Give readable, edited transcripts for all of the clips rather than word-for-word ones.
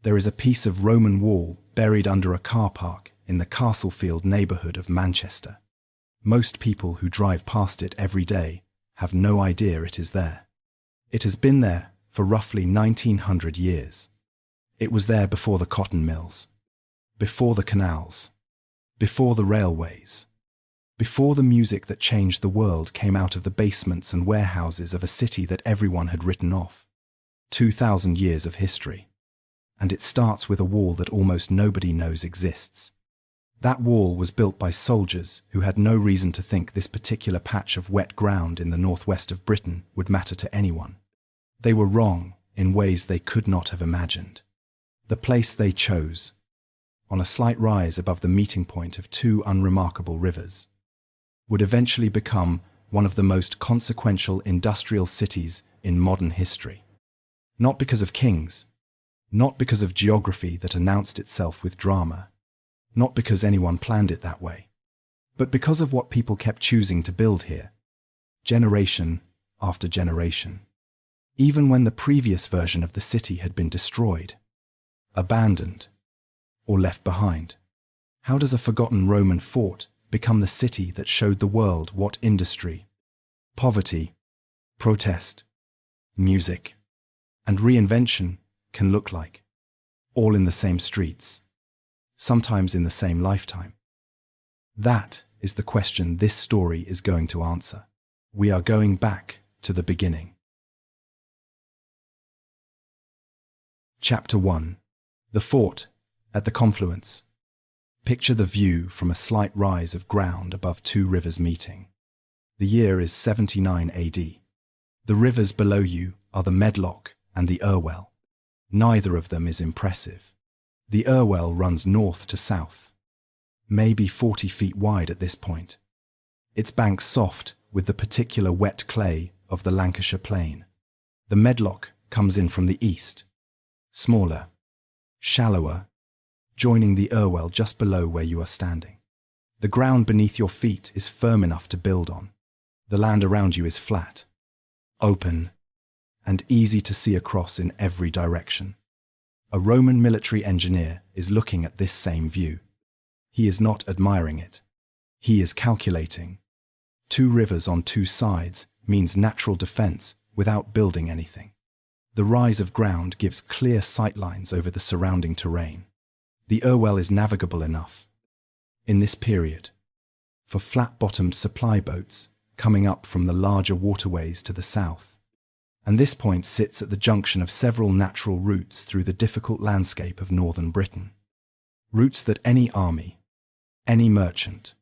There is a piece of Roman wall buried under a car park in the Castlefield neighbourhood of Manchester. Most people who drive past it every day have no idea it is there. It has been there for roughly 1900 years. It was there before the cotton mills, before the canals, before the railways, before the music that changed the world came out of the basements and warehouses of a city that everyone had written off. 2,000 years of history. And it starts with a wall that almost nobody knows exists. That wall was built by soldiers who had no reason to think this particular patch of wet ground in the northwest of Britain would matter to anyone. They were wrong in ways they could not have imagined. The place they chose, on a slight rise above the meeting point of two unremarkable rivers, would eventually become one of the most consequential industrial cities in modern history. Not because of kings, not because of geography that announced itself with drama, not because anyone planned it that way, but because of what people kept choosing to build here, generation after generation. Even when the previous version of the city had been destroyed, abandoned, or left behind. How does a forgotten Roman fort become the city that showed the world what industry, poverty, protest, music, and reinvention can look like, all in the same streets, sometimes in the same lifetime? That is the question this story is going to answer. We are going back to the beginning. Chapter 1. The Fort at the Confluence. Picture the view from a slight rise of ground above two rivers meeting. The year is 79 AD. The rivers below you are the Medlock and the Irwell. Neither of them is impressive. The Irwell runs north to south, maybe 40 feet wide at this point. Its banks soft with the particular wet clay of the Lancashire plain. The Medlock comes in from the east, smaller, shallower, joining the Irwell just below where you are standing. The ground beneath your feet is firm enough to build on. The land around you is flat, open, and easy to see across in every direction. A Roman military engineer is looking at this same view. He is not admiring it. He is calculating. Two rivers on two sides means natural defense without building anything. The rise of ground gives clear sightlines over the surrounding terrain. The Irwell is navigable enough, in this period, for flat-bottomed supply boats coming up from the larger waterways to the south. And this point sits at the junction of several natural routes through the difficult landscape of northern Britain. Routes that any army, any merchant,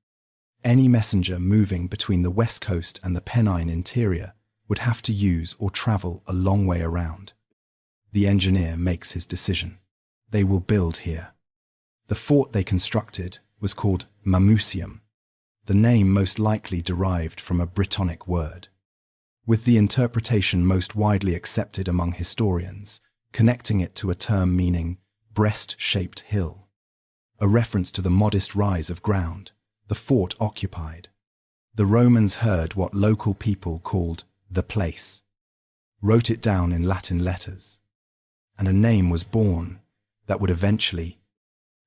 any messenger moving between the west coast and the Pennine interior would have to use or travel a long way around. The engineer makes his decision. They will build here. The fort they constructed was called Mamucium, the name most likely derived from a Brittonic word, with the interpretation most widely accepted among historians, connecting it to a term meaning breast-shaped hill, a reference to the modest rise of ground the fort occupied. The Romans heard what local people called the place, wrote it down in Latin letters, and a name was born that would eventually,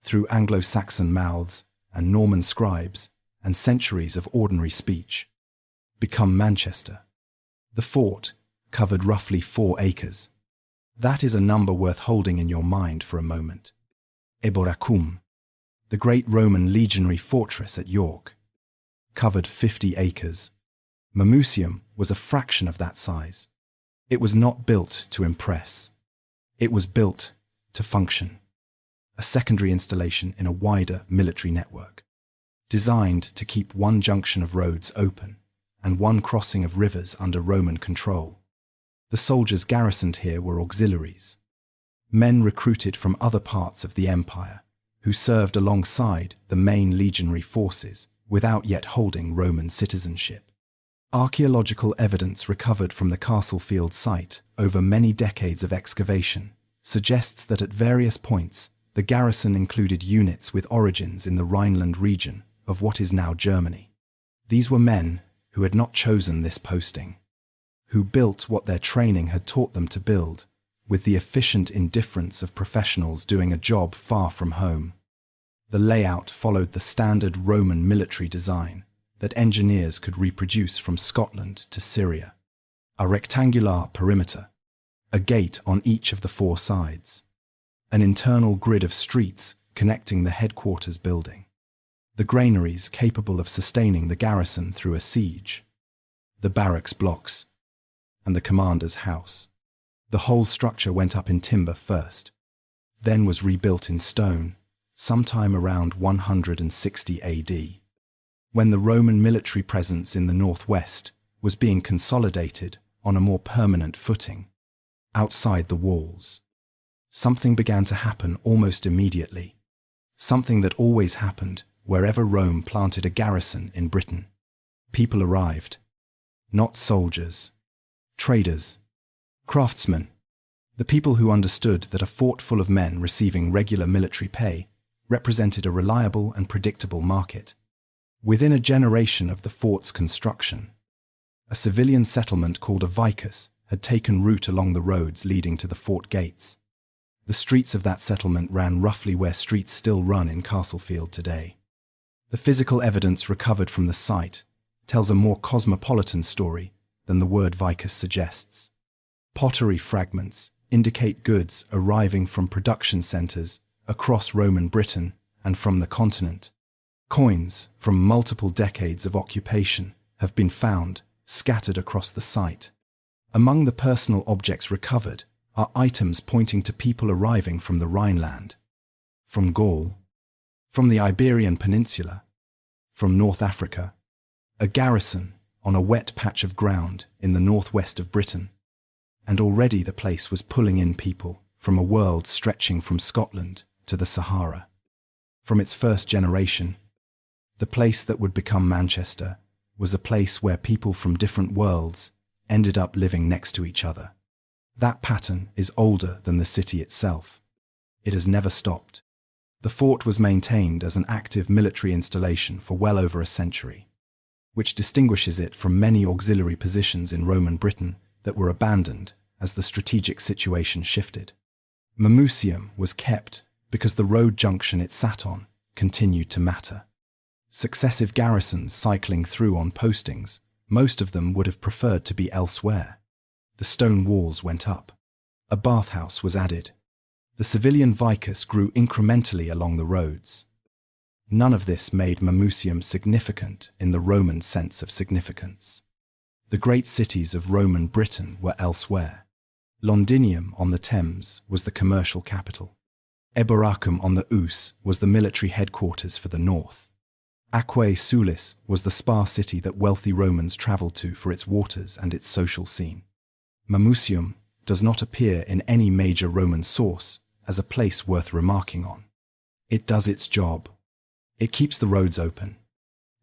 through Anglo-Saxon mouths and Norman scribes and centuries of ordinary speech, become Manchester. The fort covered roughly 4 acres. That is a number worth holding in your mind for a moment. Eboracum, the great Roman legionary fortress at York, covered 50 acres. Mamucium was a fraction of that size. It was not built to impress. It was built to function. A secondary installation in a wider military network, designed to keep one junction of roads open and one crossing of rivers under Roman control. The soldiers garrisoned here were auxiliaries, men recruited from other parts of the empire, who served alongside the main legionary forces without yet holding Roman citizenship. Archaeological evidence recovered from the Castlefield site over many decades of excavation suggests that at various points the garrison included units with origins in the Rhineland region of what is now Germany. These were men who had not chosen this posting, who built what their training had taught them to build with the efficient indifference of professionals doing a job far from home. The layout followed the standard Roman military design that engineers could reproduce from Scotland to Syria. A rectangular perimeter, a gate on each of the four sides, an internal grid of streets connecting the headquarters building, the granaries capable of sustaining the garrison through a siege, the barracks blocks, and the commander's house. The whole structure went up in timber first, then was rebuilt in stone, sometime around 160 AD, when the Roman military presence in the northwest was being consolidated on a more permanent footing. Outside the walls, something began to happen almost immediately, something that always happened wherever Rome planted a garrison in Britain. People arrived, not soldiers, traders, craftsmen, the people who understood that a fort full of men receiving regular military pay represented a reliable and predictable market. Within a generation of the fort's construction, a civilian settlement called a vicus had taken root along the roads leading to the fort gates. The streets of that settlement ran roughly where streets still run in Castlefield today. The physical evidence recovered from the site tells a more cosmopolitan story than the word vicus suggests. Pottery fragments indicate goods arriving from production centers across Roman Britain and from the continent. Coins from multiple decades of occupation have been found scattered across the site. Among the personal objects recovered are items pointing to people arriving from the Rhineland, from Gaul, from the Iberian Peninsula, from North Africa, a garrison on a wet patch of ground in the northwest of Britain, and already the place was pulling in people from a world stretching from Scotland to the Sahara. From its first generation, the place that would become Manchester was a place where people from different worlds ended up living next to each other. That pattern is older than the city itself. It has never stopped. The fort was maintained as an active military installation for well over a century, which distinguishes it from many auxiliary positions in Roman Britain that were abandoned as the strategic situation shifted. Mamucium was kept because the road junction it sat on continued to matter. Successive garrisons cycling through on postings, most of them would have preferred to be elsewhere. The stone walls went up. A bathhouse was added. The civilian vicus grew incrementally along the roads. None of this made Mamucium significant in the Roman sense of significance. The great cities of Roman Britain were elsewhere. Londinium on the Thames was the commercial capital. Eboracum on the Ouse was the military headquarters for the north. Aquae Sulis was the spa city that wealthy Romans travelled to for its waters and its social scene. Mamucium does not appear in any major Roman source as a place worth remarking on. It does its job. It keeps the roads open.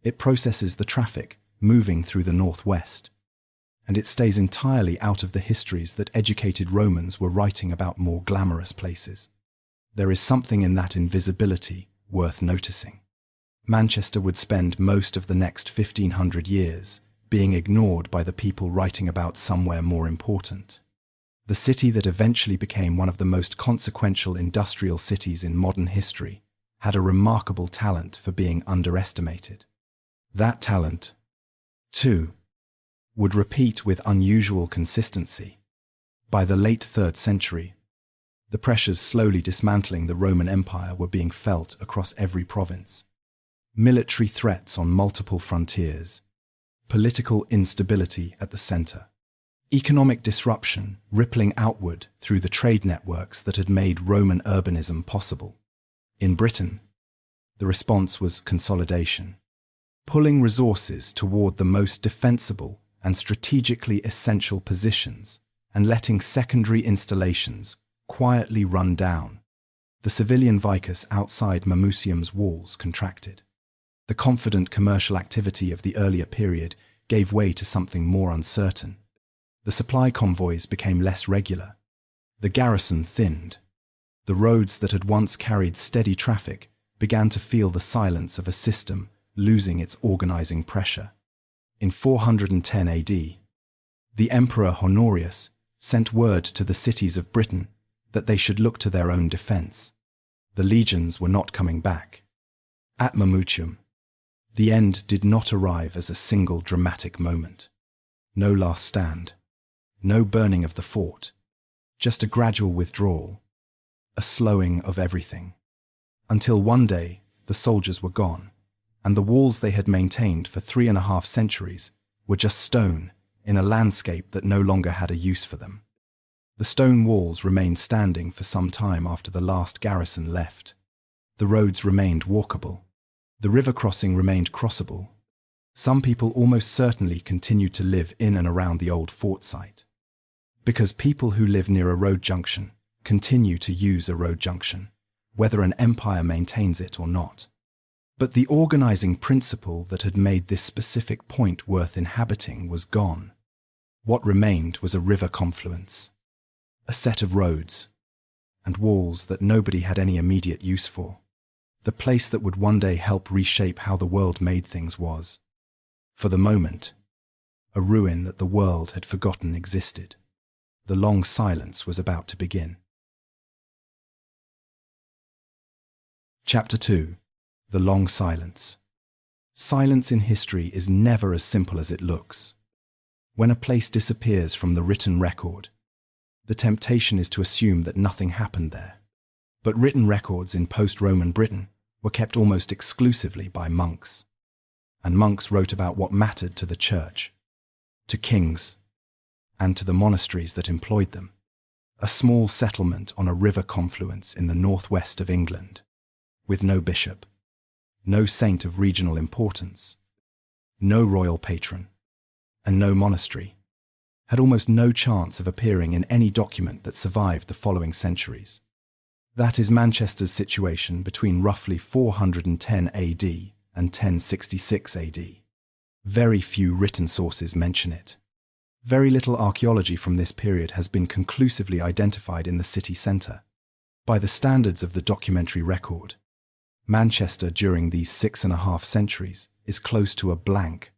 It processes the traffic moving through the northwest. And it stays entirely out of the histories that educated Romans were writing about more glamorous places. There is something in that invisibility worth noticing. Manchester would spend most of the next 1500 years being ignored by the people writing about somewhere more important. The city that eventually became one of the most consequential industrial cities in modern history had a remarkable talent for being underestimated. That talent, too, would repeat with unusual consistency. By the late 3rd century, the pressures slowly dismantling the Roman Empire were being felt across every province. Military threats on multiple frontiers, political instability at the center, economic disruption rippling outward through the trade networks that had made Roman urbanism possible. In Britain, the response was consolidation, pulling resources toward the most defensible and strategically essential positions and letting secondary installations quietly run down. The civilian vicus outside Mamucium's walls contracted. The confident commercial activity of the earlier period gave way to something more uncertain. The supply convoys became less regular. The garrison thinned. The roads that had once carried steady traffic began to feel the silence of a system losing its organizing pressure. In 410 AD, the Emperor Honorius sent word to the cities of Britain that they should look to their own defense. The legions were not coming back. At Mamucium, the end did not arrive as a single dramatic moment. No last stand, no burning of the fort, just a gradual withdrawal, a slowing of everything. Until one day, the soldiers were gone, and the walls they had maintained for 3.5 centuries were just stone in a landscape that no longer had a use for them. The stone walls remained standing for some time after the last garrison left. The roads remained walkable. The river crossing remained crossable. Some people almost certainly continued to live in and around the old fort site. Because people who live near a road junction continue to use a road junction, whether an empire maintains it or not. But the organizing principle that had made this specific point worth inhabiting was gone. What remained was a river confluence, a set of roads, and walls that nobody had any immediate use for. The place that would one day help reshape how the world made things was, for the moment, a ruin that the world had forgotten existed. The long silence was about to begin. Chapter 2. The Long Silence. Silence in history is never as simple as it looks. When a place disappears from the written record, the temptation is to assume that nothing happened there. But written records in post-Roman Britain were kept almost exclusively by monks. And monks wrote about what mattered to the church, to kings, and to the monasteries that employed them. A small settlement on a river confluence in the northwest of England, with no bishop, no saint of regional importance, no royal patron, and no monastery, had almost no chance of appearing in any document that survived the following centuries. That is Manchester's situation between roughly 410 AD and 1066 AD. Very few written sources mention it. Very little archaeology from this period has been conclusively identified in the city centre. By the standards of the documentary record, Manchester during these 6.5 centuries is close to a blank,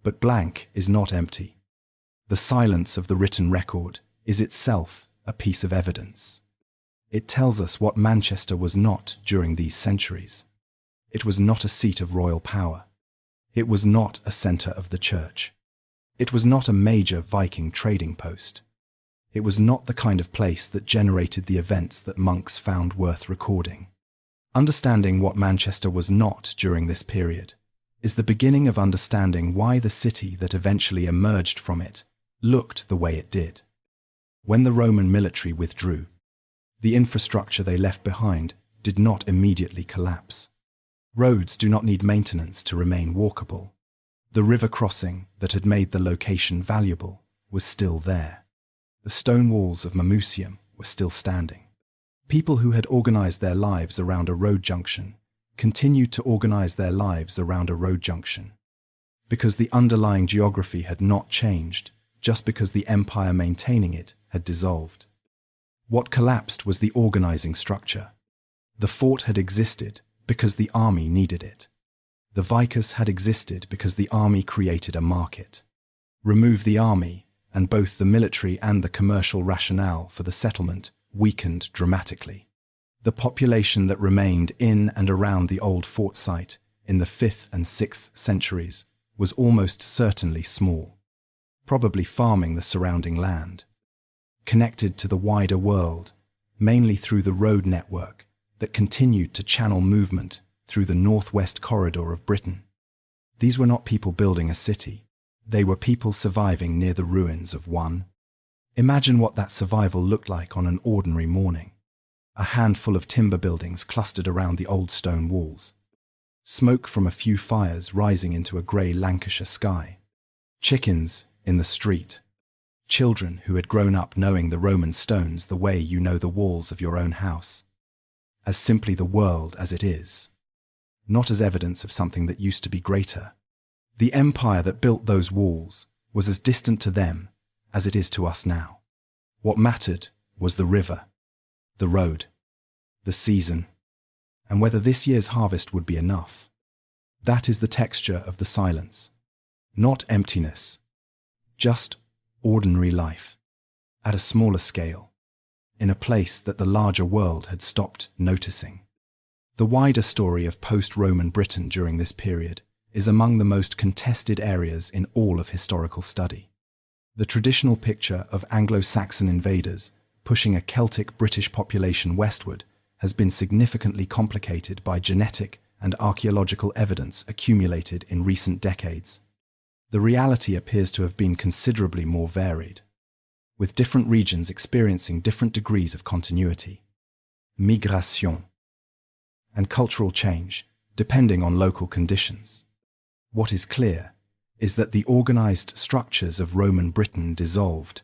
but blank is not empty. The silence of the written record is itself a piece of evidence. It tells us what Manchester was not during these centuries. It was not a seat of royal power. It was not a centre of the church. It was not a major Viking trading post. It was not the kind of place that generated the events that monks found worth recording. Understanding what Manchester was not during this period is the beginning of understanding why the city that eventually emerged from it looked the way it did. When the Roman military withdrew, the infrastructure they left behind did not immediately collapse. Roads do not need maintenance to remain walkable. The river crossing that had made the location valuable was still there. The stone walls of Mamucium were still standing. People who had organized their lives around a road junction continued to organize their lives around a road junction, because the underlying geography had not changed just because the empire maintaining it had dissolved. What collapsed was the organizing structure. The fort had existed because the army needed it. The vicus had existed because the army created a market. Remove the army, and both the military and the commercial rationale for the settlement weakened dramatically. The population that remained in and around the old fort site in the 5th and 6th centuries was almost certainly small, probably farming the surrounding land, connected to the wider world, mainly through the road network that continued to channel movement through the northwest corridor of Britain. These were not people building a city. They were people surviving near the ruins of one. Imagine what that survival looked like on an ordinary morning. A handful of timber buildings clustered around the old stone walls. Smoke from a few fires rising into a grey Lancashire sky. Chickens in the street. Children who had grown up knowing the Roman stones the way you know the walls of your own house. As simply the world as it is. Not as evidence of something that used to be greater. The empire that built those walls was as distant to them as it is to us now. What mattered was the river, the road, the season, and whether this year's harvest would be enough. That is the texture of the silence. Not emptiness, just ordinary life. at a smaller scale, in a place that the larger world had stopped noticing. The wider story of post-Roman Britain during this period is among the most contested areas in all of historical study. The traditional picture of Anglo-Saxon invaders pushing a Celtic British population westward has been significantly complicated by genetic and archaeological evidence accumulated in recent decades. The reality appears to have been considerably more varied, with different regions experiencing different degrees of continuity, migration, and cultural change, depending on local conditions. What is clear is that the organized structures of Roman Britain dissolved,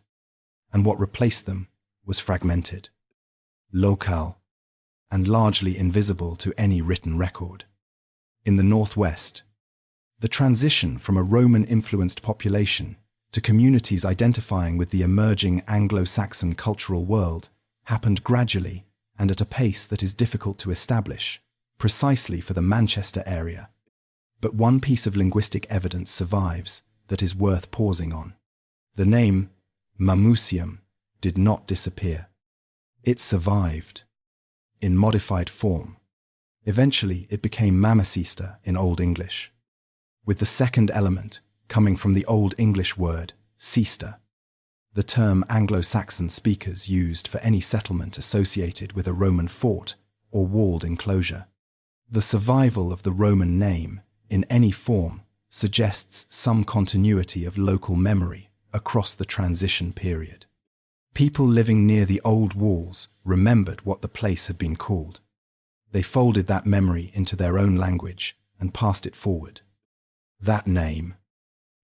and what replaced them was fragmented, local, and largely invisible to any written record. In the northwest, the transition from a Roman-influenced population to communities identifying with the emerging Anglo-Saxon cultural world happened gradually and at a pace that is difficult to establish, precisely for the Manchester area. But one piece of linguistic evidence survives that is worth pausing on. The name Mamucium did not disappear. It survived, in modified form. Eventually, it became Mamucium in Old English, with the second element coming from the Old English word "sister," the term Anglo-Saxon speakers used for any settlement associated with a Roman fort or walled enclosure. The survival of the Roman name, in any form, suggests some continuity of local memory across the transition period. People living near the old walls remembered what the place had been called. They folded that memory into their own language and passed it forward. That name,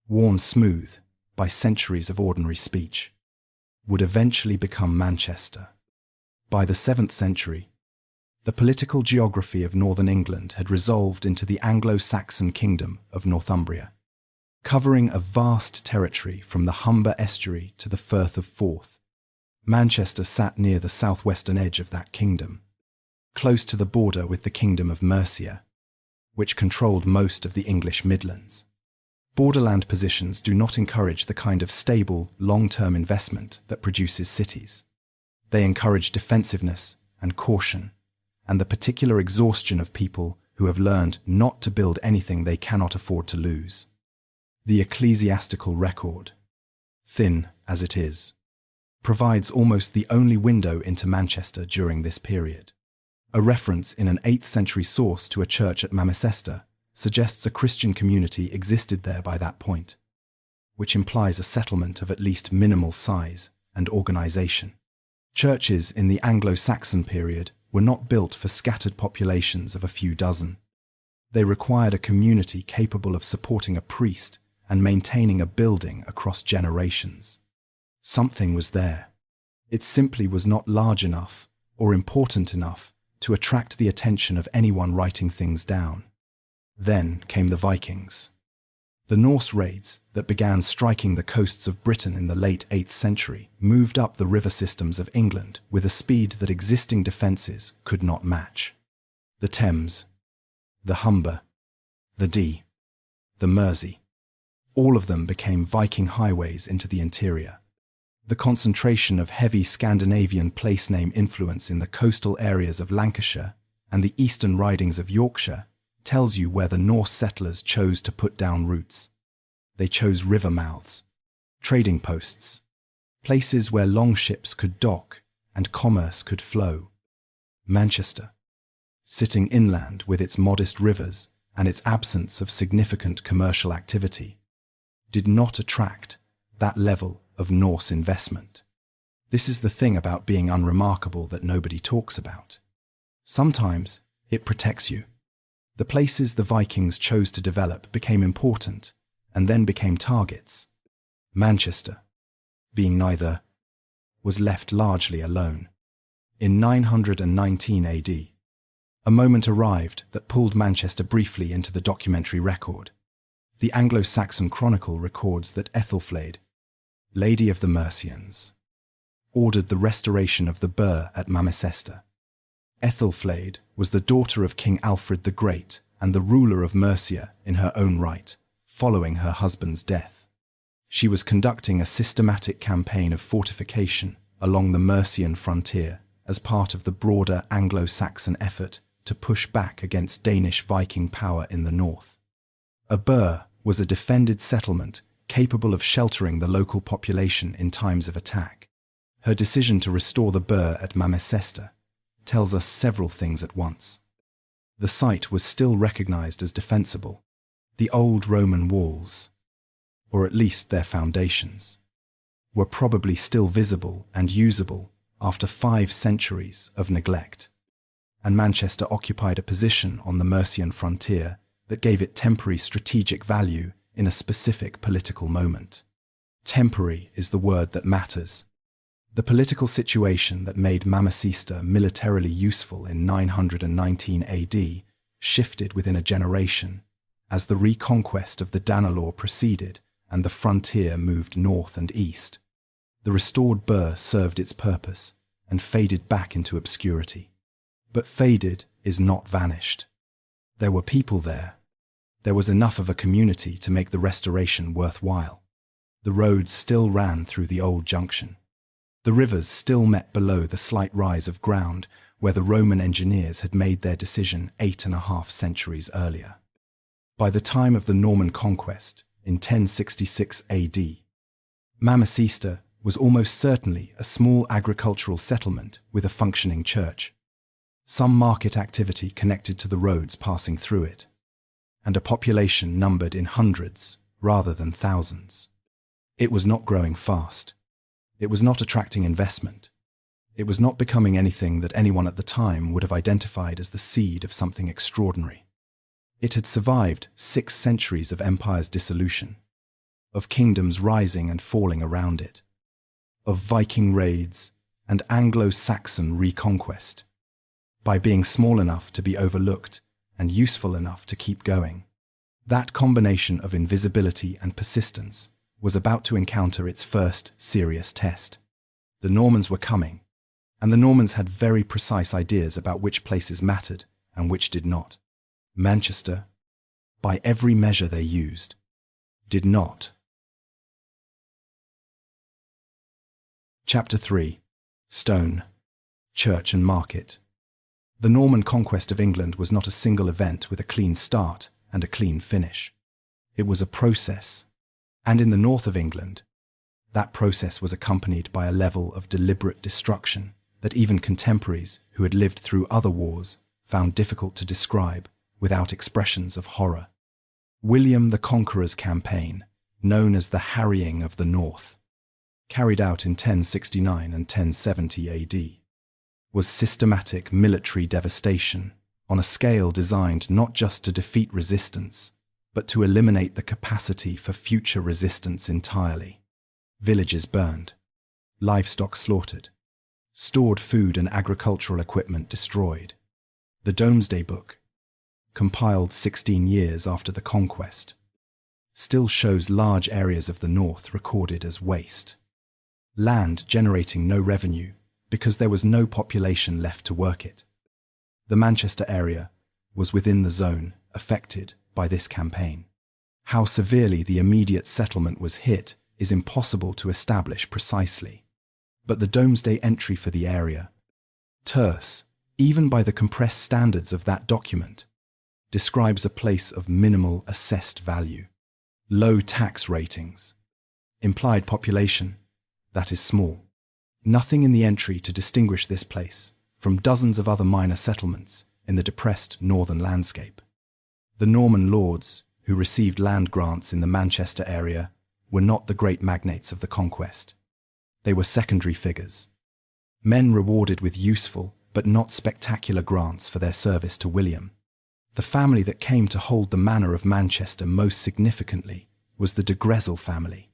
worn smooth by centuries of ordinary speech, would eventually become Manchester. By the 7th century, the political geography of northern England had resolved into the Anglo-Saxon kingdom of Northumbria, covering a vast territory from the Humber estuary to the Firth of Forth. Manchester sat near the southwestern edge of that kingdom, close to the border with the Kingdom of Mercia, which controlled most of the English Midlands. Borderland positions do not encourage the kind of stable, long-term investment that produces cities. They encourage defensiveness and caution, and the particular exhaustion of people who have learned not to build anything they cannot afford to lose. The ecclesiastical record, thin as it is, provides almost the only window into Manchester during this period. A reference in an 8th century source to a church at Mancunian suggests a Christian community existed there by that point, which implies a settlement of at least minimal size and organization. Churches in the Anglo-Saxon period were not built for scattered populations of a few dozen. They required a community capable of supporting a priest and maintaining a building across generations. Something was there. It simply was not large enough or important enough to attract the attention of anyone writing things down. Then came the Vikings. The Norse raids that began striking the coasts of Britain in the late 8th century moved up the river systems of England with a speed that existing defences could not match. The Thames, the Humber, the Dee, the Mersey, all of them became Viking highways into the interior. The concentration of heavy Scandinavian place name influence in the coastal areas of Lancashire and the eastern ridings of Yorkshire tells you where the Norse settlers chose to put down roots. They chose river mouths, trading posts, places where longships could dock and commerce could flow. Manchester, sitting inland with its modest rivers and its absence of significant commercial activity, did not attract that level of Norse investment. This is the thing about being unremarkable that nobody talks about. Sometimes it protects you. The places the Vikings chose to develop became important and then became targets. Manchester, being neither, was left largely alone. In 919 AD, a moment arrived that pulled Manchester briefly into the documentary record. The Anglo-Saxon Chronicle records that Ethelflaed, Lady of the Mercians, ordered the restoration of the burh at Mamucium. Ethelflaed was the daughter of King Alfred the Great and the ruler of Mercia in her own right, following her husband's death. She was conducting a systematic campaign of fortification along the Mercian frontier as part of the broader Anglo-Saxon effort to push back against Danish Viking power in the north. A burh was a defended settlement capable of sheltering the local population in times of attack. Her decision to restore the burh at Mamucium tells us several things at once. The site was still recognized as defensible. The old Roman walls, or at least their foundations, were probably still visible and usable after 5 centuries of neglect. And Manchester occupied a position on the Mercian frontier that gave it temporary strategic value in a specific political moment. Temporary is the word that matters. The political situation that made Mamucium militarily useful in 919 AD shifted within a generation as the reconquest of the Danelaw proceeded and the frontier moved north and east. The restored burh served its purpose and faded back into obscurity. But faded is not vanished. There were people there. There was enough of a community to make the restoration worthwhile. The roads still ran through the old junction. The rivers still met below the slight rise of ground where the Roman engineers had made their decision 8.5 centuries earlier. By the time of the Norman conquest, in 1066 AD, Mamucium was almost certainly a small agricultural settlement with a functioning church, some market activity connected to the roads passing through it, and a population numbered in hundreds rather than thousands. It was not growing fast. It was not attracting investment. It was not becoming anything that anyone at the time would have identified as the seed of something extraordinary. It had survived 6 centuries of empire's dissolution, of kingdoms rising and falling around it, of Viking raids and Anglo-Saxon reconquest. By being small enough to be overlooked and useful enough to keep going, that combination of invisibility and persistence was about to encounter its first serious test. The Normans were coming, and the Normans had very precise ideas about which places mattered and which did not. Manchester, by every measure they used, did not. Chapter 3. Stone, Church and Market. The Norman conquest of England was not a single event with a clean start and a clean finish. It was a process, and in the north of England, that process was accompanied by a level of deliberate destruction that even contemporaries who had lived through other wars found difficult to describe without expressions of horror. William the Conqueror's campaign, known as the Harrying of the North, carried out in 1069 and 1070 AD, was systematic military devastation on a scale designed not just to defeat resistance, but to eliminate the capacity for future resistance entirely. Villages burned, livestock slaughtered, stored food and agricultural equipment destroyed. The Domesday Book, compiled 16 years after the conquest, still shows large areas of the north recorded as waste. Land generating no revenue because there was no population left to work it. The Manchester area was within the zone affected by this campaign. How severely the immediate settlement was hit is impossible to establish precisely, but the Domesday entry for the area, terse, even by the compressed standards of that document, describes a place of minimal assessed value, low tax ratings, implied population, that is small. Nothing in the entry to distinguish this place from dozens of other minor settlements in the depressed northern landscape. The Norman lords who received land grants in the Manchester area were not the great magnates of the conquest. They were secondary figures, men rewarded with useful but not spectacular grants for their service to William. The family that came to hold the manor of Manchester most significantly was the de Gressel family,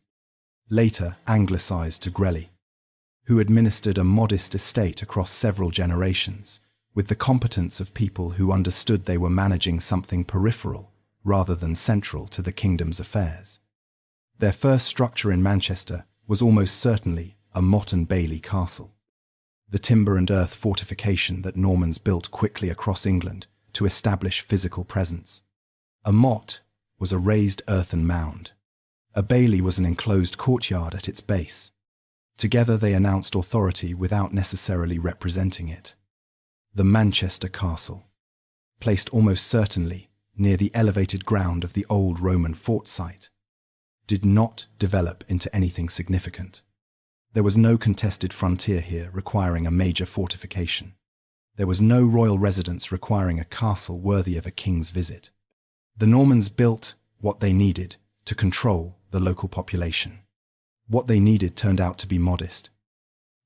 later anglicised to Grelly, who administered a modest estate across several generations, with the competence of people who understood they were managing something peripheral rather than central to the kingdom's affairs. Their first structure in Manchester was almost certainly a motte and bailey castle, the timber and earth fortification that Normans built quickly across England to establish physical presence. A motte was a raised earthen mound. A bailey was an enclosed courtyard at its base. Together they announced authority without necessarily representing it. The Manchester Castle, placed almost certainly near the elevated ground of the old Roman fort site, did not develop into anything significant. There was no contested frontier here requiring a major fortification. There was no royal residence requiring a castle worthy of a king's visit. The Normans built what they needed to control the local population. What they needed turned out to be modest.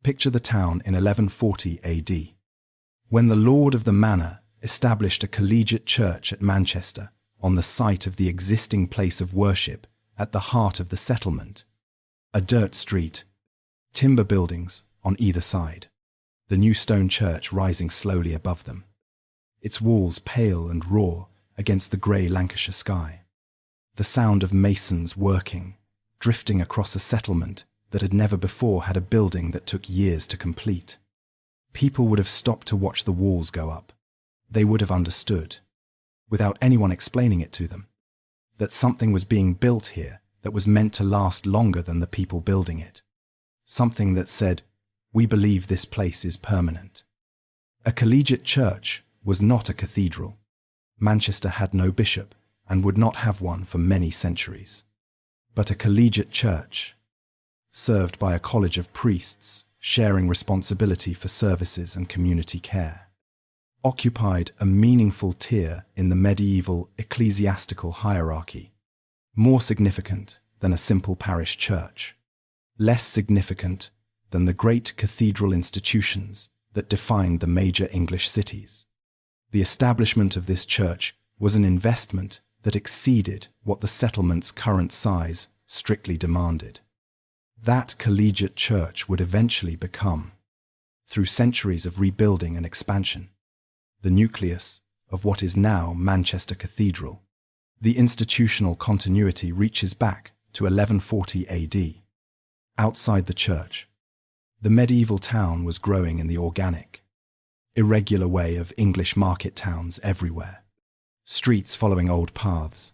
Picture the town in 1140 AD, when the lord of the manor established a collegiate church at Manchester on the site of the existing place of worship at the heart of the settlement. A dirt street, timber buildings on either side, the new stone church rising slowly above them, its walls pale and raw against the grey Lancashire sky. The sound of masons working, drifting across a settlement that had never before had a building that took years to complete. People would have stopped to watch the walls go up. They would have understood, without anyone explaining it to them, that something was being built here that was meant to last longer than the people building it. Something that said, "We believe this place is permanent." A collegiate church was not a cathedral. Manchester had no bishop and would not have one for many centuries. But a collegiate church, served by a college of priests, sharing responsibility for services and community care, occupied a meaningful tier in the medieval ecclesiastical hierarchy, more significant than a simple parish church, less significant than the great cathedral institutions that defined the major English cities. The establishment of this church was an investment that exceeded what the settlement's current size strictly demanded. That collegiate church would eventually become, through centuries of rebuilding and expansion, the nucleus of what is now Manchester Cathedral. The institutional continuity reaches back to 1140 AD. Outside the church, the medieval town was growing in the organic, irregular way of English market towns everywhere. Streets following old paths,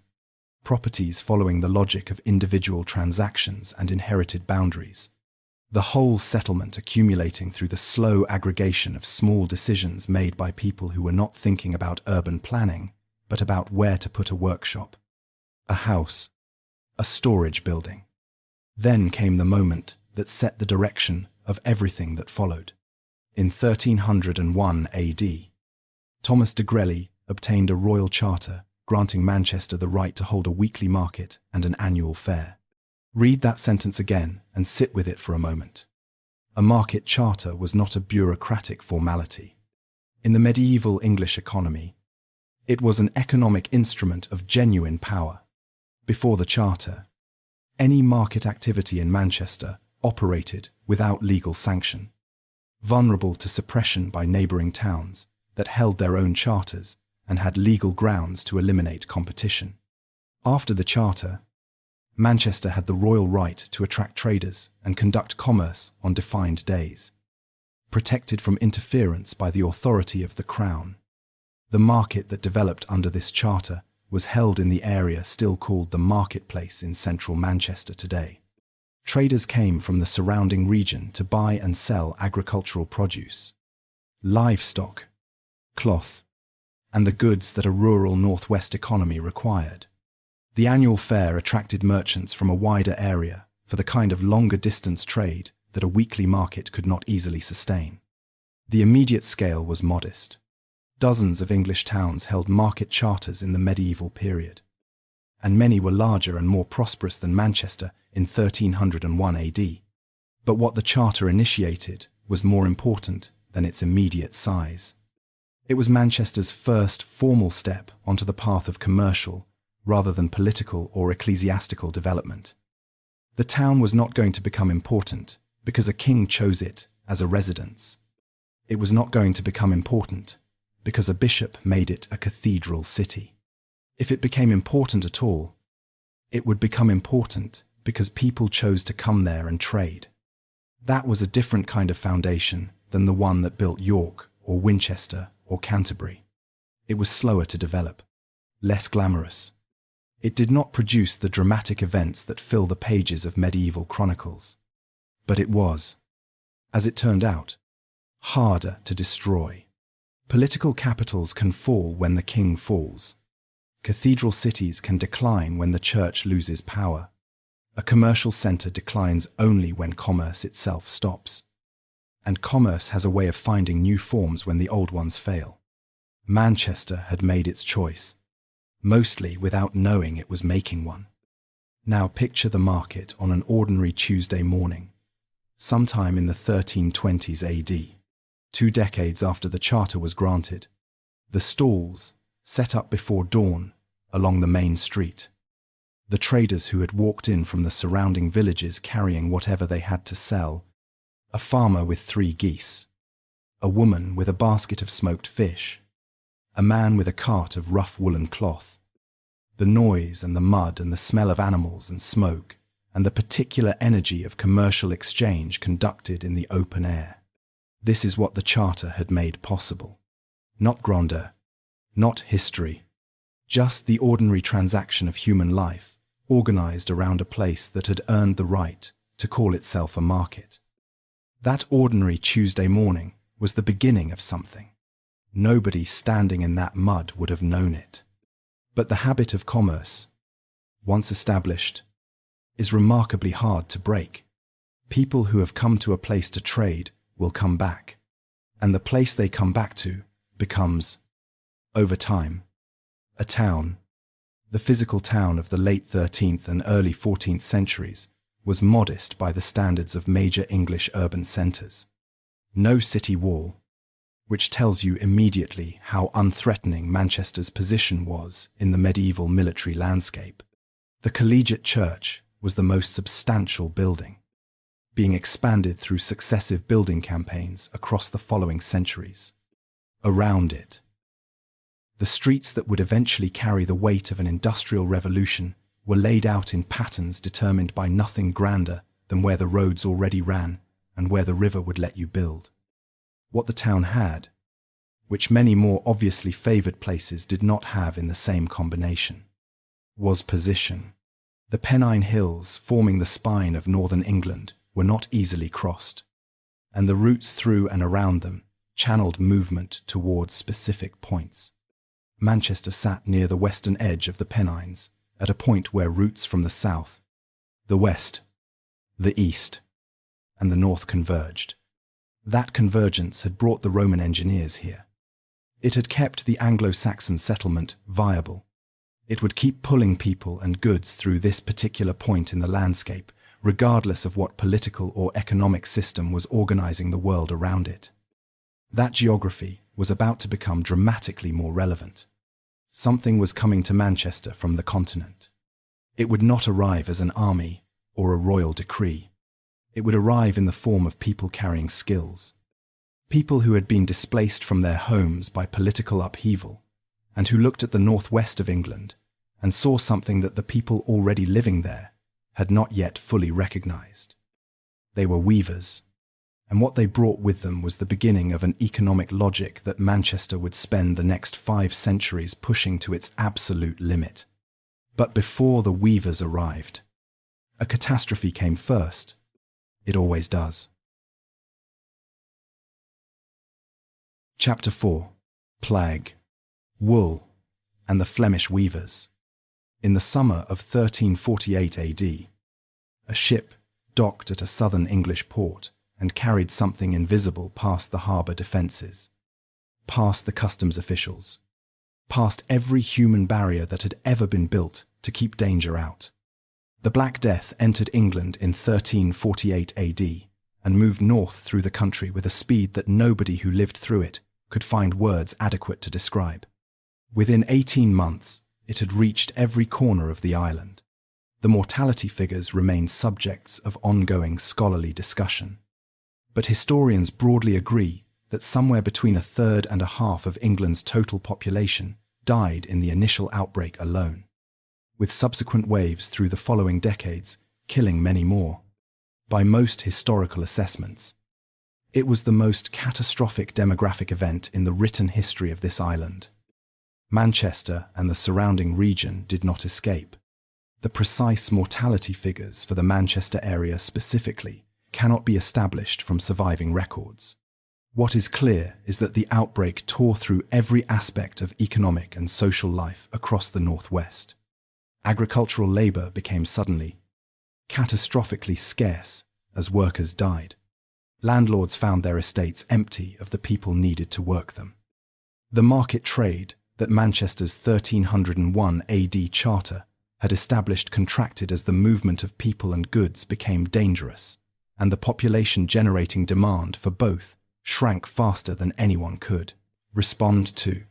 properties following the logic of individual transactions and inherited boundaries. The whole settlement accumulating through the slow aggregation of small decisions made by people who were not thinking about urban planning, but about where to put a workshop, a house, a storage building. Then came the moment that set the direction of everything that followed. In 1301 AD, Thomas de Grelly obtained a royal charter granting Manchester the right to hold a weekly market and an annual fair. Read that sentence again and sit with it for a moment. A market charter was not a bureaucratic formality. In the medieval English economy, it was an economic instrument of genuine power. Before the charter, any market activity in Manchester operated without legal sanction, vulnerable to suppression by neighbouring towns that held their own charters and had legal grounds to eliminate competition. After the charter, Manchester had the royal right to attract traders and conduct commerce on defined days, protected from interference by the authority of the Crown. The market that developed under this charter was held in the area still called the marketplace in central Manchester today. Traders came from the surrounding region to buy and sell agricultural produce, livestock, cloth, and the goods that a rural northwest economy required. The annual fair attracted merchants from a wider area for the kind of longer-distance trade that a weekly market could not easily sustain. The immediate scale was modest. Dozens of English towns held market charters in the medieval period, and many were larger and more prosperous than Manchester in 1301 AD. But what the charter initiated was more important than its immediate size. It was Manchester's first formal step onto the path of commercial, rather than political or ecclesiastical development. The town was not going to become important because a king chose it as a residence. It was not going to become important because a bishop made it a cathedral city. If it became important at all, it would become important because people chose to come there and trade. That was a different kind of foundation than the one that built York or Winchester or Canterbury. It was slower to develop, less glamorous. It did not produce the dramatic events that fill the pages of medieval chronicles. But it was, as it turned out, harder to destroy. Political capitals can fall when the king falls. Cathedral cities can decline when the church loses power. A commercial centre declines only when commerce itself stops. And commerce has a way of finding new forms when the old ones fail. Manchester had made its choice, mostly without knowing it was making one. Now picture the market on an ordinary Tuesday morning, sometime in the 1320s AD, 2 decades after the charter was granted. The stalls, set up before dawn, along the main street. The traders who had walked in from the surrounding villages carrying whatever they had to sell. A farmer with 3 geese. A woman with a basket of smoked fish. A man with a cart of rough woolen cloth. The noise and the mud and the smell of animals and smoke, and the particular energy of commercial exchange conducted in the open air. This is what the Charter had made possible. Not grandeur, not history, just the ordinary transaction of human life, organized around a place that had earned the right to call itself a market. That ordinary Tuesday morning was the beginning of something. Nobody standing in that mud would have known it. But the habit of commerce, once established, is remarkably hard to break. People who have come to a place to trade will come back, and the place they come back to becomes, over time, a town. The physical town of the late 13th and early 14th centuries was modest by the standards of major English urban centres. No city wall, which tells you immediately how unthreatening Manchester's position was in the medieval military landscape. The collegiate church was the most substantial building, being expanded through successive building campaigns across the following centuries. Around it, the streets that would eventually carry the weight of an industrial revolution were laid out in patterns determined by nothing grander than where the roads already ran and where the river would let you build. What the town had, which many more obviously favoured places did not have in the same combination, was position. The Pennine Hills, forming the spine of northern England, were not easily crossed, and the routes through and around them channeled movement towards specific points. Manchester sat near the western edge of the Pennines, at a point where routes from the south, the west, the east, and the north converged. That convergence had brought the Roman engineers here. It had kept the Anglo-Saxon settlement viable. It would keep pulling people and goods through this particular point in the landscape, regardless of what political or economic system was organizing the world around it. That geography was about to become dramatically more relevant. Something was coming to Manchester from the continent. It would not arrive as an army or a royal decree. It would arrive in the form of people carrying skills. People who had been displaced from their homes by political upheaval, and who looked at the northwest of England and saw something that the people already living there had not yet fully recognized. They were weavers, and what they brought with them was the beginning of an economic logic that Manchester would spend the next 5 centuries pushing to its absolute limit. But before the weavers arrived, a catastrophe came first. It always does. Chapter 4. Plague, Wool, and the Flemish Weavers. In the summer of 1348 AD, a ship docked at a southern English port and carried something invisible past the harbour defences, past the customs officials, past every human barrier that had ever been built to keep danger out. The Black Death entered England in 1348 AD and moved north through the country with a speed that nobody who lived through it could find words adequate to describe. Within 18 months, it had reached every corner of the island. The mortality figures remain subjects of ongoing scholarly discussion. But historians broadly agree that somewhere between 1/3 and 1/2 of England's total population died in the initial outbreak alone, with subsequent waves through the following decades killing many more. By most historical assessments, it was the most catastrophic demographic event in the written history of this island. Manchester and the surrounding region did not escape. The precise mortality figures for the Manchester area specifically cannot be established from surviving records. What is clear is that the outbreak tore through every aspect of economic and social life across the Northwest. Agricultural labor became suddenly, catastrophically scarce as workers died. Landlords found their estates empty of the people needed to work them. The market trade that Manchester's 1301 AD charter had established contracted as the movement of people and goods became dangerous, and the population-generating demand for both shrank faster than anyone could respond to.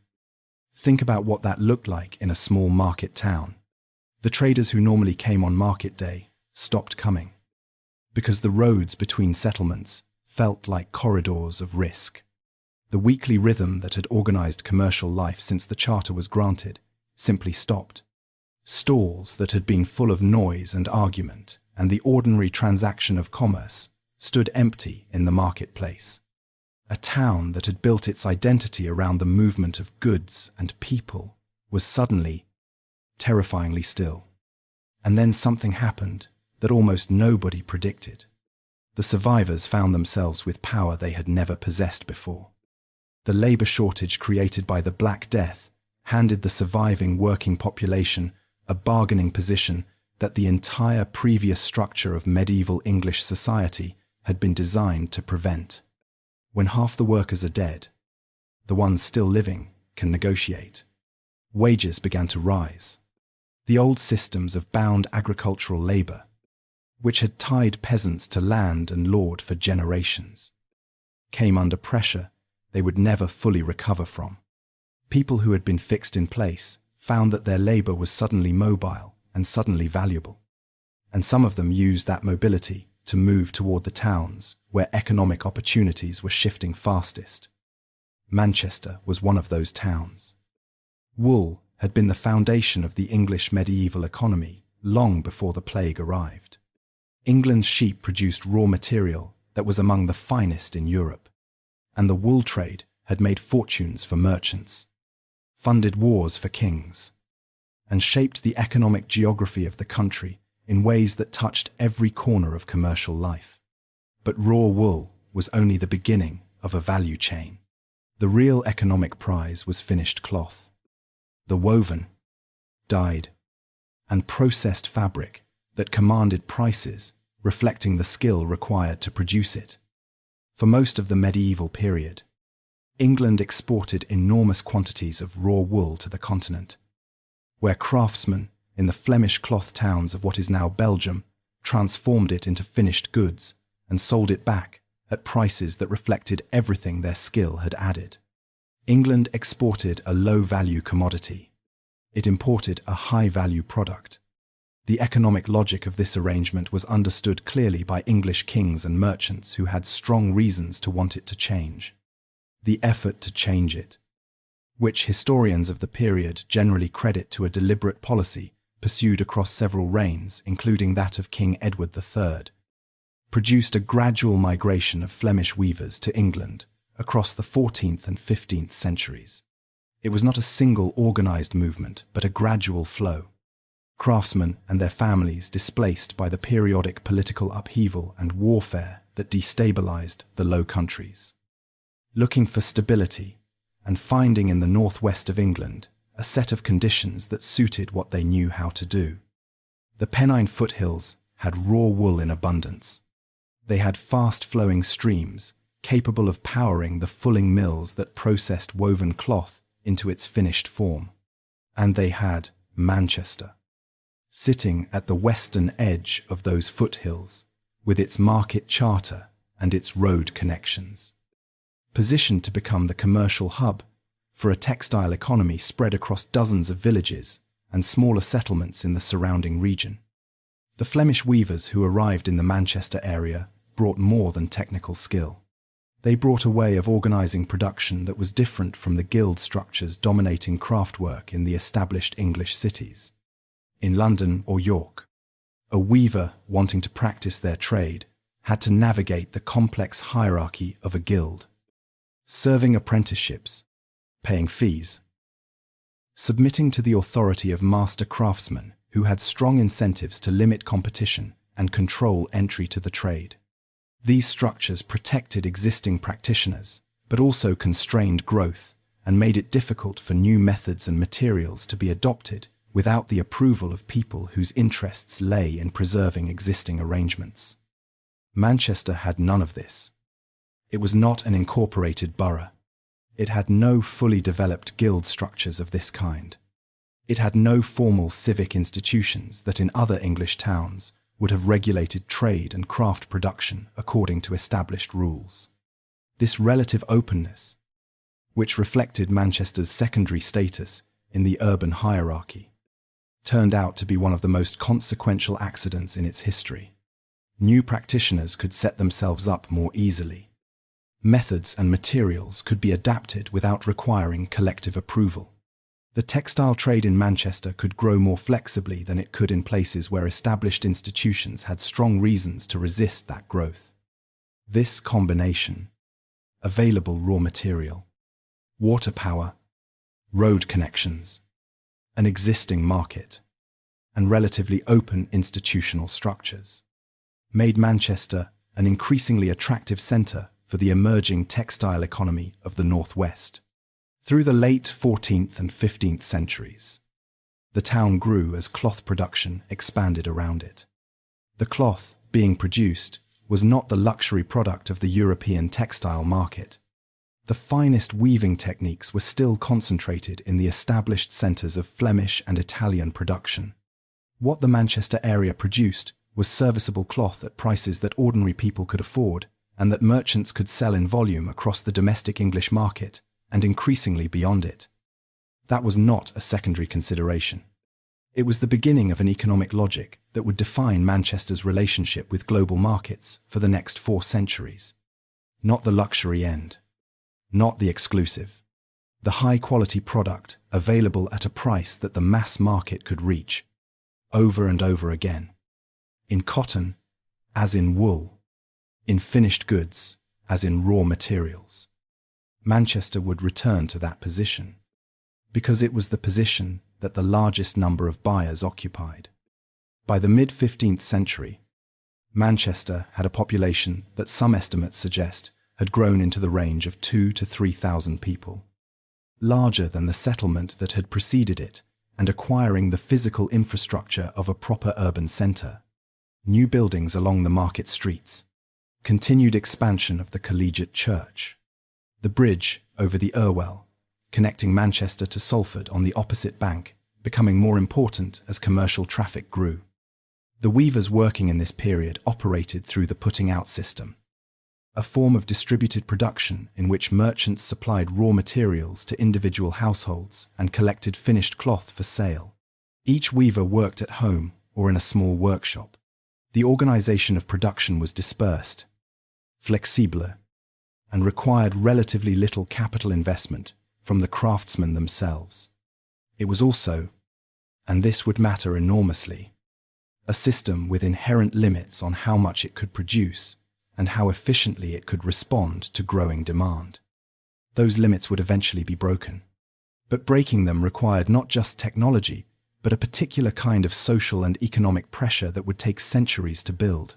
Think about what that looked like in a small market town. The traders who normally came on market day stopped coming, because the roads between settlements felt like corridors of risk. The weekly rhythm that had organized commercial life since the charter was granted simply stopped. Stalls that had been full of noise and argument and the ordinary transaction of commerce stood empty in the marketplace. A town that had built its identity around the movement of goods and people was suddenly terrifyingly still. And then something happened that almost nobody predicted. The survivors found themselves with power they had never possessed before. The labor shortage created by the Black Death handed the surviving working population a bargaining position that the entire previous structure of medieval English society had been designed to prevent. When half the workers are dead, the ones still living can negotiate. Wages began to rise. The old systems of bound agricultural labor, which had tied peasants to land and lord for generations, came under pressure they would never fully recover from. People who had been fixed in place found that their labor was suddenly mobile and suddenly valuable. And some of them used that mobility to move toward the towns where economic opportunities were shifting fastest. Manchester was one of those towns. Wool had been the foundation of the English medieval economy long before the plague arrived. England's sheep produced raw material that was among the finest in Europe, and the wool trade had made fortunes for merchants, funded wars for kings, and shaped the economic geography of the country in ways that touched every corner of commercial life. But raw wool was only the beginning of a value chain. The real economic prize was finished cloth. The woven, dyed, and processed fabric that commanded prices reflecting the skill required to produce it. For most of the medieval period, England exported enormous quantities of raw wool to the continent, where craftsmen in the Flemish cloth towns of what is now Belgium transformed it into finished goods and sold it back at prices that reflected everything their skill had added. England exported a low-value commodity. It imported a high-value product. The economic logic of this arrangement was understood clearly by English kings and merchants who had strong reasons to want it to change. The effort to change it, which historians of the period generally credit to a deliberate policy pursued across several reigns, including that of King Edward III, produced a gradual migration of Flemish weavers to England across the 14th and 15th centuries. It was not a single organized movement, but a gradual flow. Craftsmen and their families displaced by the periodic political upheaval and warfare that destabilized the Low Countries, looking for stability and finding in the northwest of England a set of conditions that suited what they knew how to do. The Pennine foothills had raw wool in abundance. They had fast-flowing streams capable of powering the fulling mills that processed woven cloth into its finished form. And they had Manchester, sitting at the western edge of those foothills, with its market charter and its road connections, positioned to become the commercial hub for a textile economy spread across dozens of villages and smaller settlements in the surrounding region. The Flemish weavers who arrived in the Manchester area brought more than technical skill. They brought a way of organizing production that was different from the guild structures dominating craftwork in the established English cities. In London or York, a weaver wanting to practice their trade had to navigate the complex hierarchy of a guild, serving apprenticeships, paying fees, submitting to the authority of master craftsmen who had strong incentives to limit competition and control entry to the trade. These structures protected existing practitioners, but also constrained growth and made it difficult for new methods and materials to be adopted without the approval of people whose interests lay in preserving existing arrangements. Manchester had none of this. It was not an incorporated borough. It had no fully developed guild structures of this kind. It had no formal civic institutions that in other English towns would have regulated trade and craft production according to established rules. This relative openness, which reflected Manchester's secondary status in the urban hierarchy, turned out to be one of the most consequential accidents in its history. New practitioners could set themselves up more easily. Methods and materials could be adapted without requiring collective approval. The textile trade in Manchester could grow more flexibly than it could in places where established institutions had strong reasons to resist that growth. This combination, available raw material, water power, road connections, an existing market, and relatively open institutional structures, made Manchester an increasingly attractive centre for the emerging textile economy of the Northwest. Through the late 14th and 15th centuries, the town grew as cloth production expanded around it. The cloth being produced was not the luxury product of the European textile market. The finest weaving techniques were still concentrated in the established centres of Flemish and Italian production. What the Manchester area produced was serviceable cloth at prices that ordinary people could afford and that merchants could sell in volume across the domestic English market and increasingly beyond it. That was not a secondary consideration. It was the beginning of an economic logic that would define Manchester's relationship with global markets for the next 4 centuries. Not the luxury end. Not the exclusive. The high-quality product available at a price that the mass market could reach, over and over again. In cotton, as in wool. In finished goods, as in raw materials. Manchester would return to that position, because it was the position that the largest number of buyers occupied. By the mid-15th century, Manchester had a population that some estimates suggest had grown into the range of 2,000 to 3,000 people, larger than the settlement that had preceded it and acquiring the physical infrastructure of a proper urban centre. New buildings along the market streets, continued expansion of the collegiate church, the bridge over the Irwell, connecting Manchester to Salford on the opposite bank, becoming more important as commercial traffic grew. The weavers working in this period operated through the putting-out system, a form of distributed production in which merchants supplied raw materials to individual households and collected finished cloth for sale. Each weaver worked at home or in a small workshop. The organization of production was dispersed, flexible, and required relatively little capital investment from the craftsmen themselves. It was also, and this would matter enormously, a system with inherent limits on how much it could produce and how efficiently it could respond to growing demand. Those limits would eventually be broken. But breaking them required not just technology, but a particular kind of social and economic pressure that would take centuries to build.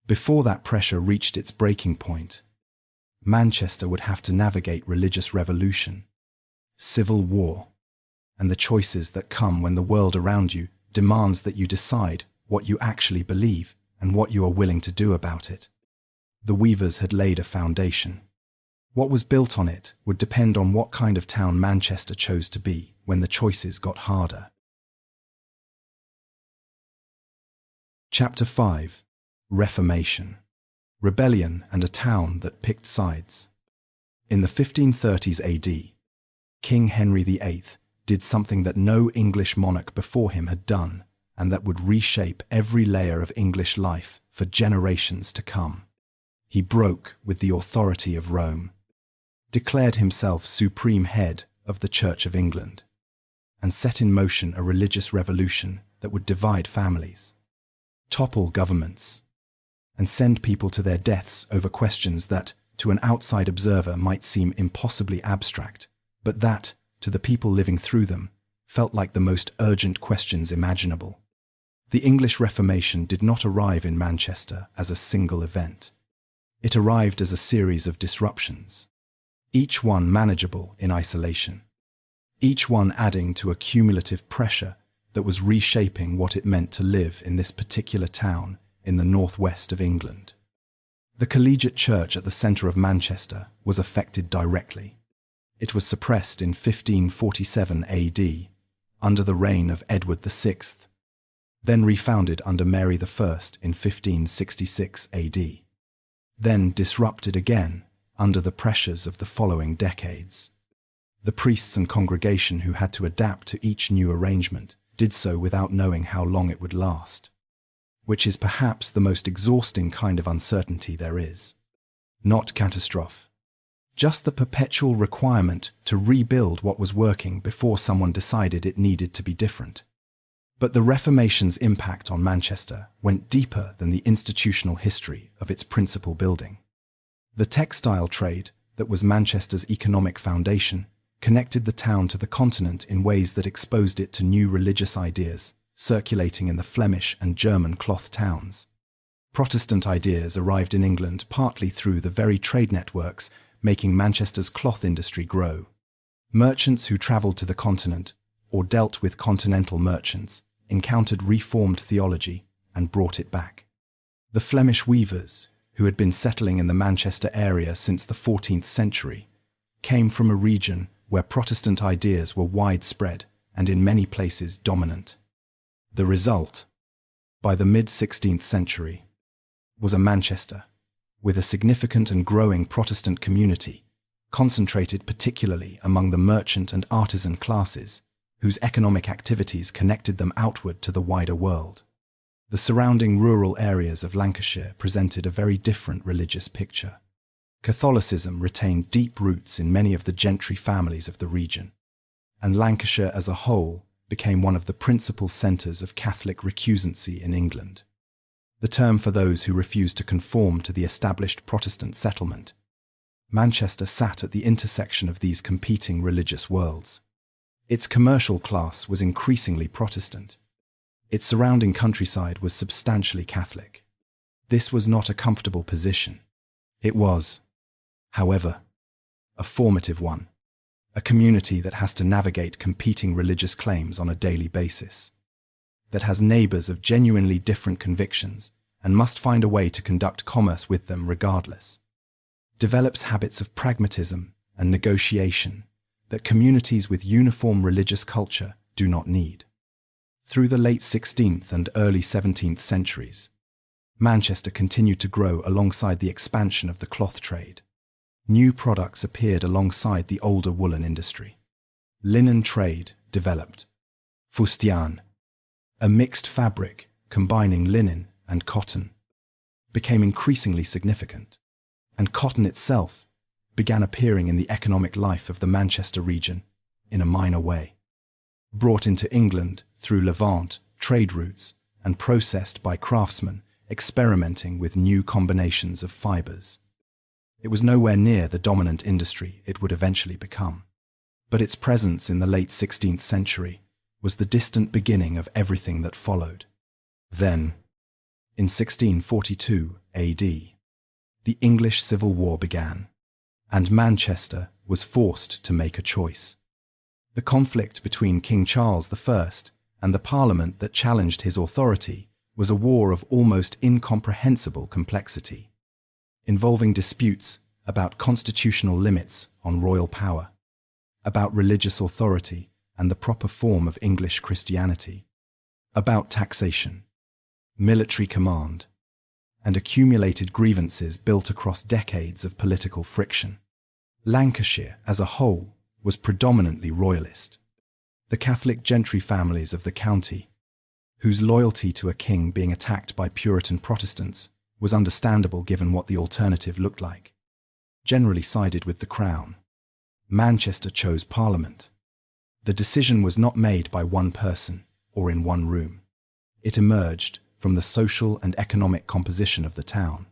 Before that pressure reached its breaking point, Manchester would have to navigate religious revolution, civil war, and the choices that come when the world around you demands that you decide what you actually believe and what you are willing to do about it. The weavers had laid a foundation. What was built on it would depend on what kind of town Manchester chose to be when the choices got harder. Chapter 5. Reformation. Rebellion and a town that picked sides. In the 1530s AD, King Henry VIII did something that no English monarch before him had done, and that would reshape every layer of English life for generations to come. He broke with the authority of Rome, declared himself supreme head of the Church of England, and set in motion a religious revolution that would divide families, topple governments, and send people to their deaths over questions that, to an outside observer, might seem impossibly abstract, but that, to the people living through them, felt like the most urgent questions imaginable. The English Reformation did not arrive in Manchester as a single event. It arrived as a series of disruptions, each one manageable in isolation, each one adding to a cumulative pressure that was reshaping what it meant to live in this particular town in the northwest of England. The collegiate church at the centre of Manchester was affected directly. It was suppressed in 1547 AD, under the reign of Edward VI, then refounded under Mary I in 1566 AD, then disrupted again under the pressures of the following decades. The priests and congregation who had to adapt to each new arrangement did so without knowing how long it would last, which is perhaps the most exhausting kind of uncertainty there is. Not catastrophe, just the perpetual requirement to rebuild what was working before someone decided it needed to be different. But the Reformation's impact on Manchester went deeper than the institutional history of its principal building. The textile trade, that was Manchester's economic foundation, connected the town to the continent in ways that exposed it to new religious ideas circulating in the Flemish and German cloth towns. Protestant ideas arrived in England partly through the very trade networks making Manchester's cloth industry grow. Merchants who travelled to the continent or dealt with continental merchants encountered reformed theology and brought it back. The Flemish weavers, who had been settling in the Manchester area since the 14th century, came from a region where Protestant ideas were widespread and in many places dominant. The result, by the mid-16th century, was a Manchester with a significant and growing Protestant community, concentrated particularly among the merchant and artisan classes, whose economic activities connected them outward to the wider world. The surrounding rural areas of Lancashire presented a very different religious picture. Catholicism retained deep roots in many of the gentry families of the region, and Lancashire as a whole became one of the principal centres of Catholic recusancy in England, the term for those who refused to conform to the established Protestant settlement. Manchester sat at the intersection of these competing religious worlds. Its commercial class was increasingly Protestant. Its surrounding countryside was substantially Catholic. This was not a comfortable position. It was, however, a formative one, a community that has to navigate competing religious claims on a daily basis, that has neighbours of genuinely different convictions and must find a way to conduct commerce with them regardless, develops habits of pragmatism and negotiation that communities with uniform religious culture do not need. Through the late 16th and early 17th centuries, Manchester continued to grow alongside the expansion of the cloth trade. New products appeared alongside the older woolen industry. Linen trade developed. Fustian, a mixed fabric combining linen and cotton, became increasingly significant, and cotton itself began appearing in the economic life of the Manchester region in a minor way. Brought into England through Levant trade routes and processed by craftsmen experimenting with new combinations of fibres. It was nowhere near the dominant industry it would eventually become, but its presence in the late 16th century was the distant beginning of everything that followed. Then, in 1642 AD, the English Civil War began, and Manchester was forced to make a choice. The conflict between King Charles I and the Parliament that challenged his authority was a war of almost incomprehensible complexity, involving disputes about constitutional limits on royal power, about religious authority and the proper form of English Christianity, about taxation, military command, and accumulated grievances built across decades of political friction. Lancashire, as a whole, was predominantly royalist. The Catholic gentry families of the county, whose loyalty to a king being attacked by Puritan Protestants was understandable given what the alternative looked like, generally sided with the Crown. Manchester chose Parliament. The decision was not made by one person or in one room. It emerged from the social and economic composition of the town.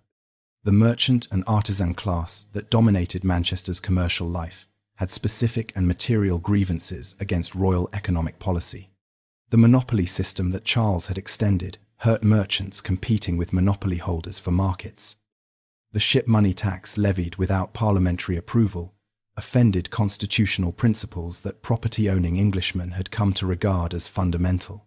The merchant and artisan class that dominated Manchester's commercial life had specific and material grievances against royal economic policy. The monopoly system that Charles had extended hurt merchants competing with monopoly holders for markets. The ship money tax levied without parliamentary approval offended constitutional principles that property-owning Englishmen had come to regard as fundamental.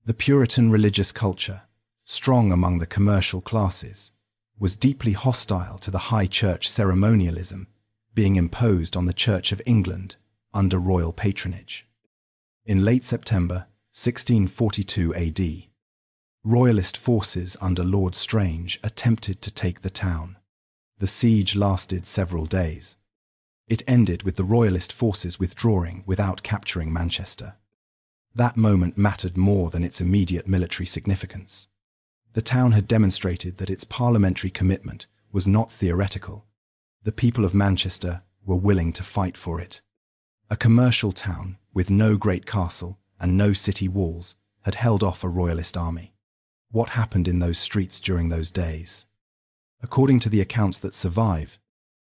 The Puritan religious culture, strong among the commercial classes, was deeply hostile to the high church ceremonialism being imposed on the Church of England under royal patronage. In late September 1642 AD, royalist forces under Lord Strange attempted to take the town. The siege lasted several days. It ended with the royalist forces withdrawing without capturing Manchester. That moment mattered more than its immediate military significance. The town had demonstrated that its parliamentary commitment was not theoretical. The people of Manchester were willing to fight for it. A commercial town with no great castle and no city walls had held off a royalist army. What happened in those streets during those days? According to the accounts that survive,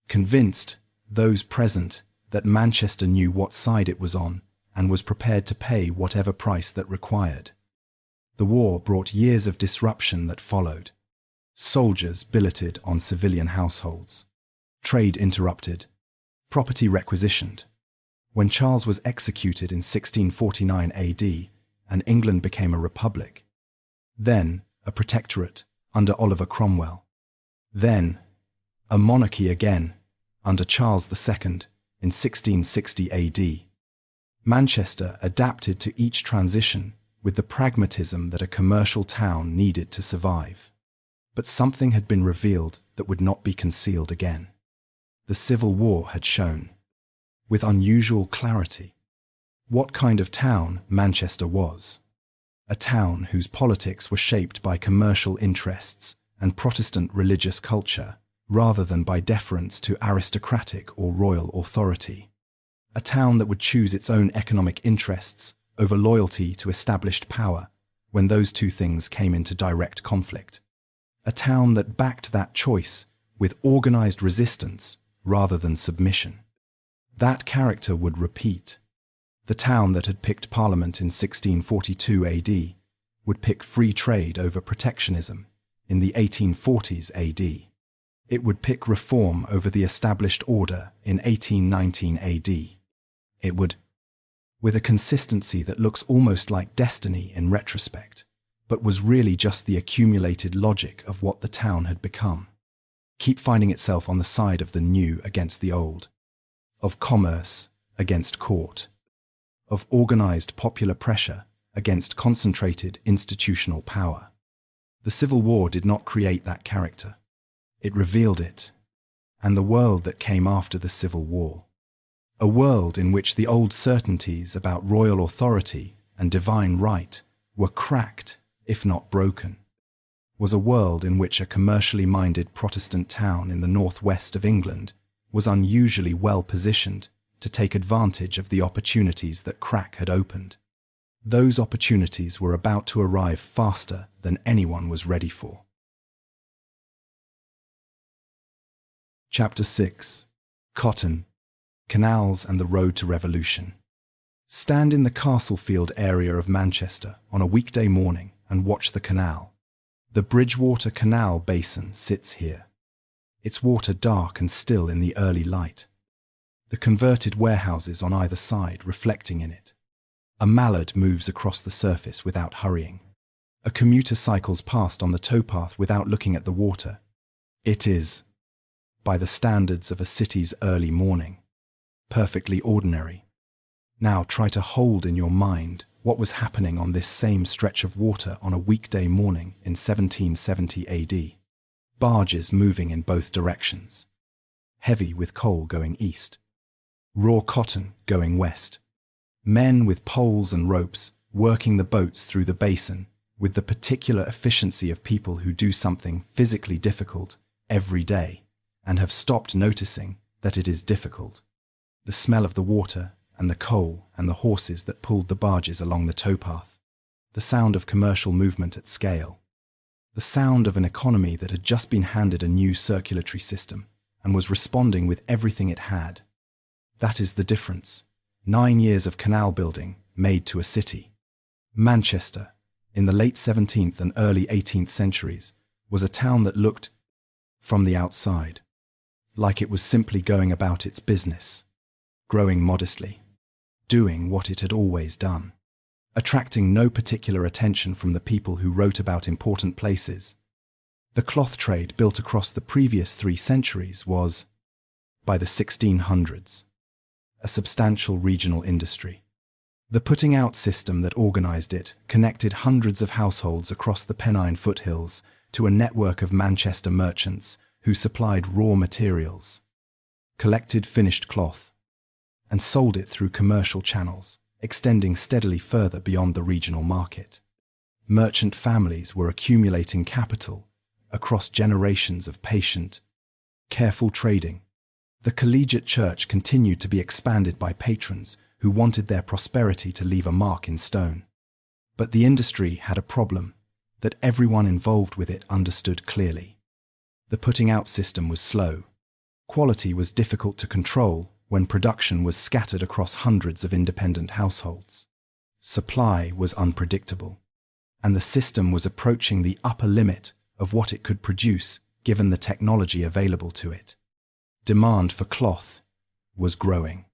convinced those present that Manchester knew what side it was on and was prepared to pay whatever price that required. The war brought years of disruption that followed. Soldiers billeted on civilian households. Trade interrupted. Property requisitioned. When Charles was executed in 1649 AD and England became a republic, then a protectorate under Oliver Cromwell, then a monarchy again under Charles II in 1660 AD. Manchester adapted to each transition with the pragmatism that a commercial town needed to survive. But something had been revealed that would not be concealed again. The Civil War had shown, with unusual clarity, what kind of town Manchester was. A town whose politics were shaped by commercial interests and Protestant religious culture, rather than by deference to aristocratic or royal authority. A town that would choose its own economic interests over loyalty to established power when those two things came into direct conflict. A town that backed that choice with organized resistance rather than submission. That character would repeat. The town that had picked Parliament in 1642 AD would pick free trade over protectionism in the 1840s AD. It would pick reform over the established order in 1819 AD. It would, with a consistency that looks almost like destiny in retrospect, but was really just the accumulated logic of what the town had become, keep finding itself on the side of the new against the old, of commerce against court, of organized popular pressure against concentrated institutional power. The Civil War did not create that character. It revealed it, and the world that came after the Civil War. A world in which the old certainties about royal authority and divine right were cracked, if not broken. Was a world in which a commercially minded Protestant town in the northwest of England was unusually well positioned to take advantage of the opportunities that crack had opened. Those opportunities were about to arrive faster than anyone was ready for. Chapter 6. Cotton, Canals and the Road to Revolution. Stand in the Castlefield area of Manchester on a weekday morning and watch the canal. The Bridgewater Canal basin sits here, its water dark and still in the early light. The converted warehouses on either side reflecting in it. A mallard moves across the surface without hurrying. A commuter cycles past on the towpath without looking at the water. It is, by the standards of a city's early morning, perfectly ordinary. Now try to hold in your mind what was happening on this same stretch of water on a weekday morning in 1770 AD. Barges moving in both directions. Heavy with coal going east. Raw cotton going west. Men with poles and ropes working the boats through the basin with the particular efficiency of people who do something physically difficult every day and have stopped noticing that it is difficult. The smell of the water and the coal and the horses that pulled the barges along the towpath. The sound of commercial movement at scale. The sound of an economy that had just been handed a new circulatory system and was responding with everything it had. That is the difference. 9 years of canal building made to a city. Manchester, in the late 17th and early 18th centuries, was a town that looked from the outside, like it was simply going about its business, growing modestly, doing what it had always done, attracting no particular attention from the people who wrote about important places. The cloth trade built across the previous 3 centuries was, by the 1600s, a substantial regional industry. The putting out system that organized it connected hundreds of households across the Pennine foothills to a network of Manchester merchants who supplied raw materials, collected finished cloth, and sold it through commercial channels, extending steadily further beyond the regional market. Merchant families were accumulating capital across generations of patient, careful trading. The collegiate church continued to be expanded by patrons who wanted their prosperity to leave a mark in stone. But the industry had a problem that everyone involved with it understood clearly. The putting out system was slow. Quality was difficult to control when production was scattered across hundreds of independent households. Supply was unpredictable, and the system was approaching the upper limit of what it could produce given the technology available to it. Demand for cloth was growing,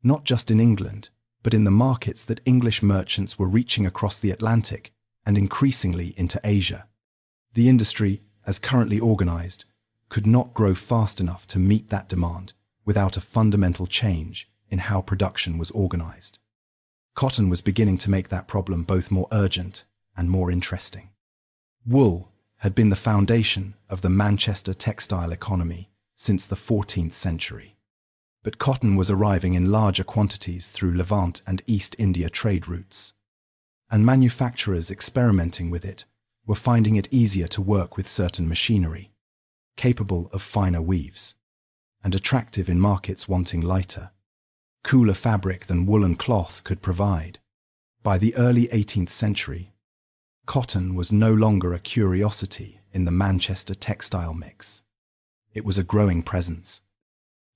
not just in England, but in the markets that English merchants were reaching across the Atlantic and increasingly into Asia. The industry, as currently organized, could not grow fast enough to meet that demand without a fundamental change in how production was organized. Cotton was beginning to make that problem both more urgent and more interesting. Wool had been the foundation of the Manchester textile economy since the 14th century. But cotton was arriving in larger quantities through Levant and East India trade routes, and manufacturers experimenting with it were finding it easier to work with certain machinery, capable of finer weaves, and attractive in markets wanting lighter, cooler fabric than woolen cloth could provide. By the early 18th century, cotton was no longer a curiosity in the Manchester textile mix. It was a growing presence,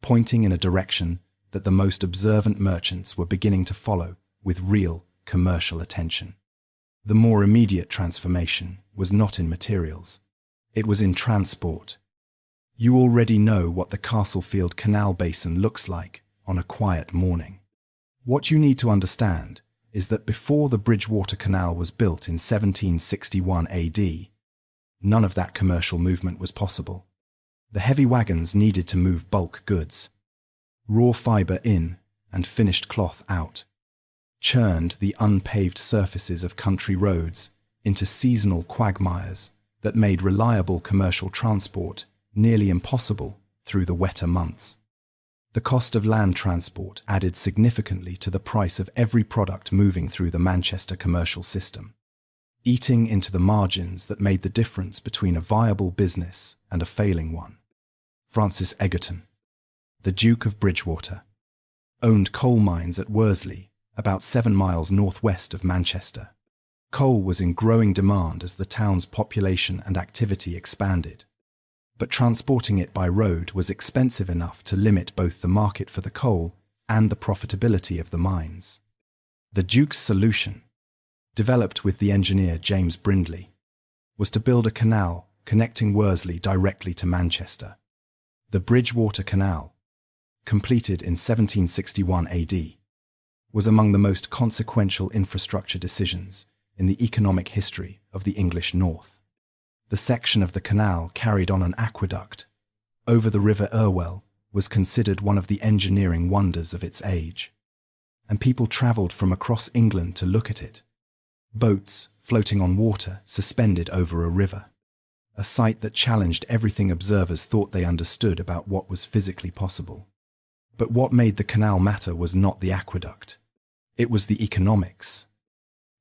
pointing in a direction that the most observant merchants were beginning to follow with real commercial attention. The more immediate transformation was not in materials. It was in transport. You already know what the Castlefield Canal basin looks like on a quiet morning. What you need to understand is that before the Bridgewater Canal was built in 1761 AD, none of that commercial movement was possible. The heavy wagons needed to move bulk goods, raw fibre in and finished cloth out, churned the unpaved surfaces of country roads into seasonal quagmires that made reliable commercial transport nearly impossible through the wetter months. The cost of land transport added significantly to the price of every product moving through the Manchester commercial system, eating into the margins that made the difference between a viable business and a failing one. Francis Egerton, the Duke of Bridgewater, owned coal mines at Worsley, about 7 miles northwest of Manchester. Coal was in growing demand as the town's population and activity expanded, but transporting it by road was expensive enough to limit both the market for the coal and the profitability of the mines. The Duke's solution, developed with the engineer James Brindley, was to build a canal connecting Worsley directly to Manchester. The Bridgewater Canal, completed in 1761 AD, was among the most consequential infrastructure decisions in the economic history of the English North. The section of the canal carried on an aqueduct over the River Irwell was considered one of the engineering wonders of its age, and people travelled from across England to look at it. Boats floating on water suspended over a river, a sight that challenged everything observers thought they understood about what was physically possible. But what made the canal matter was not the aqueduct. It was the economics.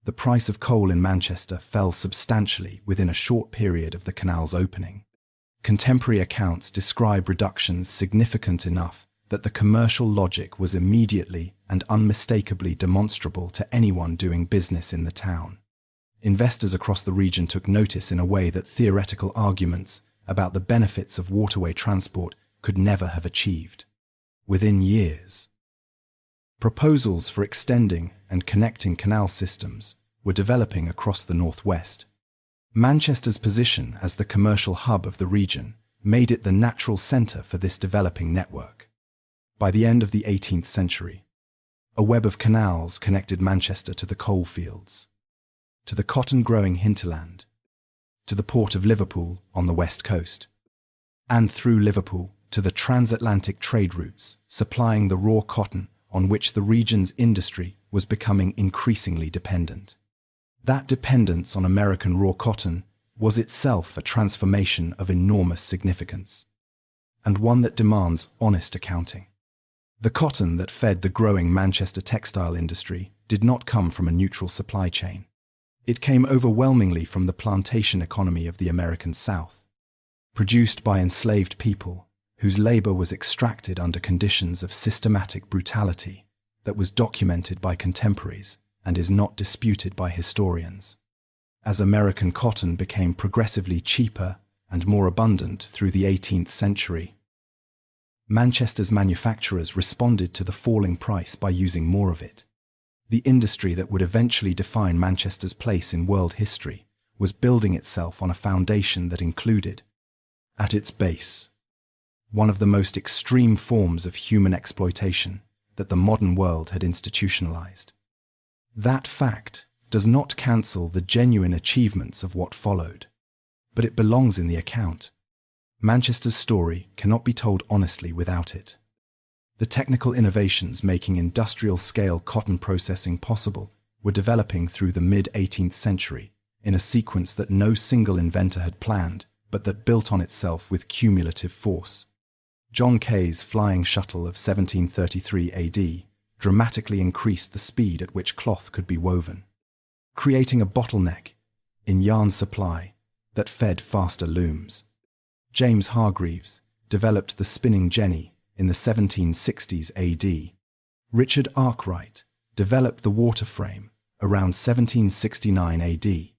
The price of coal in Manchester fell substantially within a short period of the canal's opening. Contemporary accounts describe reductions significant enough that the commercial logic was immediately and unmistakably demonstrable to anyone doing business in the town. Investors across the region took notice in a way that theoretical arguments about the benefits of waterway transport could never have achieved. Within years, proposals for extending and connecting canal systems were developing across the northwest. Manchester's position as the commercial hub of the region made it the natural center for this developing network. By the end of the 18th century, a web of canals connected Manchester to the coal fields, to the cotton-growing hinterland, to the port of Liverpool on the west coast, and through Liverpool to the transatlantic trade routes supplying the raw cotton on which the region's industry was becoming increasingly dependent. That dependence on American raw cotton was itself a transformation of enormous significance, and one that demands honest accounting. The cotton that fed the growing Manchester textile industry did not come from a neutral supply chain. It came overwhelmingly from the plantation economy of the American South, produced by enslaved people whose labor was extracted under conditions of systematic brutality that was documented by contemporaries and is not disputed by historians. As American cotton became progressively cheaper and more abundant through the 18th century, Manchester's manufacturers responded to the falling price by using more of it. The industry that would eventually define Manchester's place in world history was building itself on a foundation that included, at its base, one of the most extreme forms of human exploitation that the modern world had institutionalized. That fact does not cancel the genuine achievements of what followed, but it belongs in the account. Manchester's story cannot be told honestly without it. The technical innovations making industrial-scale cotton processing possible were developing through the mid-18th century in a sequence that no single inventor had planned, but that built on itself with cumulative force. John Kay's flying shuttle of 1733 AD dramatically increased the speed at which cloth could be woven, creating a bottleneck in yarn supply that fed faster looms. James Hargreaves developed the spinning jenny in the 1760s AD. Richard Arkwright developed the water frame around 1769 AD.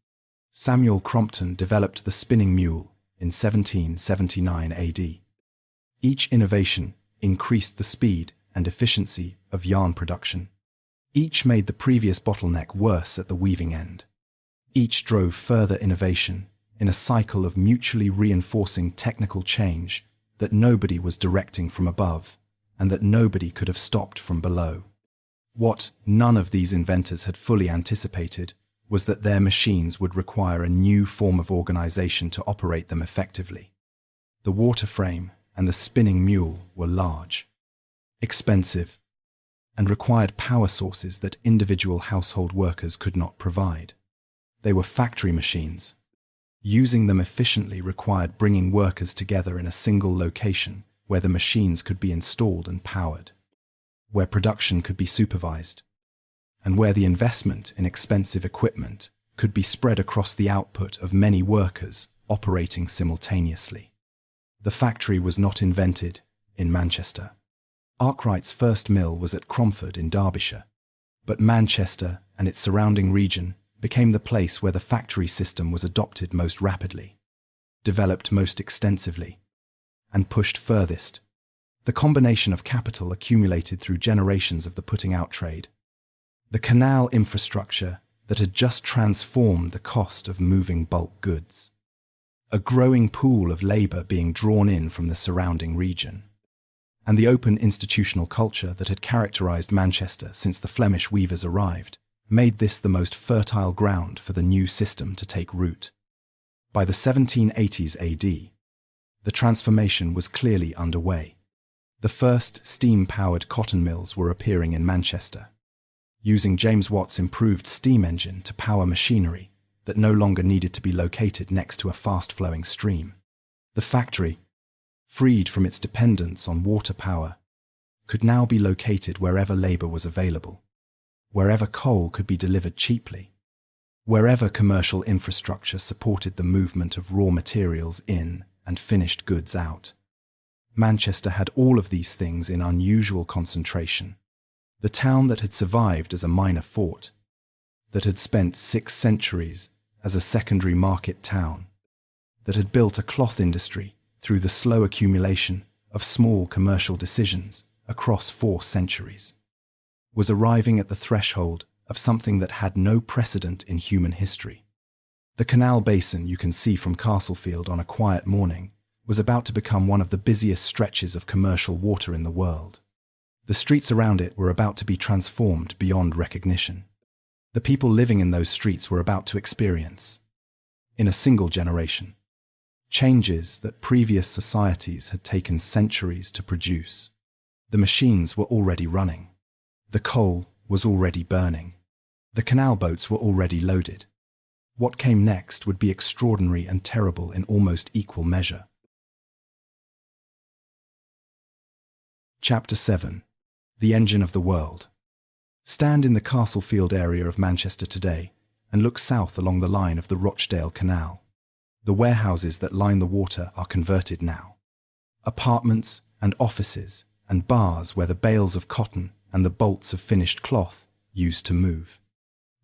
Samuel Crompton developed the spinning mule in 1779 AD. Each innovation increased the speed and efficiency of yarn production. Each made the previous bottleneck worse at the weaving end. Each drove further innovation in a cycle of mutually reinforcing technical change that nobody was directing from above and that nobody could have stopped from below. What none of these inventors had fully anticipated was that their machines would require a new form of organization to operate them effectively. The water frame and the spinning mule were large, expensive, and required power sources that individual household workers could not provide. They were factory machines. Using them efficiently required bringing workers together in a single location where the machines could be installed and powered, where production could be supervised, and where the investment in expensive equipment could be spread across the output of many workers operating simultaneously. The factory was not invented in Manchester. Arkwright's first mill was at Cromford in Derbyshire, but Manchester and its surrounding region became the place where the factory system was adopted most rapidly, developed most extensively, and pushed furthest. The combination of capital accumulated through generations of the putting-out trade, the canal infrastructure that had just transformed the cost of moving bulk goods, a growing pool of labor being drawn in from the surrounding region, and the open institutional culture that had characterized Manchester since the Flemish weavers arrived, made this the most fertile ground for the new system to take root. By the 1780s AD, the transformation was clearly underway. The first steam-powered cotton mills were appearing in Manchester, using James Watt's improved steam engine to power machinery that no longer needed to be located next to a fast-flowing stream. The factory, freed from its dependence on water power, could now be located wherever labor was available, wherever coal could be delivered cheaply, wherever commercial infrastructure supported the movement of raw materials in and finished goods out. Manchester had all of these things in unusual concentration. The town that had survived as a minor fort, that had spent 6 centuries as a secondary market town, that had built a cloth industry through the slow accumulation of small commercial decisions across 4 centuries, was arriving at the threshold of something that had no precedent in human history. The Canal basin you can see from Castlefield on a quiet morning was about to become one of the busiest stretches of commercial water in the world. The streets around it were about to be transformed beyond recognition. The people living in those streets were about to experience, in a single generation, changes that previous societies had taken centuries to produce. The machines were already running. The coal was already burning. The canal boats were already loaded. What came next would be extraordinary and terrible in almost equal measure. Chapter 7. The Engine of the World. Stand in the Castlefield area of Manchester today and look south along the line of the Rochdale Canal. The warehouses that line the water are converted now. Apartments and offices and bars where the bales of cotton and the bolts of finished cloth used to move.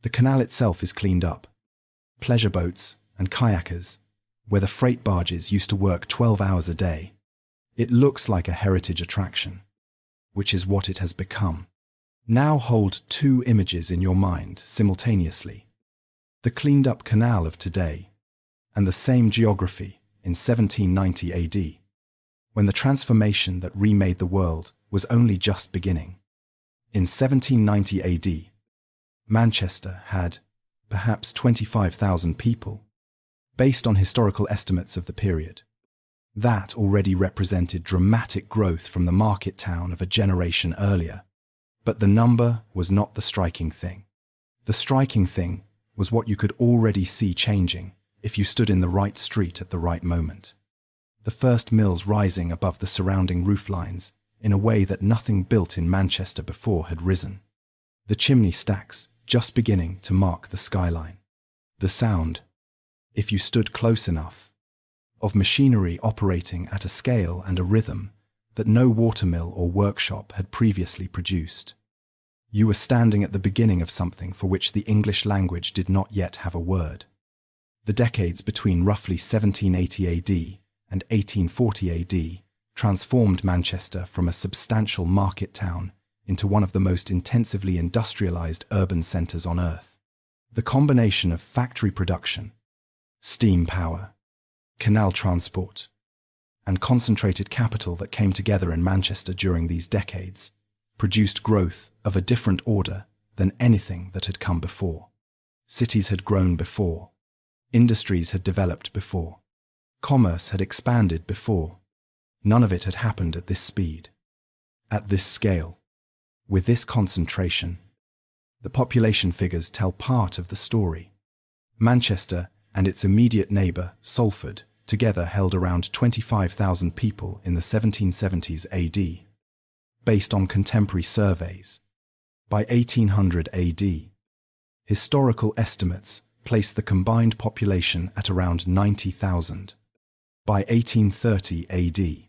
The canal itself is cleaned up. Pleasure boats and kayakers, where the freight barges used to work 12 hours a day. It looks like a heritage attraction, which is what it has become. Now hold two images in your mind simultaneously. The cleaned-up canal of today, and the same geography in 1790 AD, when the transformation that remade the world was only just beginning. In 1790 AD, Manchester had perhaps 25,000 people, based on historical estimates of the period. That already represented dramatic growth from the market town of a generation earlier. But the number was not the striking thing. The striking thing was what you could already see changing if you stood in the right street at the right moment. The first mills rising above the surrounding rooflines in a way that nothing built in Manchester before had risen. The chimney stacks just beginning to mark the skyline. The sound, if you stood close enough, of machinery operating at a scale and a rhythm that no watermill or workshop had previously produced. You were standing at the beginning of something for which the English language did not yet have a word. The decades between roughly 1780 AD and 1840 AD transformed Manchester from a substantial market town into one of the most intensively industrialized urban centers on earth. The combination of factory production, steam power, canal transport, and concentrated capital that came together in Manchester during these decades produced growth of a different order than anything that had come before. Cities had grown before. Industries had developed before. Commerce had expanded before. None of it had happened at this speed, at this scale, with this concentration. The population figures tell part of the story. Manchester and its immediate neighbour, Salford, together held around 25,000 people in the 1770s AD, based on contemporary surveys. By 1800 AD, historical estimates place the combined population at around 90,000. By 1830 AD,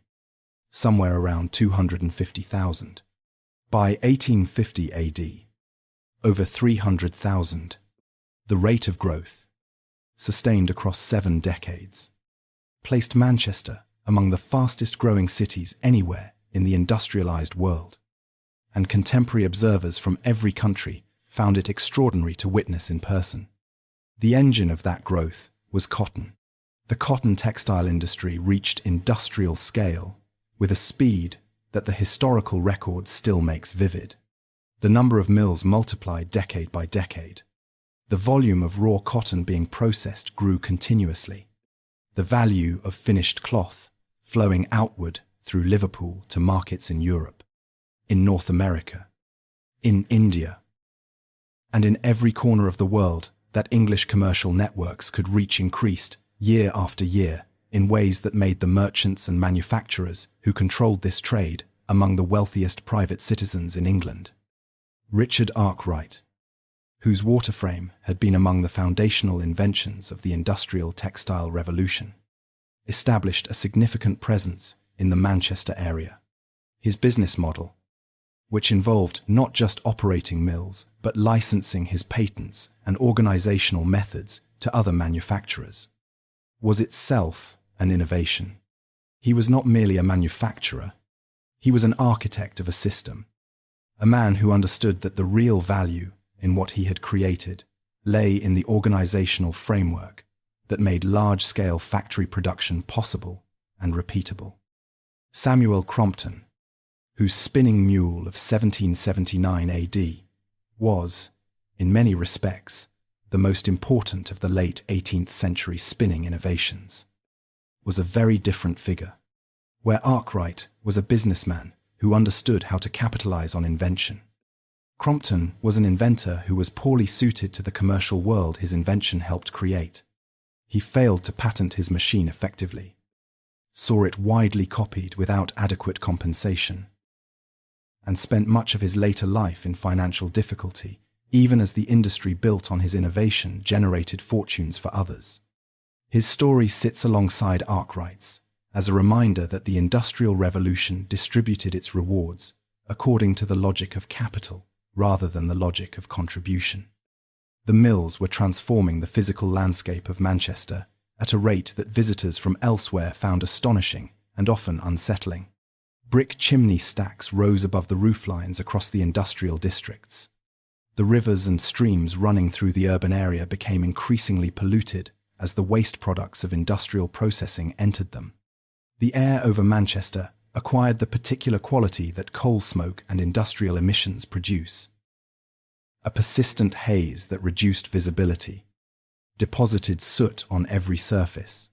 somewhere around 250,000. By 1850 AD, over 300,000. The rate of growth, sustained across 7 decades, placed Manchester among the fastest-growing cities anywhere in the industrialized world, and contemporary observers from every country found it extraordinary to witness in person. The engine of that growth was cotton. The cotton textile industry reached industrial scale with a speed that the historical record still makes vivid. The number of mills multiplied decade by decade. The volume of raw cotton being processed grew continuously. The value of finished cloth flowing outward through Liverpool to markets in Europe, in North America, in India, and in every corner of the world that English commercial networks could reach increased year after year in ways that made the merchants and manufacturers who controlled this trade among the wealthiest private citizens in England. Richard Arkwright, whose water frame had been among the foundational inventions of the industrial textile revolution, established a significant presence in the Manchester area. His business model, which involved not just operating mills, but licensing his patents and organizational methods to other manufacturers, was itself an innovation. He was not merely a manufacturer, he was an architect of a system, a man who understood that the real value in what he had created lay in the organizational framework that made large-scale factory production possible and repeatable. Samuel Crompton, whose spinning mule of 1779 AD was, in many respects, the most important of the late 18th century spinning innovations, was a very different figure. Where Arkwright was a businessman who understood how to capitalize on invention, Crompton was an inventor who was poorly suited to the commercial world his invention helped create. He failed to patent his machine effectively, saw it widely copied without adequate compensation, and spent much of his later life in financial difficulty, even as the industry built on his innovation generated fortunes for others. His story sits alongside Arkwright's as a reminder that the Industrial Revolution distributed its rewards according to the logic of capital rather than the logic of contribution. The mills were transforming the physical landscape of Manchester at a rate that visitors from elsewhere found astonishing and often unsettling. Brick chimney stacks rose above the rooflines across the industrial districts. The rivers and streams running through the urban area became increasingly polluted as the waste products of industrial processing entered them. The air over Manchester acquired the particular quality that coal smoke and industrial emissions produce. A persistent haze that reduced visibility, deposited soot on every surface,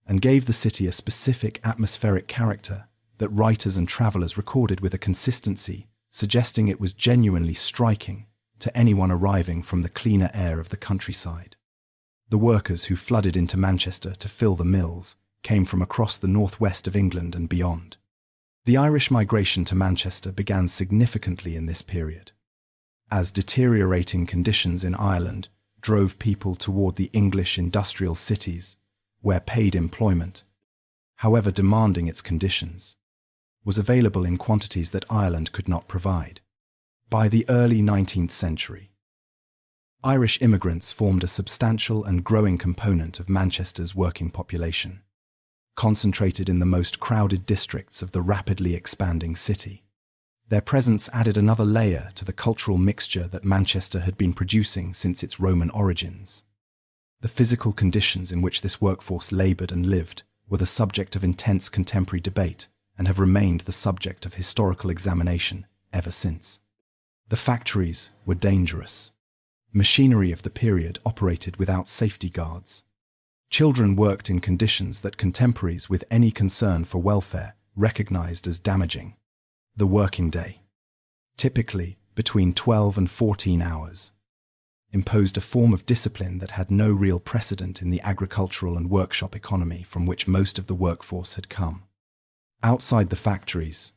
and gave the city a specific atmospheric character that writers and travelers recorded with a consistency suggesting it was genuinely striking to anyone arriving from the cleaner air of the countryside. The workers who flooded into Manchester to fill the mills came from across the northwest of England and beyond. The Irish migration to Manchester began significantly in this period, as deteriorating conditions in Ireland drove people toward the English industrial cities, where paid employment, however demanding its conditions, was available in quantities that Ireland could not provide. By the early 19th century, Irish immigrants formed a substantial and growing component of Manchester's working population, concentrated in the most crowded districts of the rapidly expanding city. Their presence added another layer to the cultural mixture that Manchester had been producing since its Roman origins. The physical conditions in which this workforce labored and lived were the subject of intense contemporary debate and have remained the subject of historical examination ever since. The factories were dangerous. Machinery of the period operated without safety guards. Children worked in conditions that contemporaries with any concern for welfare recognized as damaging. The working day, typically between 12 and 14 hours, imposed a form of discipline that had no real precedent in the agricultural and workshop economy from which most of the workforce had come. Outside the factories,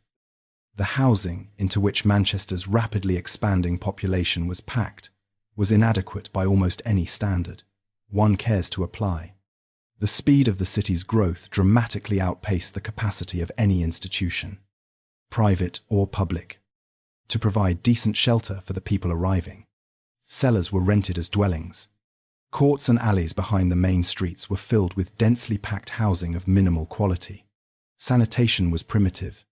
the housing into which Manchester's rapidly expanding population was packed was inadequate by almost any standard one cares to apply. The speed of the city's growth dramatically outpaced the capacity of any institution, private or public, to provide decent shelter for the people arriving. Cellars were rented as dwellings. Courts and alleys behind the main streets were filled with densely packed housing of minimal quality. Sanitation was primitive.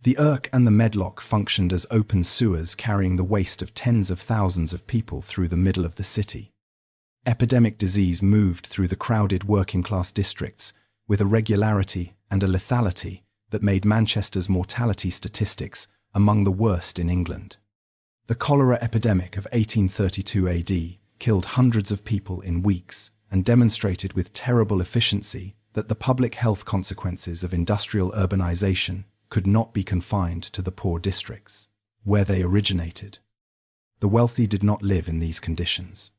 The Irk and the Medlock functioned as open sewers carrying the waste of tens of thousands of people through the middle of the city. Epidemic disease moved through the crowded working-class districts with a regularity and a lethality that made Manchester's mortality statistics among the worst in England. The cholera epidemic of 1832 AD killed hundreds of people in weeks and demonstrated with terrible efficiency that the public health consequences of industrial urbanization could not be confined to the poor districts, where they originated. The wealthy did not live in these conditions.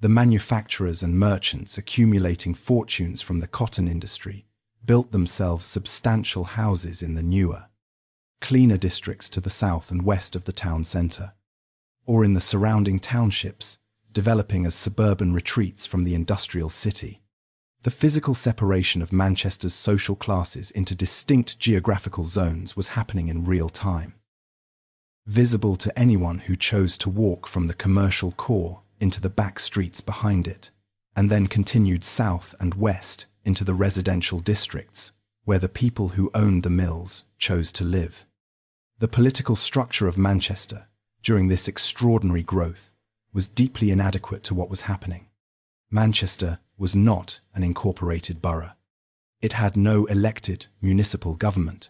The manufacturers and merchants accumulating fortunes from the cotton industry built themselves substantial houses in the newer, cleaner districts to the south and west of the town centre, or in the surrounding townships, developing as suburban retreats from the industrial city. The physical separation of Manchester's social classes into distinct geographical zones was happening in real time, visible to anyone who chose to walk from the commercial core into the back streets behind it, and then continued south and west into the residential districts, where the people who owned the mills chose to live. The political structure of Manchester, during this extraordinary growth, was deeply inadequate to what was happening. Manchester was not an incorporated borough. It had no elected municipal government.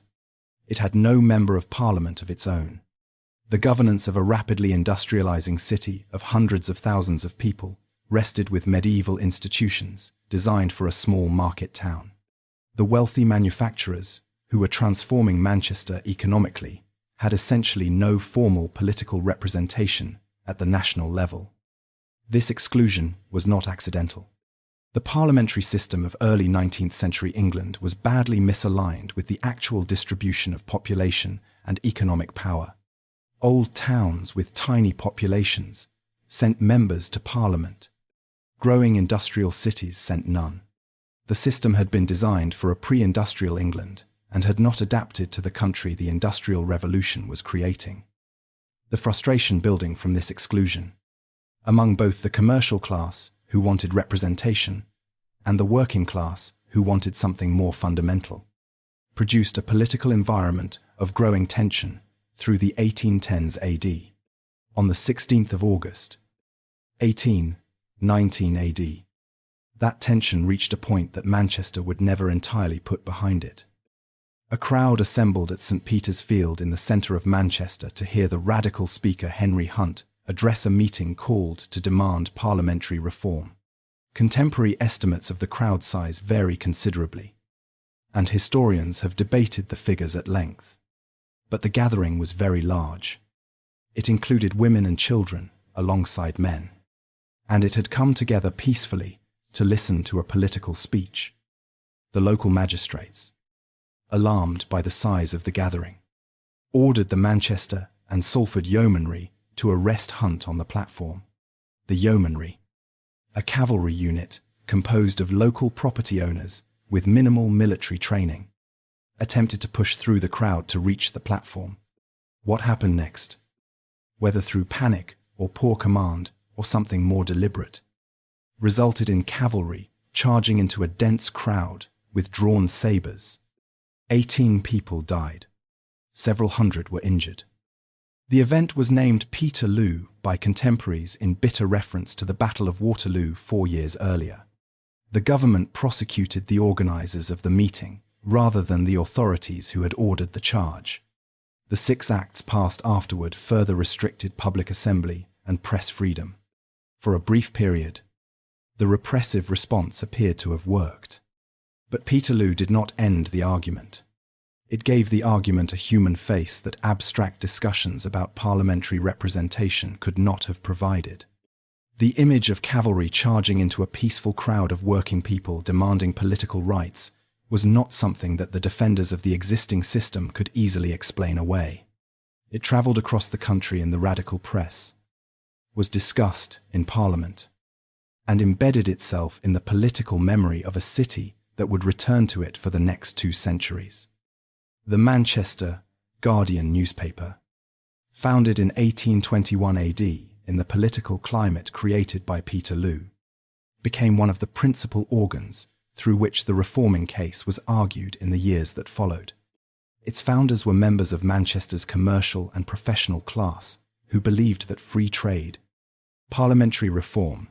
It had no member of parliament of its own. The governance of a rapidly industrializing city of hundreds of thousands of people rested with medieval institutions designed for a small market town. The wealthy manufacturers, who were transforming Manchester economically, had essentially no formal political representation at the national level. This exclusion was not accidental. The parliamentary system of early 19th century England was badly misaligned with the actual distribution of population and economic power. Old towns with tiny populations sent members to parliament. Growing industrial cities sent none. The system had been designed for a pre-industrial England and had not adapted to the country the Industrial Revolution was creating. The frustration building from this exclusion, among both the commercial class, who wanted representation, and the working class, who wanted something more fundamental, produced a political environment of growing tension through the 1810s AD. On the 16th of August, 1819 AD, that tension reached a point that Manchester would never entirely put behind it. A crowd assembled at St. Peter's Field in the centre of Manchester to hear the radical speaker Henry Hunt address a meeting called to demand parliamentary reform. Contemporary estimates of the crowd size vary considerably, and historians have debated the figures at length. But the gathering was very large. It included women and children alongside men, and it had come together peacefully to listen to a political speech. The local magistrates, alarmed by the size of the gathering, ordered the Manchester and Salford Yeomanry to arrest Hunt on the platform. The Yeomanry, a cavalry unit composed of local property owners with minimal military training, attempted to push through the crowd to reach the platform. What happened next, whether through panic or poor command or something more deliberate, resulted in cavalry charging into a dense crowd with drawn sabres. 18 people died. Several hundred were injured. The event was named Peterloo by contemporaries in bitter reference to the Battle of Waterloo 4 years earlier. The government prosecuted the organizers of the meeting rather than the authorities who had ordered the charge. The 6 acts passed afterward further restricted public assembly and press freedom. For a brief period, the repressive response appeared to have worked. But Peterloo did not end the argument. It gave the argument a human face that abstract discussions about parliamentary representation could not have provided. The image of cavalry charging into a peaceful crowd of working people demanding political rights was not something that the defenders of the existing system could easily explain away. It travelled across the country in the radical press, was discussed in Parliament, and embedded itself in the political memory of a city that would return to it for the next 2 centuries. The Manchester Guardian newspaper, founded in 1821 AD in the political climate created by Peterloo, became one of the principal organs through which the reforming case was argued in the years that followed. Its founders were members of Manchester's commercial and professional class who believed that free trade, parliamentary reform,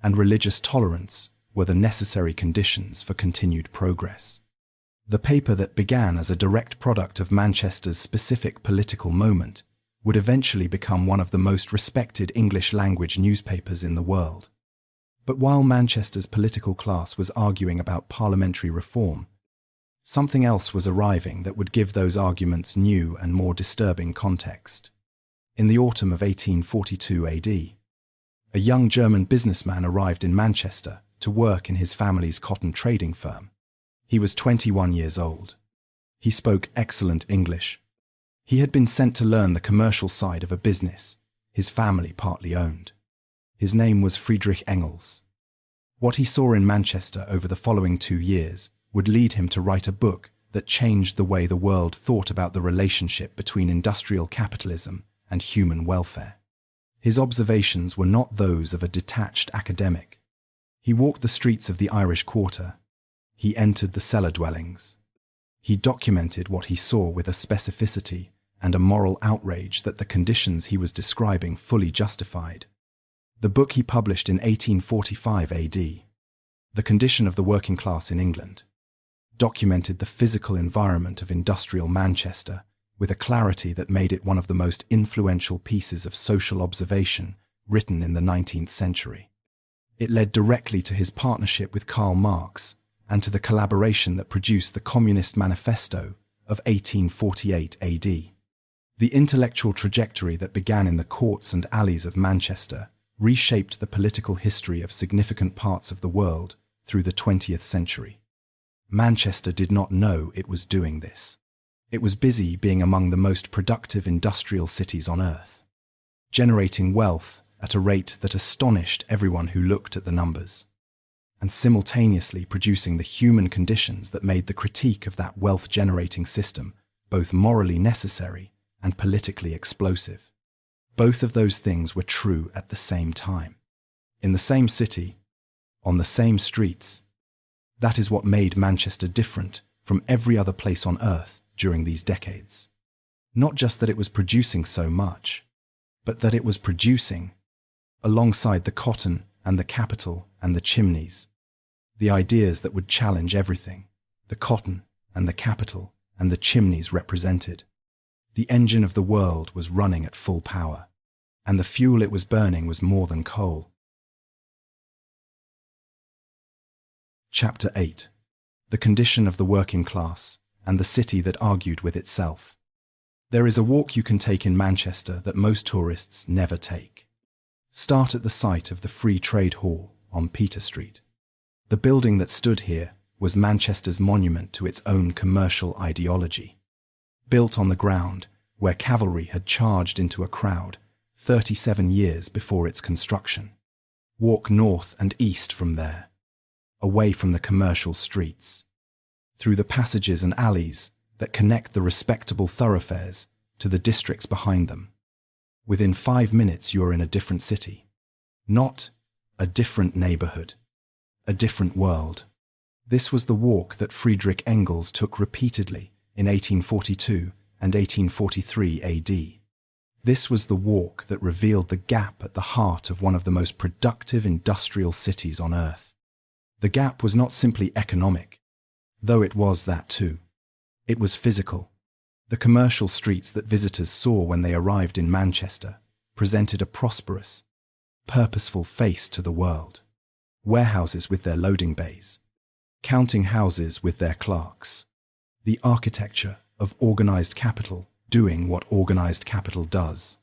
and religious tolerance were the necessary conditions for continued progress. The paper that began as a direct product of Manchester's specific political moment would eventually become one of the most respected English-language newspapers in the world. But while Manchester's political class was arguing about parliamentary reform, something else was arriving that would give those arguments new and more disturbing context. In the autumn of 1842 AD, a young German businessman arrived in Manchester to work in his family's cotton trading firm. He was 21 years old. He spoke excellent English. He had been sent to learn the commercial side of a business his family partly owned. His name was Friedrich Engels. What he saw in Manchester over the following 2 years would lead him to write a book that changed the way the world thought about the relationship between industrial capitalism and human welfare. His observations were not those of a detached academic. He walked the streets of the Irish Quarter. He entered the cellar dwellings. He documented what he saw with a specificity and a moral outrage that the conditions he was describing fully justified. The book he published in 1845 AD, The Condition of the Working Class in England, documented the physical environment of industrial Manchester with a clarity that made it one of the most influential pieces of social observation written in the 19th century. It led directly to his partnership with Karl Marx and to the collaboration that produced the Communist Manifesto of 1848 AD. The intellectual trajectory that began in the courts and alleys of Manchester reshaped the political history of significant parts of the world through the 20th century. Manchester did not know it was doing this. It was busy being among the most productive industrial cities on earth, generating wealth at a rate that astonished everyone who looked at the numbers, and simultaneously producing the human conditions that made the critique of that wealth-generating system both morally necessary and politically explosive. Both of those things were true at the same time. In the same city, on the same streets. That is what made Manchester different from every other place on earth during these decades. Not just that it was producing so much, but that it was producing, alongside the cotton and the capital and the chimneys, the ideas that would challenge everything the cotton and the capital and the chimneys represented. The engine of the world was running at full power, and the fuel it was burning was more than coal. Chapter 8. The condition of the working class and the city that argued with itself. There is a walk you can take in Manchester that most tourists never take. Start at the site of the Free Trade Hall on Peter Street. The building that stood here was Manchester's monument to its own commercial ideology. Built on the ground where cavalry had charged into a crowd 37 years before its construction. Walk north and east from there, away from the commercial streets, through the passages and alleys that connect the respectable thoroughfares to the districts behind them. Within 5 minutes you are in a different city. Not a different neighborhood, a different world. This was the walk that Friedrich Engels took repeatedly in 1842 and 1843 AD. This was the walk that revealed the gap at the heart of one of the most productive industrial cities on earth. The gap was not simply economic, though it was that too. It was physical. The commercial streets that visitors saw when they arrived in Manchester presented a prosperous, purposeful face to the world. Warehouses with their loading bays, counting houses with their clerks. The architecture of organized capital doing what organized capital does.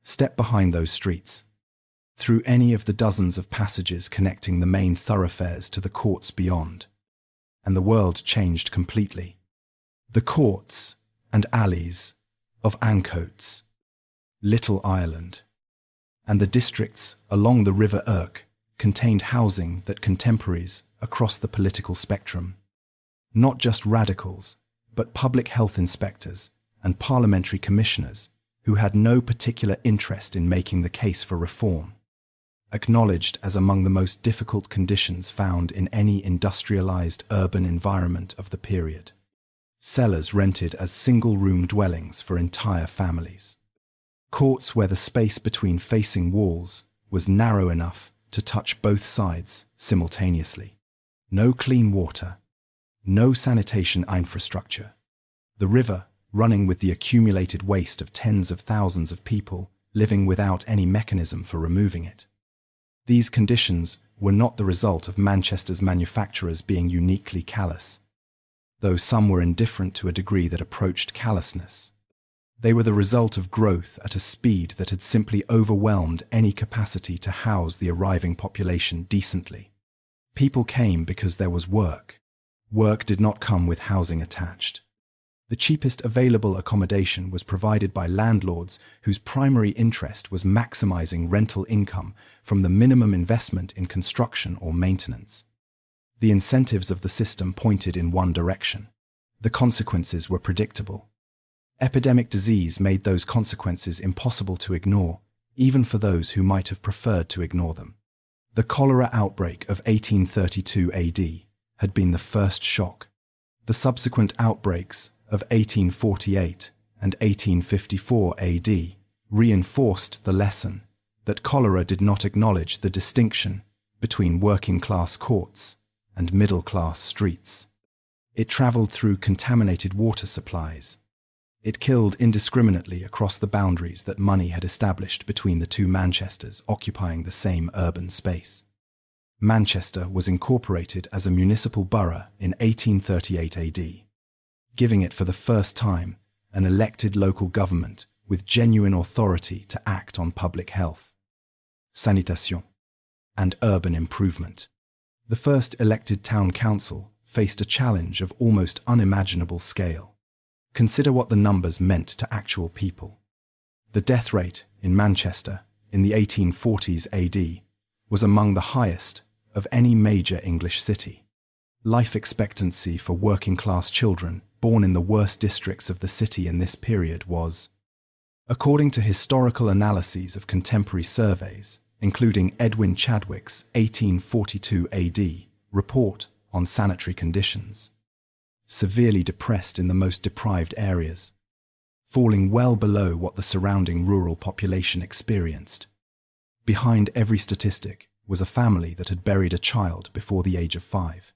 Step behind those streets, through any of the dozens of passages connecting the main thoroughfares to the courts beyond, and the world changed completely. The courts and alleys of Ancoats, Little Ireland, and the districts along the River Irk contained housing that contemporaries across the political spectrum, not just radicals, but public health inspectors and parliamentary commissioners who had no particular interest in making the case for reform, acknowledged as among the most difficult conditions found in any industrialized urban environment of the period. Cellars rented as single-room dwellings for entire families. Courts where the space between facing walls was narrow enough to touch both sides simultaneously. No clean water, no sanitation infrastructure. The river running with the accumulated waste of tens of thousands of people living without any mechanism for removing it. These conditions were not the result of Manchester's manufacturers being uniquely callous, though some were indifferent to a degree that approached callousness. They were the result of growth at a speed that had simply overwhelmed any capacity to house the arriving population decently. People came because there was work. Work did not come with housing attached. The cheapest available accommodation was provided by landlords whose primary interest was maximizing rental income from the minimum investment in construction or maintenance. The incentives of the system pointed in one direction. The consequences were predictable. Epidemic disease made those consequences impossible to ignore, even for those who might have preferred to ignore them. The cholera outbreak of 1832 AD had been the first shock. The subsequent outbreaks of 1848 and 1854 AD reinforced the lesson that cholera did not acknowledge the distinction between working-class courts and middle-class streets. It travelled through contaminated water supplies. It killed indiscriminately across the boundaries that money had established between the two Manchesters occupying the same urban space. Manchester was incorporated as a municipal borough in 1838 AD, giving it for the first time an elected local government with genuine authority to act on public health, sanitation, and urban improvement. The first elected town council faced a challenge of almost unimaginable scale. Consider what the numbers meant to actual people. The death rate in Manchester in the 1840s AD was among the highest of any major English city. Life expectancy for working-class children born in the worst districts of the city in this period was, according to historical analyses of contemporary surveys, including Edwin Chadwick's 1842 AD report on sanitary conditions, severely depressed in the most deprived areas, falling well below what the surrounding rural population experienced. Behind every statistic was a family that had buried a child before the age of 5.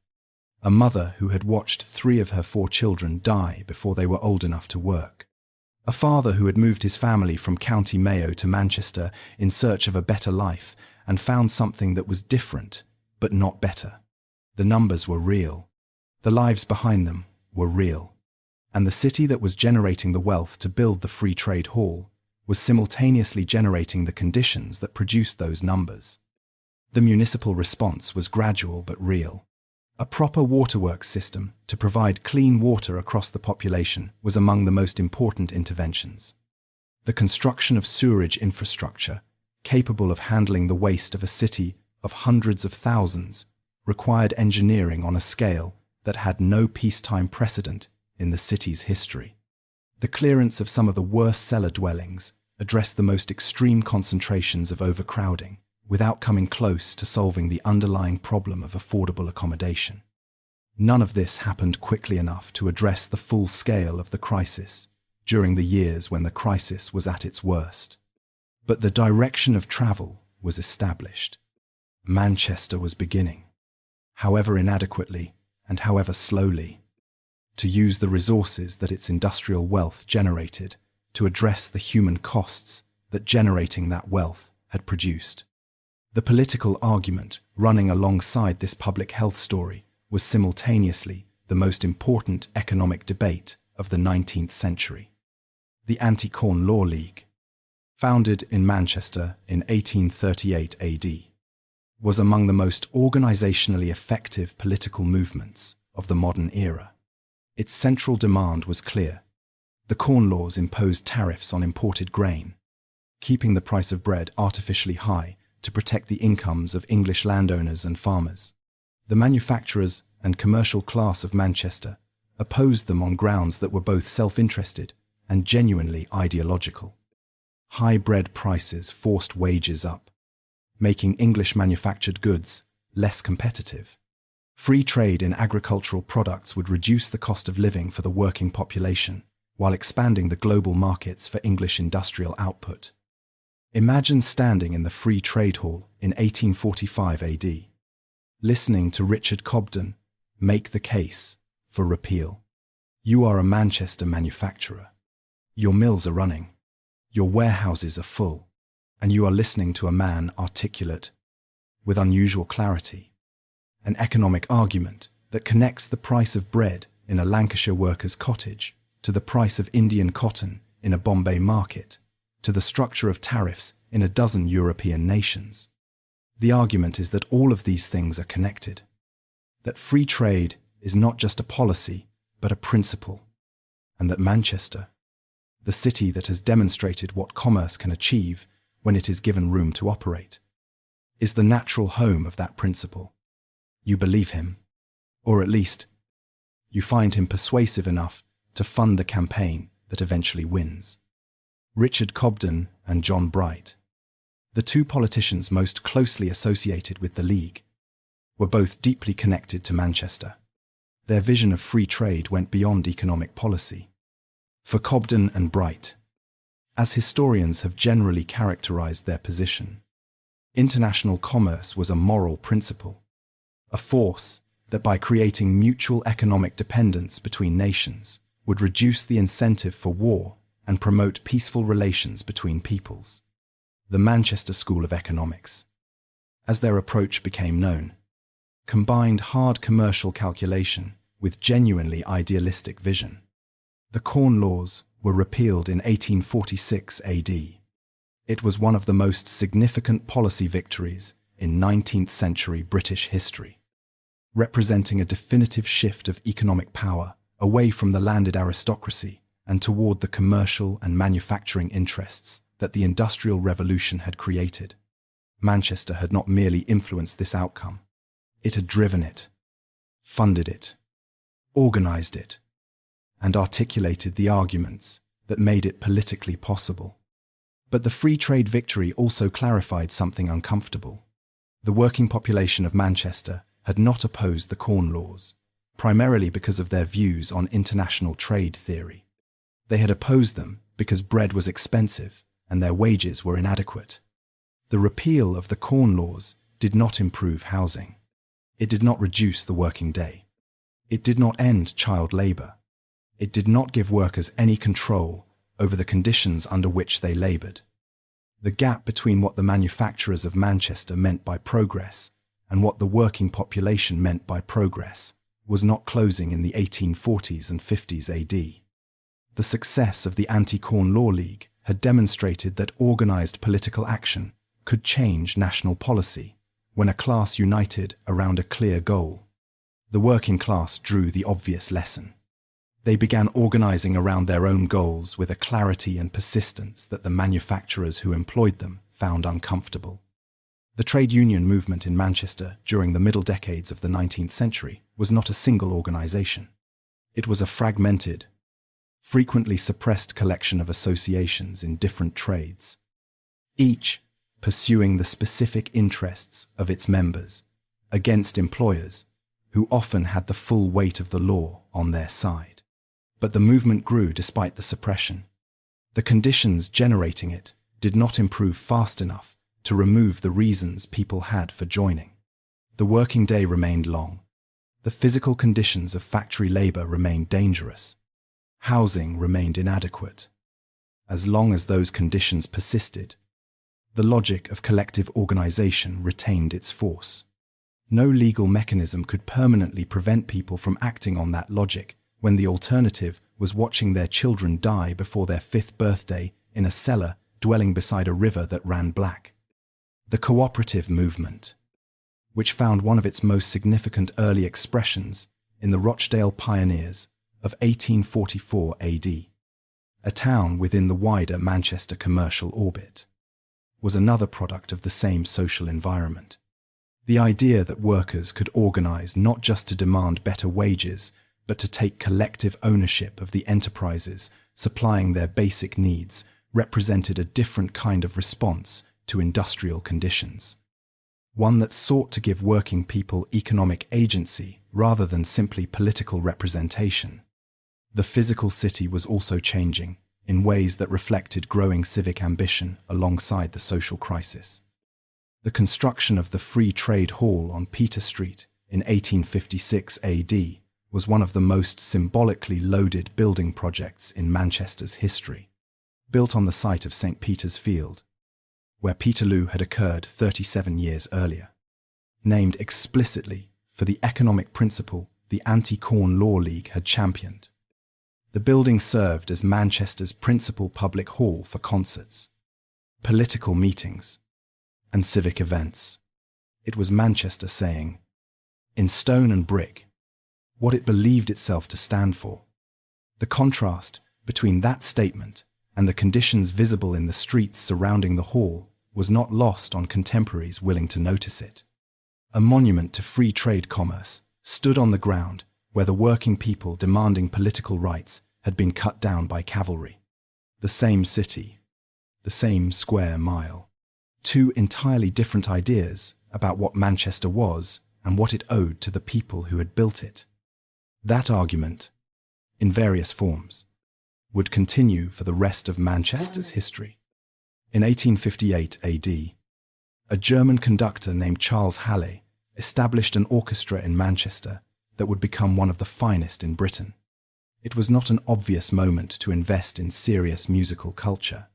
A mother who had watched 3 of her 4 children die before they were old enough to work. A father who had moved his family from County Mayo to Manchester in search of a better life and found something that was different, but not better. The numbers were real. The lives behind them were real. And the city that was generating the wealth to build the Free Trade Hall was simultaneously generating the conditions that produced those numbers. The municipal response was gradual but real. A proper waterworks system to provide clean water across the population was among the most important interventions. The construction of sewerage infrastructure, capable of handling the waste of a city of hundreds of thousands, required engineering on a scale that had no peacetime precedent in the city's history. The clearance of some of the worst cellar dwellings addressed the most extreme concentrations of overcrowding, without coming close to solving the underlying problem of affordable accommodation. None of this happened quickly enough to address the full scale of the crisis during the years when the crisis was at its worst. But the direction of travel was established. Manchester was beginning, however inadequately and however slowly, to use the resources that its industrial wealth generated to address the human costs that generating that wealth had produced. The political argument running alongside this public health story was simultaneously the most important economic debate of the 19th century. The Anti-Corn Law League, founded in Manchester in 1838 AD, was among the most organisationally effective political movements of the modern era. Its central demand was clear. The Corn Laws imposed tariffs on imported grain, keeping the price of bread artificially high to protect the incomes of English landowners and farmers. The manufacturers and commercial class of Manchester opposed them on grounds that were both self-interested and genuinely ideological. High bread prices forced wages up, making English manufactured goods less competitive. Free trade in agricultural products would reduce the cost of living for the working population while expanding the global markets for English industrial output. Imagine standing in the Free Trade Hall in 1845 AD, listening to Richard Cobden make the case for repeal. You are a Manchester manufacturer. Your mills are running. Your warehouses are full. And you are listening to a man articulate, with unusual clarity, an economic argument that connects the price of bread in a Lancashire worker's cottage to the price of Indian cotton in a Bombay market, to the structure of tariffs in a dozen European nations. The argument is that all of these things are connected, that free trade is not just a policy, but a principle, and that Manchester, the city that has demonstrated what commerce can achieve when it is given room to operate, is the natural home of that principle. You believe him, or at least, you find him persuasive enough to fund the campaign that eventually wins. Richard Cobden and John Bright, the two politicians most closely associated with the League, were both deeply connected to Manchester. Their vision of free trade went beyond economic policy. For Cobden and Bright, as historians have generally characterized their position, international commerce was a moral principle, a force that by creating mutual economic dependence between nations would reduce the incentive for war and promote peaceful relations between peoples. The Manchester School of Economics, as their approach became known, combined hard commercial calculation with genuinely idealistic vision. The Corn Laws were repealed in 1846 AD. It was one of the most significant policy victories in 19th century British history, representing a definitive shift of economic power away from the landed aristocracy and toward the commercial and manufacturing interests that the Industrial Revolution had created. Manchester had not merely influenced this outcome. It had driven it, funded it, organized it, and articulated the arguments that made it politically possible. But the free trade victory also clarified something uncomfortable. The working population of Manchester had not opposed the Corn Laws, primarily because of their views on international trade theory. They had opposed them because bread was expensive and their wages were inadequate. The repeal of the Corn Laws did not improve housing. It did not reduce the working day. It did not end child labor. It did not give workers any control over the conditions under which they labored. The gap between what the manufacturers of Manchester meant by progress and what the working population meant by progress was not closing in the 1840s and 50s AD. The success of the Anti-Corn Law League had demonstrated that organized political action could change national policy when a class united around a clear goal. The working class drew the obvious lesson. They began organizing around their own goals with a clarity and persistence that the manufacturers who employed them found uncomfortable. The trade union movement in Manchester during the middle decades of the 19th century was not a single organization. It was a fragmented, frequently suppressed collection of associations in different trades, each pursuing the specific interests of its members against employers who often had the full weight of the law on their side. But the movement grew despite the suppression. The conditions generating it did not improve fast enough to remove the reasons people had for joining. The working day remained long. The physical conditions of factory labor remained dangerous. Housing remained inadequate. As long as those conditions persisted, the logic of collective organization retained its force. No legal mechanism could permanently prevent people from acting on that logic when the alternative was watching their children die before their 5th birthday in a cellar dwelling beside a river that ran black. The cooperative movement, which found one of its most significant early expressions in the Rochdale Pioneers of 1844 AD, a town within the wider Manchester commercial orbit, was another product of the same social environment. The idea that workers could organize not just to demand better wages, but to take collective ownership of the enterprises supplying their basic needs represented a different kind of response to industrial conditions. One that sought to give working people economic agency rather than simply political representation. The physical city was also changing in ways that reflected growing civic ambition alongside the social crisis. The construction of the Free Trade Hall on Peter Street in 1856 AD was one of the most symbolically loaded building projects in Manchester's history. Built on the site of St. Peter's Field, where Peterloo had occurred 37 years earlier. Named explicitly for the economic principle the Anti-Corn Law League had championed. The building served as Manchester's principal public hall for concerts, political meetings, and civic events. It was Manchester saying, in stone and brick, what it believed itself to stand for. The contrast between that statement and the conditions visible in the streets surrounding the hall was not lost on contemporaries willing to notice it. A monument to free trade commerce stood on the ground where the working people demanding political rights had been cut down by cavalry. The same city, the same square mile. Two entirely different ideas about what Manchester was and what it owed to the people who had built it. That argument, in various forms, would continue for the rest of Manchester's history. In 1858 AD, a German conductor named Charles Halle established an orchestra in Manchester that would become one of the finest in Britain. It was not an obvious moment to invest in serious musical culture.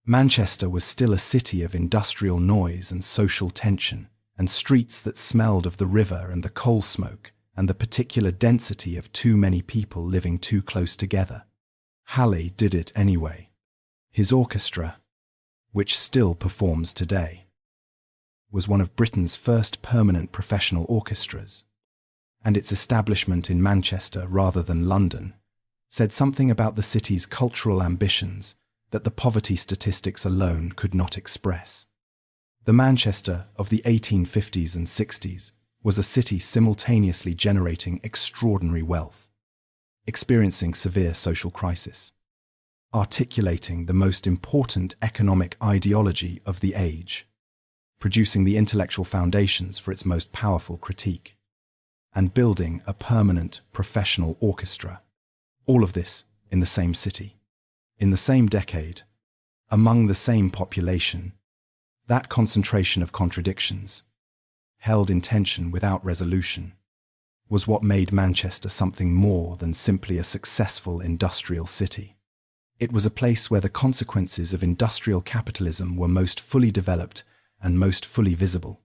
Manchester was still a city of industrial noise and social tension, and streets that smelled of the river and the coal smoke and the particular density of too many people living too close together. Halley did it anyway. His orchestra, which still performs today, was one of Britain's first permanent professional orchestras, and its establishment in Manchester rather than London said something about the city's cultural ambitions that the poverty statistics alone could not express. The Manchester of the 1850s and 60s was a city simultaneously generating extraordinary wealth, experiencing severe social crisis, articulating the most important economic ideology of the age, producing the intellectual foundations for its most powerful critique, and building a permanent professional orchestra. All of this in the same city, in the same decade, among the same population. That concentration of contradictions, held in tension without resolution, was what made Manchester something more than simply a successful industrial city. It was a place where the consequences of industrial capitalism were most fully developed and most fully visible,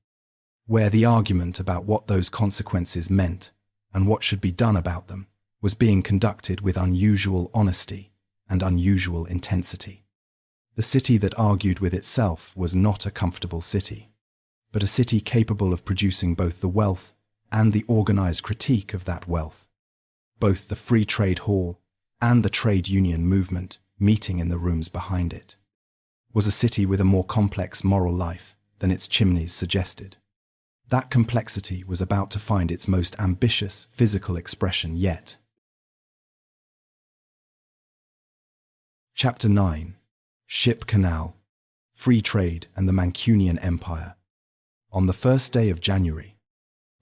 where the argument about what those consequences meant and what should be done about them was being conducted with unusual honesty and unusual intensity. The city that argued with itself was not a comfortable city, but a city capable of producing both the wealth and the organized critique of that wealth, both the free trade hall and the trade union movement meeting in the rooms behind it, was a city with a more complex moral life than its chimneys suggested. That complexity was about to find its most ambitious physical expression yet. Chapter 9. Ship Canal, Free Trade and the Mancunian Empire. On the first day of January,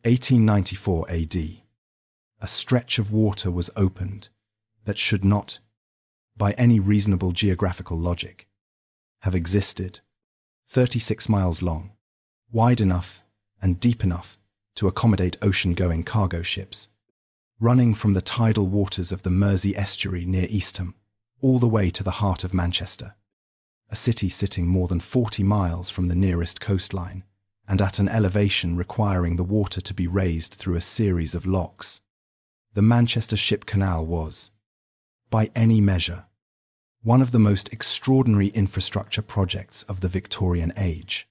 1894 AD, a stretch of water was opened that should not, by any reasonable geographical logic, have existed, 36 miles long, wide enough and deep enough to accommodate ocean-going cargo ships, running from the tidal waters of the Mersey estuary near Eastham all the way to the heart of Manchester, a city sitting more than 40 miles from the nearest coastline and at an elevation requiring the water to be raised through a series of locks. The Manchester Ship Canal was, by any measure, one of the most extraordinary infrastructure projects of the Victorian age,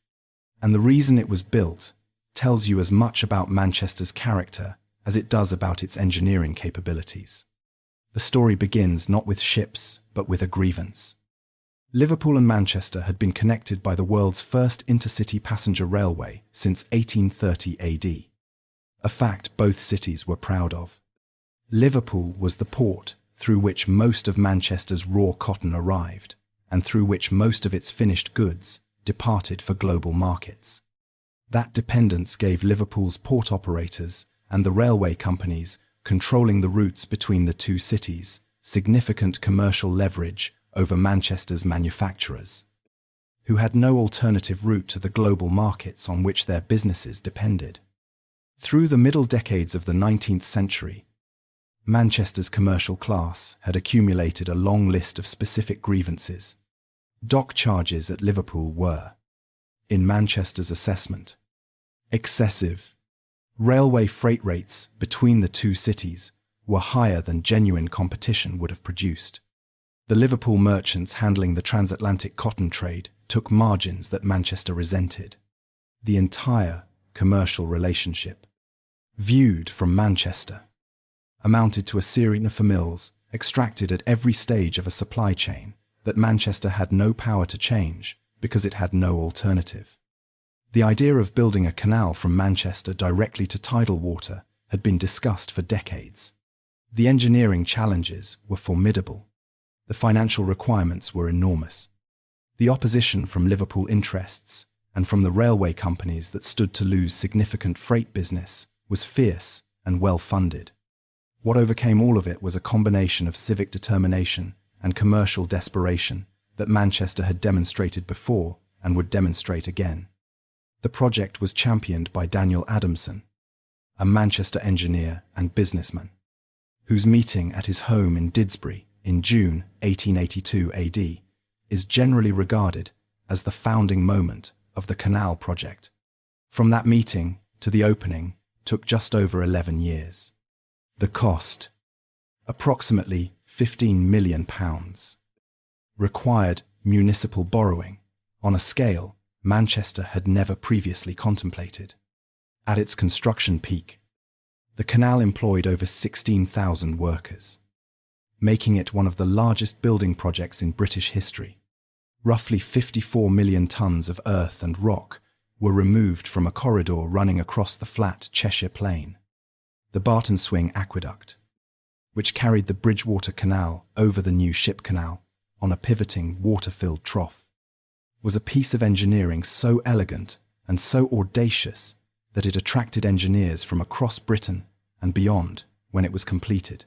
and the reason it was built tells you as much about Manchester's character as it does about its engineering capabilities. The story begins not with ships, but with a grievance. Liverpool and Manchester had been connected by the world's first intercity passenger railway since 1830 AD, a fact both cities were proud of. Liverpool was the port through which most of Manchester's raw cotton arrived, and through which most of its finished goods departed for global markets. That dependence gave Liverpool's port operators and the railway companies controlling the routes between the two cities significant commercial leverage over Manchester's manufacturers, who had no alternative route to the global markets on which their businesses depended. Through the middle decades of the 19th century, Manchester's commercial class had accumulated a long list of specific grievances. Dock charges at Liverpool were, in Manchester's assessment, excessive. Railway freight rates between the two cities were higher than genuine competition would have produced. The Liverpool merchants handling the transatlantic cotton trade took margins that Manchester resented. The entire commercial relationship, viewed from Manchester, amounted to a series of mills extracted at every stage of a supply chain that Manchester had no power to change because it had no alternative. The idea of building a canal from Manchester directly to tidal water had been discussed for decades. The engineering challenges were formidable. The financial requirements were enormous. The opposition from Liverpool interests and from the railway companies that stood to lose significant freight business was fierce and well-funded. What overcame all of it was a combination of civic determination and commercial desperation that Manchester had demonstrated before and would demonstrate again. The project was championed by Daniel Adamson, a Manchester engineer and businessman, whose meeting at his home in Didsbury in June 1882 AD is generally regarded as the founding moment of the Canal project. From that meeting to the opening took just over 11 years. The cost, approximately £15 million, required municipal borrowing on a scale Manchester had never previously contemplated. At its construction peak, the canal employed over 16,000 workers, making it one of the largest building projects in British history. Roughly 54 million tons of earth and rock were removed from a corridor running across the flat Cheshire Plain. The Barton Swing Aqueduct, which carried the Bridgewater Canal over the new Ship Canal on a pivoting water-filled trough, was a piece of engineering so elegant and so audacious that it attracted engineers from across Britain and beyond when it was completed.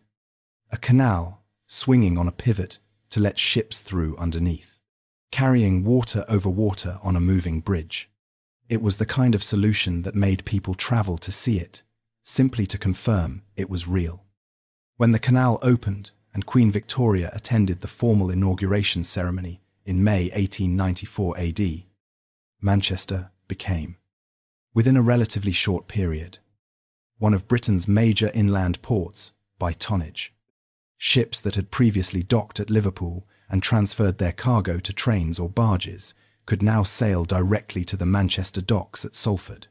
A canal swinging on a pivot to let ships through underneath, carrying water over water on a moving bridge. It was the kind of solution that made people travel to see it, simply to confirm it was real. When the canal opened and Queen Victoria attended the formal inauguration ceremony in May 1894 AD, Manchester became, within a relatively short period, one of Britain's major inland ports by tonnage. Ships that had previously docked at Liverpool and transferred their cargo to trains or barges could now sail directly to the Manchester docks at Salford,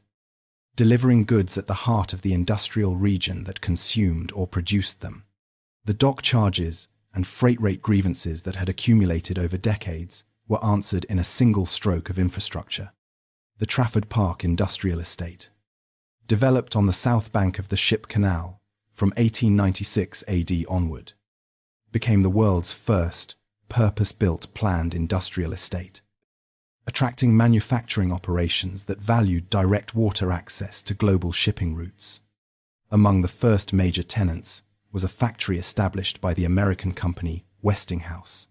delivering goods at the heart of the industrial region that consumed or produced them. The dock charges and freight rate grievances that had accumulated over decades were answered in a single stroke of infrastructure. The Trafford Park Industrial Estate, developed on the south bank of the Ship Canal from 1896 AD onward, became the world's first purpose-built planned industrial estate, attracting manufacturing operations that valued direct water access to global shipping routes. Among the first major tenants was a factory established by the American company Westinghouse,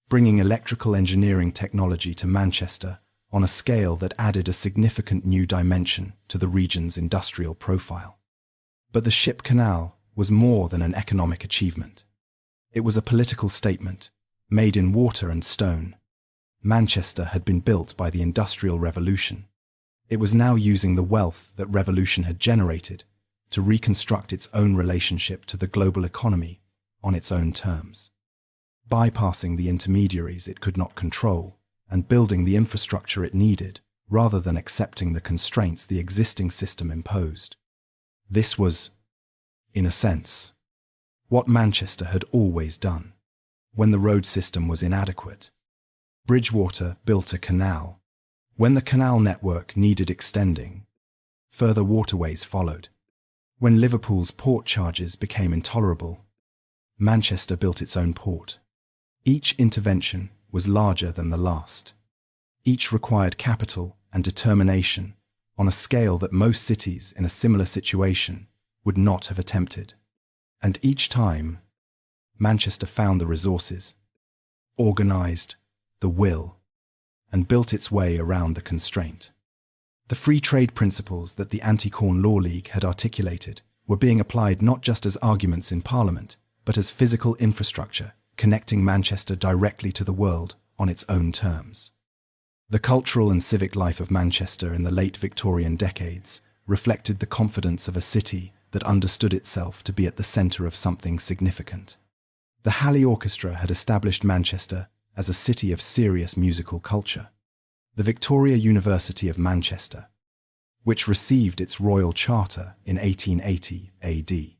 bringing electrical engineering technology to Manchester on a scale that added a significant new dimension to the region's industrial profile. But the Ship Canal was more than an economic achievement. It was a political statement, made in water and stone. Manchester had been built by the Industrial Revolution. It was now using the wealth that revolution had generated to reconstruct its own relationship to the global economy on its own terms, bypassing the intermediaries it could not control and building the infrastructure it needed rather than accepting the constraints the existing system imposed. This was, in a sense, what Manchester had always done. When the road system was inadequate, Bridgewater built a canal. When the canal network needed extending, further waterways followed. When Liverpool's port charges became intolerable, Manchester built its own port. Each intervention was larger than the last. Each required capital and determination on a scale that most cities in a similar situation would not have attempted. And each time, Manchester found the resources, organized the will, and built its way around the constraint. The free trade principles that the Anti-Corn Law League had articulated were being applied not just as arguments in Parliament, but as physical infrastructure connecting Manchester directly to the world on its own terms. The cultural and civic life of Manchester in the late Victorian decades reflected the confidence of a city that understood itself to be at the centre of something significant. The Halley Orchestra had established Manchester as a city of serious musical culture. The Victoria University of Manchester, which received its royal charter in 1880 AD,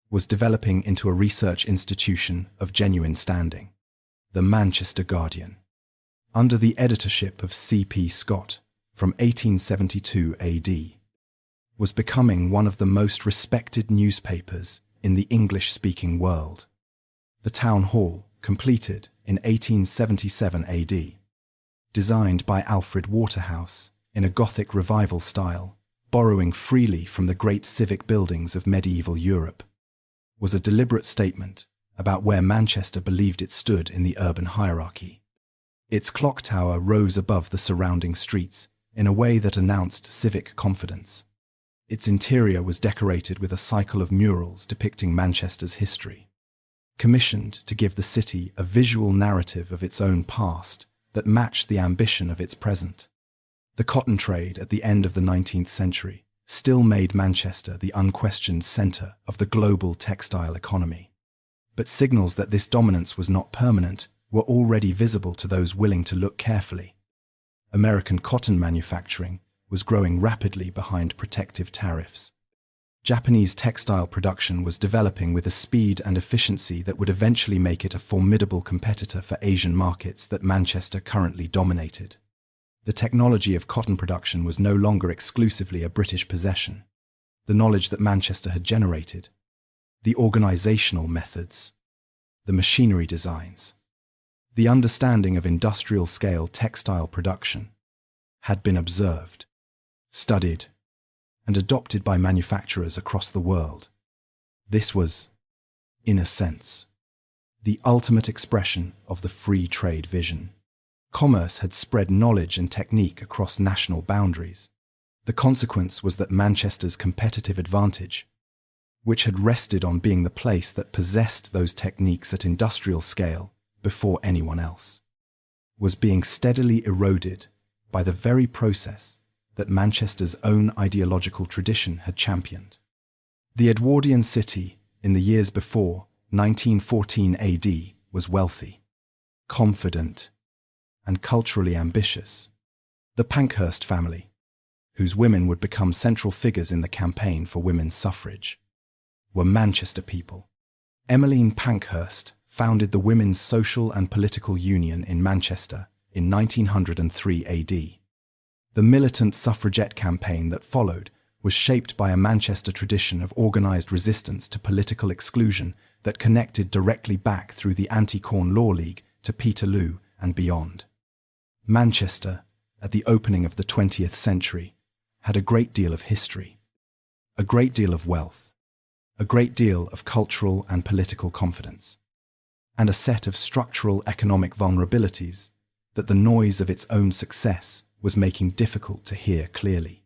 was developing into a research institution of genuine standing. The Manchester Guardian, under the editorship of C.P. Scott from 1872 AD, was becoming one of the most respected newspapers in the English-speaking world. The Town Hall, completed in 1877 AD, designed by Alfred Waterhouse in a Gothic revival style, borrowing freely from the great civic buildings of medieval Europe, was a deliberate statement about where Manchester believed it stood in the urban hierarchy. Its clock tower rose above the surrounding streets, in a way that announced civic confidence. Its interior was decorated with a cycle of murals depicting Manchester's history, commissioned to give the city a visual narrative of its own past that matched the ambition of its present. The cotton trade at the end of the 19th century still made Manchester the unquestioned centre of the global textile economy. But signals that this dominance was not permanent were already visible to those willing to look carefully. American cotton manufacturing was growing rapidly behind protective tariffs. Japanese textile production was developing with a speed and efficiency that would eventually make it a formidable competitor for Asian markets that Manchester currently dominated. The technology of cotton production was no longer exclusively a British possession. The knowledge that Manchester had generated, the organizational methods, the machinery designs, the understanding of industrial-scale textile production had been observed, studied, and adopted by manufacturers across the world. This was, in a sense, the ultimate expression of the free trade vision. Commerce had spread knowledge and technique across national boundaries. The consequence was that Manchester's competitive advantage, which had rested on being the place that possessed those techniques at industrial scale before anyone else, was being steadily eroded by the very process that Manchester's own ideological tradition had championed. The Edwardian city, in the years before 1914 AD, was wealthy, confident, and culturally ambitious. The Pankhurst family, whose women would become central figures in the campaign for women's suffrage, were Manchester people. Emmeline Pankhurst founded the Women's Social and Political Union in Manchester in 1903 AD. The militant suffragette campaign that followed was shaped by a Manchester tradition of organised resistance to political exclusion that connected directly back through the Anti-Corn Law League to Peterloo and beyond. Manchester, at the opening of the 20th century, had a great deal of history, a great deal of wealth, a great deal of cultural and political confidence, and a set of structural economic vulnerabilities that the noise of its own success was making difficult to hear clearly.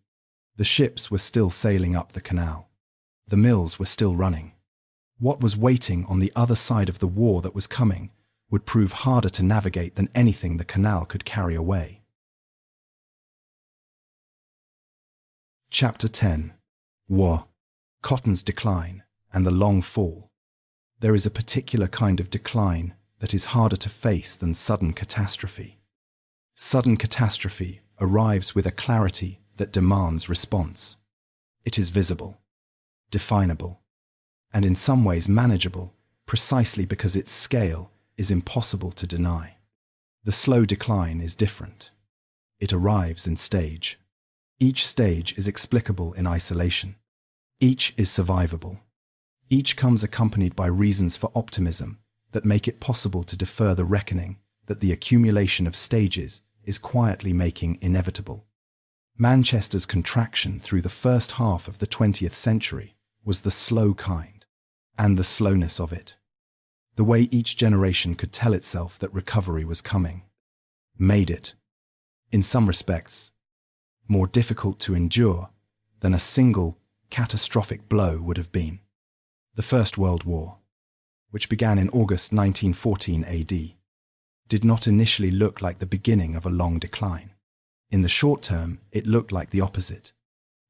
The ships were still sailing up the canal. The mills were still running. What was waiting on the other side of the war that was coming would prove harder to navigate than anything the canal could carry away. Chapter 10. War, Cotton's Decline, and the Long Fall. There is a particular kind of decline that is harder to face than sudden catastrophe. Sudden catastrophe arrives with a clarity that demands response. It is visible, definable, and in some ways manageable, precisely because its scale is impossible to deny. The slow decline is different. It arrives in stage. Each stage is explicable in isolation. Each is survivable. Each comes accompanied by reasons for optimism that make it possible to defer the reckoning that the accumulation of stages is quietly making inevitable. Manchester's contraction through the first half of the 20th century was the slow kind, and the slowness of it, the way each generation could tell itself that recovery was coming, made it, in some respects, more difficult to endure than a single catastrophic blow would have been. The First World War, which began in August 1914 AD, did not initially look like the beginning of a long decline. In the short term, it looked like the opposite.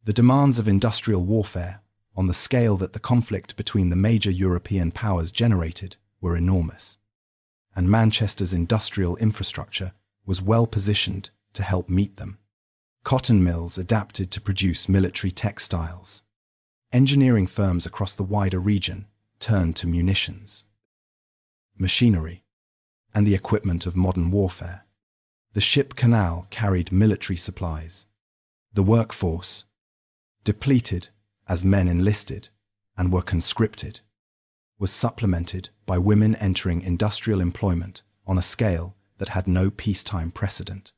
The demands of industrial warfare, on the scale that the conflict between the major European powers generated, were enormous, and Manchester's industrial infrastructure was well positioned to help meet them. Cotton mills adapted to produce military textiles. Engineering firms across the wider region turned to munitions, machinery, and the equipment of modern warfare. The ship Canal carried military supplies. The workforce, depleted as men enlisted and were conscripted, was supplemented by women entering industrial employment on a scale that had no peacetime precedent.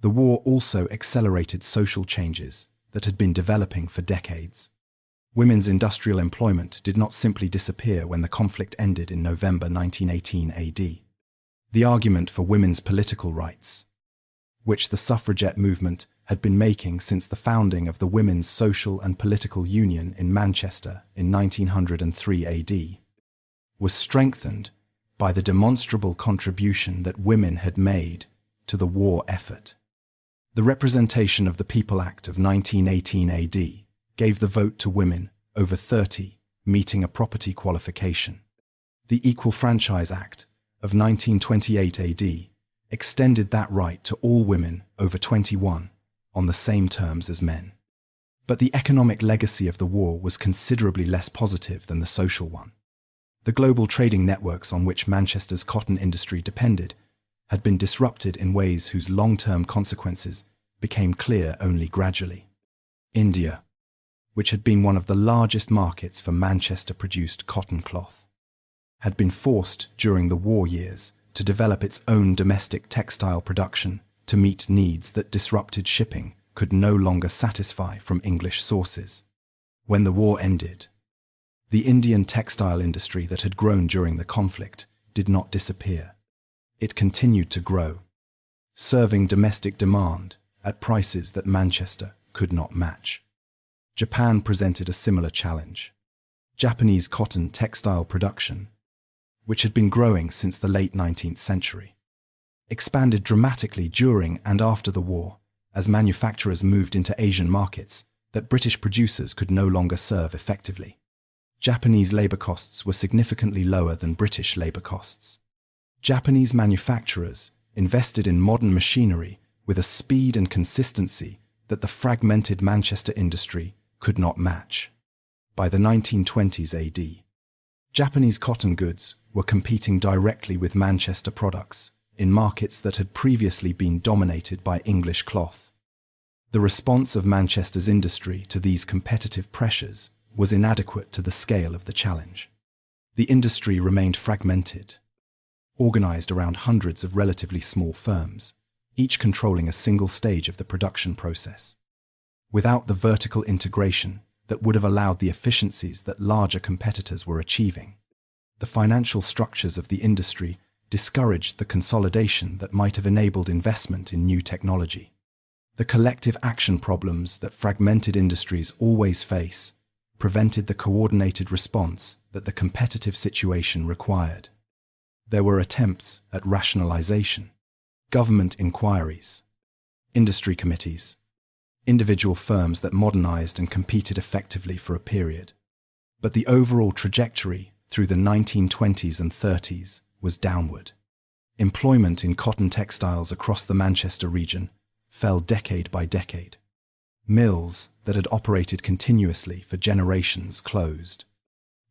The war also accelerated social changes that had been developing for decades. Women's industrial employment did not simply disappear when the conflict ended in November 1918 AD. The argument for women's political rights, which the suffragette movement had been making since the founding of the Women's Social and Political Union in Manchester in 1903 AD, was strengthened by the demonstrable contribution that women had made to the war effort. The Representation of the People Act of 1918 AD gave the vote to women over 30 meeting a property qualification. The Equal Franchise Act of 1928 AD extended that right to all women over 21 on the same terms as men. But the economic legacy of the war was considerably less positive than the social one. The global trading networks on which Manchester's cotton industry depended had been disrupted in ways whose long-term consequences became clear only gradually. India, which had been one of the largest markets for Manchester-produced cotton cloth, had been forced during the war years to develop its own domestic textile production to meet needs that disrupted shipping could no longer satisfy from English sources. When the war ended, the Indian textile industry that had grown during the conflict did not disappear. It continued to grow, serving domestic demand at prices that Manchester could not match. Japan presented a similar challenge. Japanese cotton textile production, which had been growing since the late 19th century, expanded dramatically during and after the war as manufacturers moved into Asian markets that British producers could no longer serve effectively. Japanese labor costs were significantly lower than British labor costs. Japanese manufacturers invested in modern machinery with a speed and consistency that the fragmented Manchester industry could not match. By the 1920s AD, Japanese cotton goods were competing directly with Manchester products in markets that had previously been dominated by English cloth. The response of Manchester's industry to these competitive pressures was inadequate to the scale of the challenge. The industry remained fragmented, organized around hundreds of relatively small firms, each controlling a single stage of the production process. Without the vertical integration that would have allowed the efficiencies that larger competitors were achieving, the financial structures of the industry discouraged the consolidation that might have enabled investment in new technology. The collective action problems that fragmented industries always face prevented the coordinated response that the competitive situation required. There were attempts at rationalization, government inquiries, industry committees, individual firms that modernized and competed effectively for a period. But the overall trajectory through the 1920s and 30s was downward. Employment in cotton textiles across the Manchester region fell decade by decade. Mills that had operated continuously for generations closed.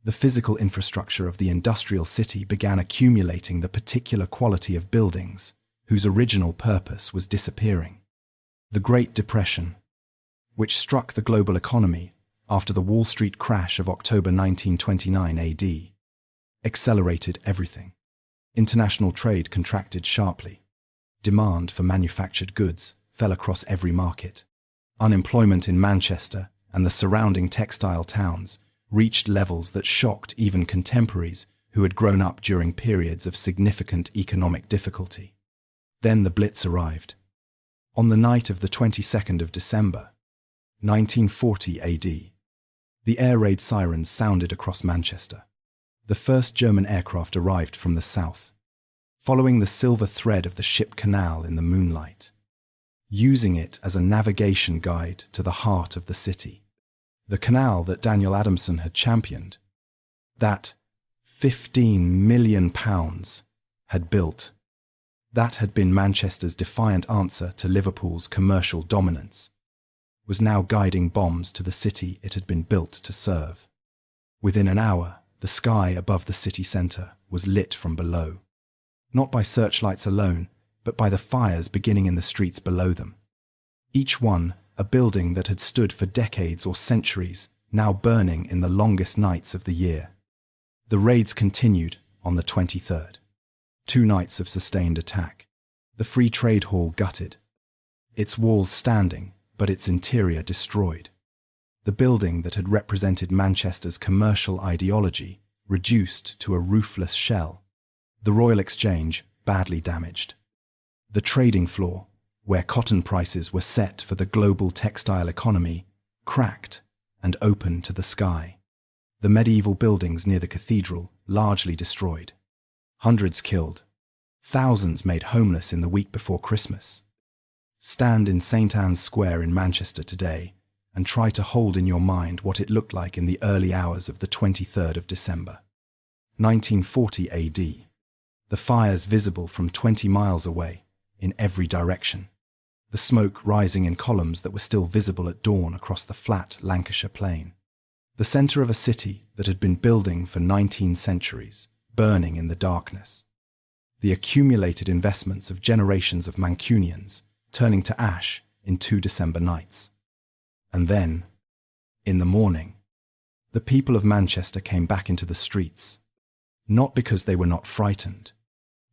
The physical infrastructure of the industrial city began accumulating the particular quality of buildings whose original purpose was disappearing. The Great Depression, which struck the global economy after the Wall Street crash of October 1929 AD, accelerated everything. International trade contracted sharply. Demand for manufactured goods fell across every market. Unemployment in Manchester and the surrounding textile towns reached levels that shocked even contemporaries who had grown up during periods of significant economic difficulty. Then the Blitz arrived. On the night of the 22nd of December, 1940 AD, the air raid sirens sounded across Manchester. The first German aircraft arrived from the south, following the silver thread of the ship Canal in the moonlight, using it as a navigation guide to the heart of the city. The canal that Daniel Adamson had championed, that £15 million had built, that had been Manchester's defiant answer to Liverpool's commercial dominance, was now guiding bombs to the city it had been built to serve. Within an hour, the sky above the city centre was lit from below, not by searchlights alone, but by the fires beginning in the streets below them. Each one a building that had stood for decades or centuries, now burning in the longest nights of the year. The raids continued on the 23rd. 2 nights of sustained attack. The Free Trade Hall gutted, its walls standing, but its interior destroyed. The building that had represented Manchester's commercial ideology reduced to a roofless shell. The Royal Exchange badly damaged. The trading floor, where cotton prices were set for the global textile economy, cracked and open to the sky. The medieval buildings near the cathedral largely destroyed. Hundreds killed. Thousands made homeless in the week before Christmas. Stand in St. Anne's Square in Manchester today and try to hold in your mind what it looked like in the early hours of the 23rd of December. 1940 AD. The fires visible from 20 miles away, in every direction. The smoke rising in columns that were still visible at dawn across the flat Lancashire plain. The centre of a city that had been building for 19 centuries, burning in the darkness. The accumulated investments of generations of Mancunians turning to ash in 2 December nights. And then, in the morning, the people of Manchester came back into the streets, not because they were not frightened,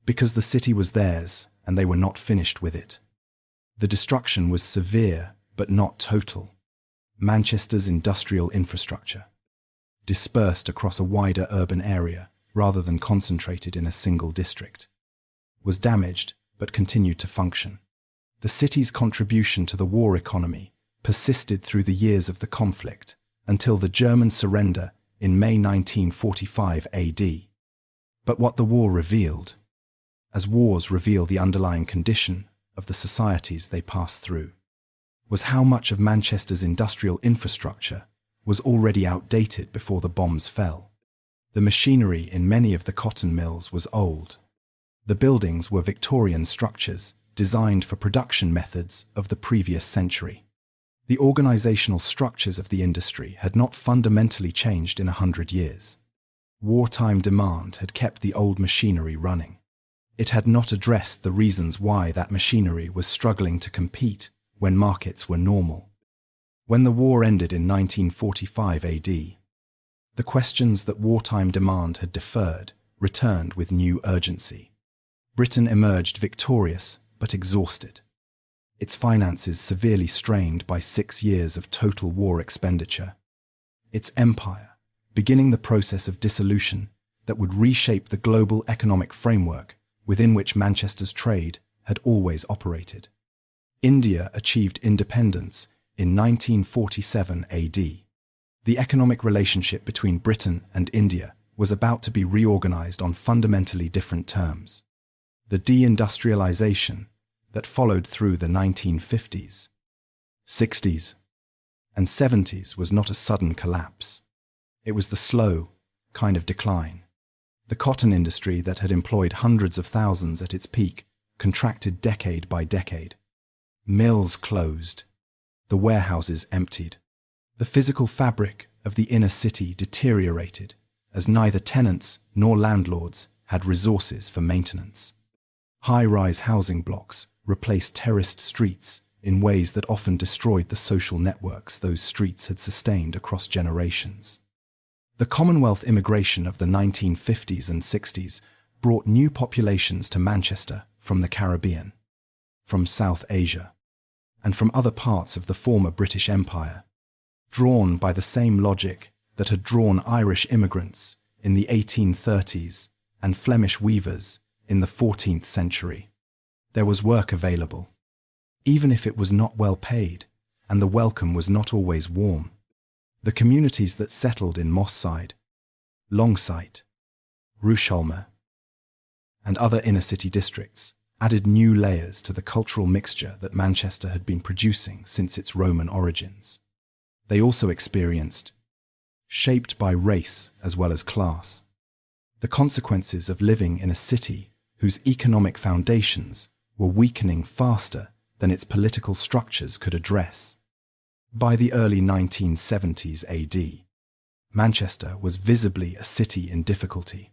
because the city was theirs and they were not finished with it. The destruction was severe but not total. Manchester's industrial infrastructure, dispersed across a wider urban area rather than concentrated in a single district, was damaged but continued to function. The city's contribution to the war economy persisted through the years of the conflict until the German surrender in May 1945 AD. But what the war revealed, as wars reveal the underlying condition of the societies they pass through, was how much of Manchester's industrial infrastructure was already outdated before the bombs fell. The machinery in many of the cotton mills was old. The buildings were Victorian structures designed for production methods of the previous century. The organizational structures of the industry had not fundamentally changed in 100 years. Wartime demand had kept the old machinery running. It had not addressed the reasons why that machinery was struggling to compete when markets were normal. When the war ended in 1945 AD, the questions that wartime demand had deferred returned with new urgency. Britain emerged victorious but exhausted, its finances severely strained by 6 years of total war expenditure. Its empire, beginning the process of dissolution that would reshape the global economic framework within which Manchester's trade had always operated. India achieved independence in 1947 AD. The economic relationship between Britain and India was about to be reorganized on fundamentally different terms. The deindustrialization that followed through the 1950s, 60s, and 70s was not a sudden collapse. It was the slow kind of decline. The cotton industry that had employed hundreds of thousands at its peak contracted decade by decade. Mills closed. The warehouses emptied. The physical fabric of the inner city deteriorated as neither tenants nor landlords had resources for maintenance. High-rise housing blocks replaced terraced streets in ways that often destroyed the social networks those streets had sustained across generations. The Commonwealth immigration of the 1950s and 60s brought new populations to Manchester from the Caribbean, from South Asia, and from other parts of the former British Empire, drawn by the same logic that had drawn Irish immigrants in the 1830s and Flemish weavers in the 14th century. There was work available, even if it was not well paid, and the welcome was not always warm. The communities that settled in Moss Side, Longsight, Rusholme, and other inner-city districts added new layers to the cultural mixture that Manchester had been producing since its Roman origins. They also experienced, shaped by race as well as class, the consequences of living in a city whose economic foundations were weakening faster than its political structures could address. By the early 1970s AD, Manchester was visibly a city in difficulty.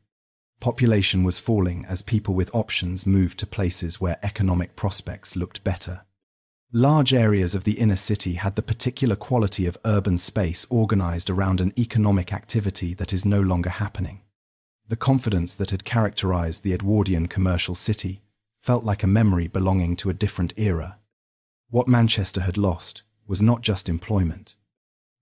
Population was falling as people with options moved to places where economic prospects looked better. Large areas of the inner city had the particular quality of urban space organized around an economic activity that is no longer happening. The confidence that had characterized the Edwardian commercial city felt like a memory belonging to a different era. What Manchester had lost was not just employment.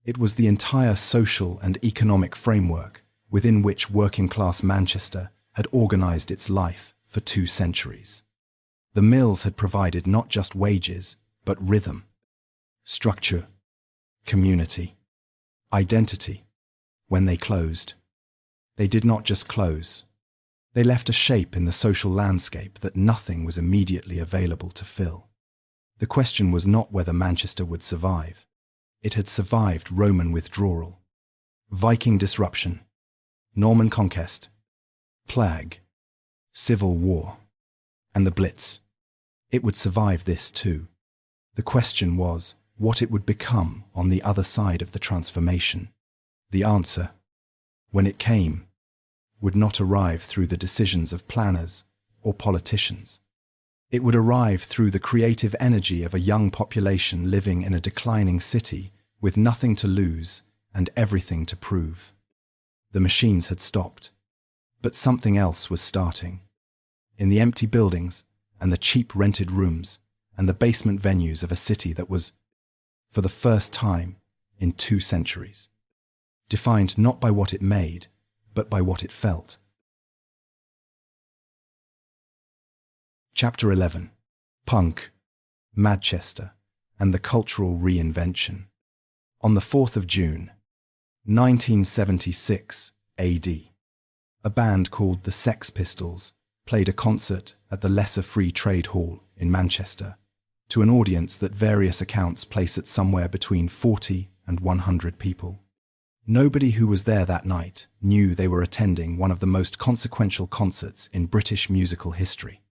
It was the entire social and economic framework within which working-class Manchester had organized its life for 2 centuries. The mills had provided not just wages, but rhythm, structure, community, identity. When they closed, they did not just close. They left a shape in the social landscape that nothing was immediately available to fill. The question was not whether Manchester would survive. It had survived Roman withdrawal, Viking disruption, Norman conquest, plague, civil war, and the Blitz. It would survive this too. The question was what it would become on the other side of the transformation. The answer, when it came, would not arrive through the decisions of planners or politicians. It would arrive through the creative energy of a young population living in a declining city with nothing to lose and everything to prove. The machines had stopped, but something else was starting. In the empty buildings and the cheap rented rooms and the basement venues of a city that was, for the first time in 2 centuries, defined not by what it made, but by what it felt. Chapter 11. Punk, Madchester, and the Cultural Reinvention. On the 4th of June, 1976 AD, a band called the Sex Pistols played a concert at the Lesser Free Trade Hall in Manchester to an audience that various accounts place at somewhere between 40 and 100 people. Nobody who was there that night knew they were attending one of the most consequential concerts in British musical history.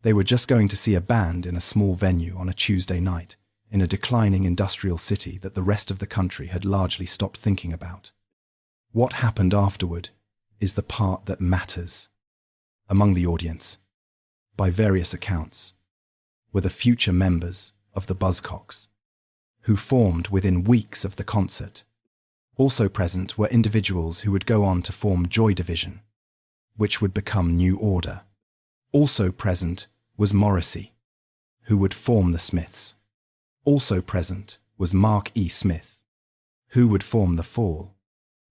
They were just going to see a band in a small venue on a Tuesday night in a declining industrial city that the rest of the country had largely stopped thinking about. What happened afterward is the part that matters. Among the audience, by various accounts, were the future members of the Buzzcocks, who formed within weeks of the concert. Also present were individuals who would go on to form Joy Division, which would become New Order. Also present was Morrissey, who would form the Smiths. Also present was Mark E. Smith, who would form the Fall.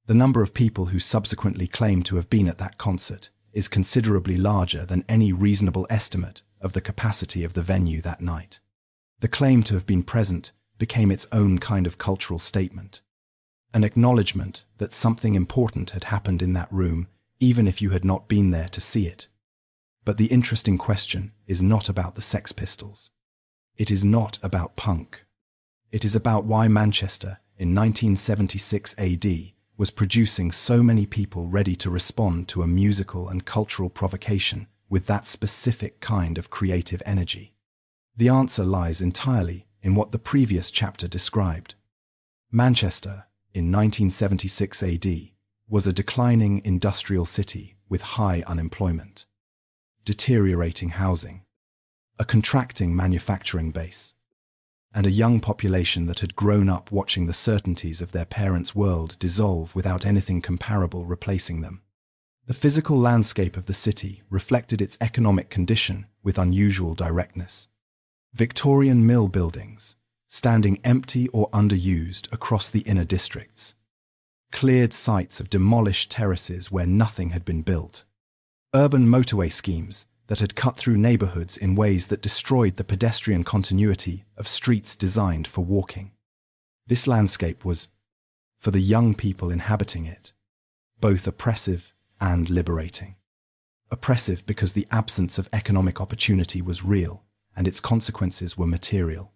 The number of people who subsequently claimed to have been at that concert is considerably larger than any reasonable estimate of the capacity of the venue that night. The claim to have been present became its own kind of cultural statement, an acknowledgement that something important had happened in that room, even if you had not been there to see it. But the interesting question is not about the Sex Pistols. It is not about punk. It is about why Manchester, in 1976 AD, was producing so many people ready to respond to a musical and cultural provocation with that specific kind of creative energy. The answer lies entirely in what the previous chapter described. Manchester, in 1976 AD, was a declining industrial city with high unemployment, deteriorating housing, a contracting manufacturing base, and a young population that had grown up watching the certainties of their parents' world dissolve without anything comparable replacing them. The physical landscape of the city reflected its economic condition with unusual directness. Victorian mill buildings, standing empty or underused across the inner districts. Cleared sites of demolished terraces where nothing had been built. Urban motorway schemes that had cut through neighborhoods in ways that destroyed the pedestrian continuity of streets designed for walking. This landscape was, for the young people inhabiting it, both oppressive and liberating. Oppressive because the absence of economic opportunity was real and its consequences were material.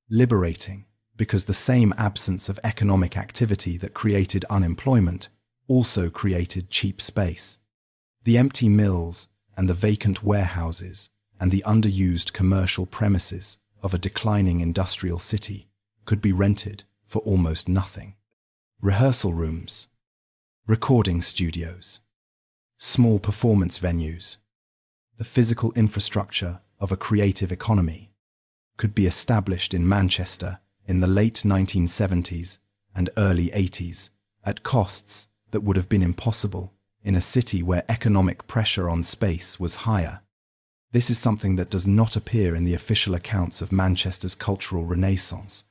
Liberating because the same absence of economic activity that created unemployment also created cheap space. The empty mills and the vacant warehouses and the underused commercial premises of a declining industrial city could be rented for almost nothing. Rehearsal rooms, recording studios, small performance venues, the physical infrastructure of a creative economy could be established in Manchester in the late 1970s and early 80s at costs that would have been impossible in a city where economic pressure on space was higher. This is something that does not appear in the official accounts of Manchester's cultural renaissance,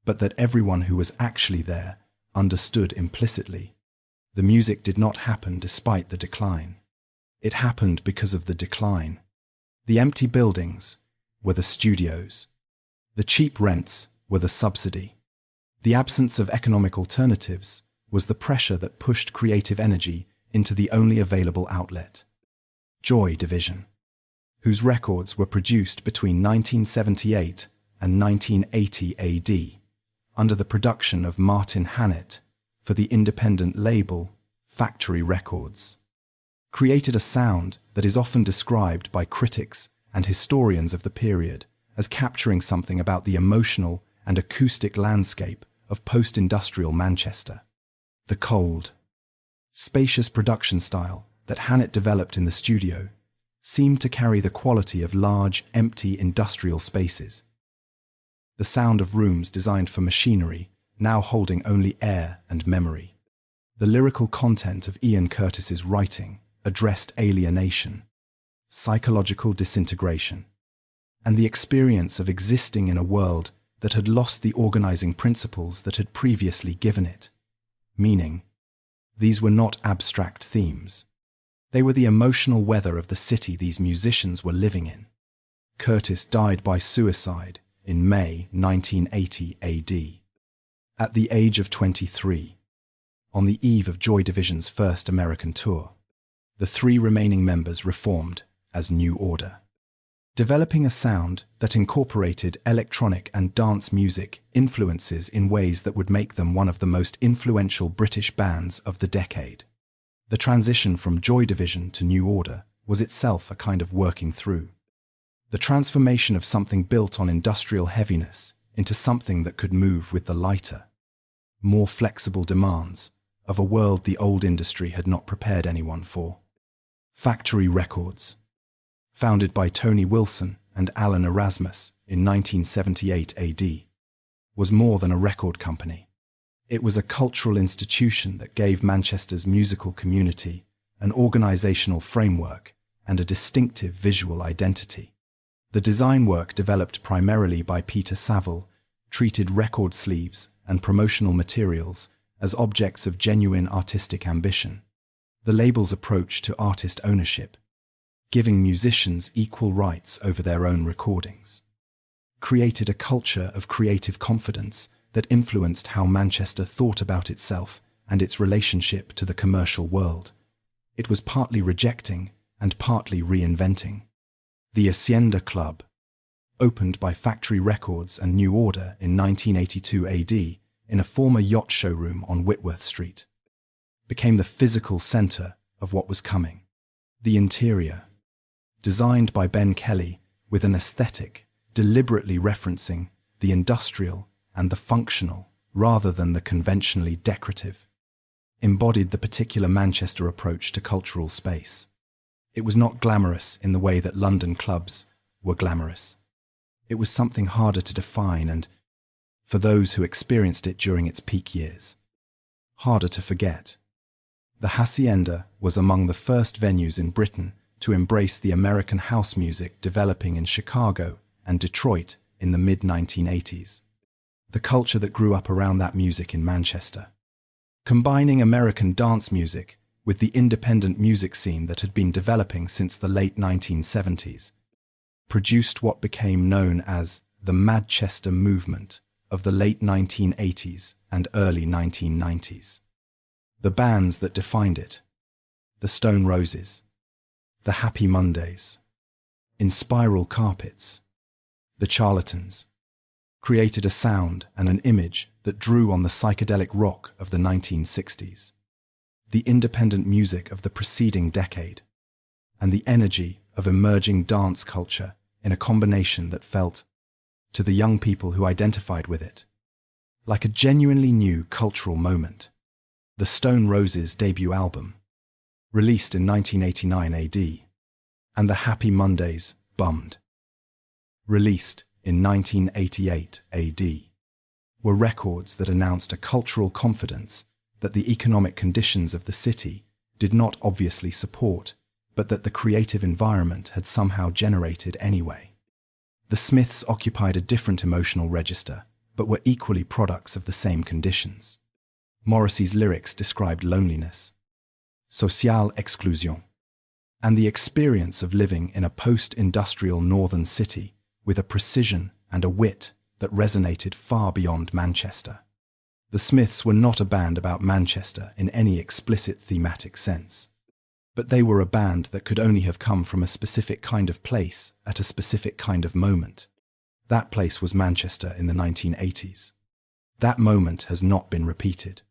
but that everyone who was actually there understood implicitly. The music did not happen despite the decline. It happened because of the decline. The empty buildings, were the studios. The cheap rents were the subsidy. The absence of economic alternatives was the pressure that pushed creative energy into the only available outlet. Joy Division, whose records were produced between 1978 and 1980 AD, under the production of Martin Hannett for the independent label Factory Records, created a sound that is often described by critics and historians of the period as capturing something about the emotional and acoustic landscape of post-industrial Manchester. The cold, spacious production style that Hannett developed in the studio seemed to carry the quality of large, empty industrial spaces. The sound of rooms designed for machinery, now holding only air and memory. The lyrical content of Ian Curtis's writing addressed alienation, psychological disintegration, and the experience of existing in a world that had lost the organizing principles that had previously given it meaning. These were not abstract themes. They were the emotional weather of the city these musicians were living in. Curtis died by suicide in May 1980 AD, at the age of 23, on the eve of Joy Division's first American tour. The three remaining members reformed as New Order, developing a sound that incorporated electronic and dance music influences in ways that would make them one of the most influential British bands of the decade. The transition from Joy Division to New Order was itself a kind of working through. The transformation of something built on industrial heaviness into something that could move with the lighter, more flexible demands of a world the old industry had not prepared anyone for. Factory Records, founded by Tony Wilson and Alan Erasmus in 1978 AD, was more than a record company. It was a cultural institution that gave Manchester's musical community an organizational framework and a distinctive visual identity. The design work, developed primarily by Peter Saville, treated record sleeves and promotional materials as objects of genuine artistic ambition. The label's approach to artist ownership, giving musicians equal rights over their own recordings, created a culture of creative confidence that influenced how Manchester thought about itself and its relationship to the commercial world. It was partly rejecting and partly reinventing. The Hacienda Club, opened by Factory Records and New Order in 1982 AD in a former yacht showroom on Whitworth Street, became the physical center of what was coming. The interior, designed by Ben Kelly with an aesthetic deliberately referencing the industrial and the functional rather than the conventionally decorative, embodied the particular Manchester approach to cultural space. It was not glamorous in the way that London clubs were glamorous. It was something harder to define and, for those who experienced it during its peak years, harder to forget. The Hacienda was among the first venues in Britain to embrace the American house music developing in Chicago and Detroit in the mid-1980s. The culture that grew up around that music in Manchester, combining American dance music with the independent music scene that had been developing since the late 1970s, produced what became known as the Madchester movement of the late 1980s and early 1990s. The bands that defined it: the Stone Roses, the Happy Mondays, In Spiral Carpets, the Charlatans, created a sound and an image that drew on the psychedelic rock of the 1960s, the independent music of the preceding decade, and the energy of emerging dance culture in a combination that felt, to the young people who identified with it, like a genuinely new cultural moment. The Stone Roses' debut album, released in 1989 AD, and the Happy Mondays, Bummed, released in 1988 AD, were records that announced a cultural confidence that the economic conditions of the city did not obviously support, but that the creative environment had somehow generated anyway. The Smiths occupied a different emotional register, but were equally products of the same conditions. Morrissey's lyrics described loneliness, sociale exclusion, and the experience of living in a post-industrial northern city with a precision and a wit that resonated far beyond Manchester. The Smiths were not a band about Manchester in any explicit thematic sense, but they were a band that could only have come from a specific kind of place at a specific kind of moment. That place was Manchester in the 1980s. That moment has not been repeated.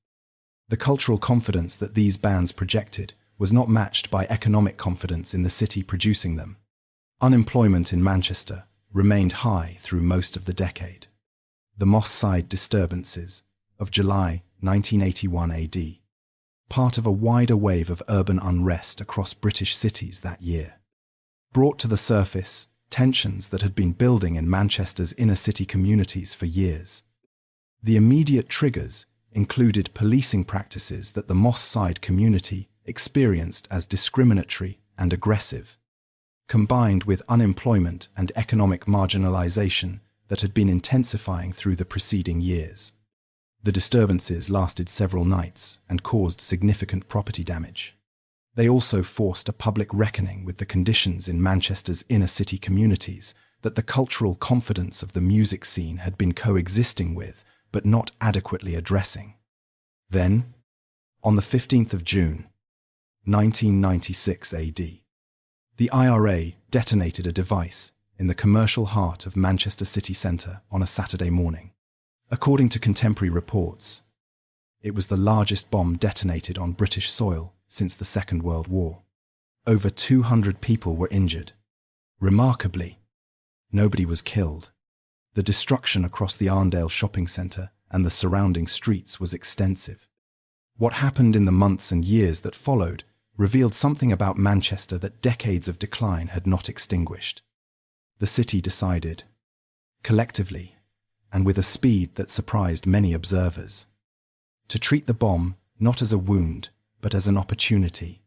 The cultural confidence that these bands projected was not matched by economic confidence in the city producing them. Unemployment in Manchester remained high through most of the decade. The Moss Side disturbances of July 1981 AD, part of a wider wave of urban unrest across British cities that year, brought to the surface tensions that had been building in Manchester's inner-city communities for years. The immediate triggers included policing practices that the Moss Side community experienced as discriminatory and aggressive, combined with unemployment and economic marginalization that had been intensifying through the preceding years. The disturbances lasted several nights and caused significant property damage. They also forced a public reckoning with the conditions in Manchester's inner-city communities that the cultural confidence of the music scene had been coexisting with but not adequately addressing. Then, on the 15th of June, 1996 AD, the IRA detonated a device in the commercial heart of Manchester city centre on a Saturday morning. According to contemporary reports, it was the largest bomb detonated on British soil since the Second World War. Over 200 people were injured. Remarkably, nobody was killed. The destruction across the Arndale shopping centre and the surrounding streets was extensive. What happened in the months and years that followed revealed something about Manchester that decades of decline had not extinguished. The city decided, collectively, and with a speed that surprised many observers, to treat the bomb not as a wound, but as an opportunity.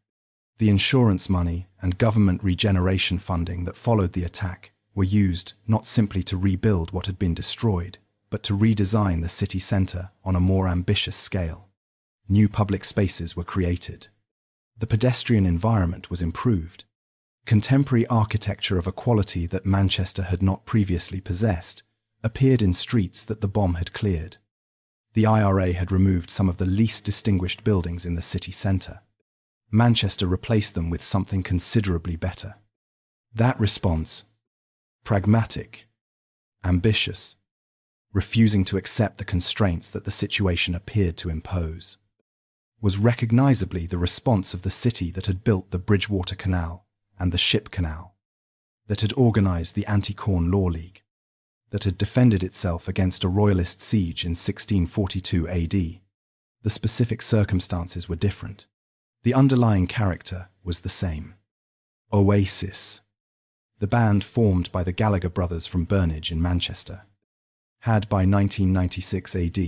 The insurance money and government regeneration funding that followed the attack were used not simply to rebuild what had been destroyed, but to redesign the city centre on a more ambitious scale. New public spaces were created. The pedestrian environment was improved. Contemporary architecture of a quality that Manchester had not previously possessed appeared in streets that the bomb had cleared. The IRA had removed some of the least distinguished buildings in the city centre. Manchester replaced them with something considerably better. That response, pragmatic, ambitious, refusing to accept the constraints that the situation appeared to impose, was recognizably the response of the city that had built the Bridgewater Canal and the Ship Canal, that had organized the Anti-Corn Law League, that had defended itself against a royalist siege in 1642 AD. The specific circumstances were different. The underlying character was the same. Oasis, the band formed by the Gallagher brothers from Burnage in Manchester, had by 1996 AD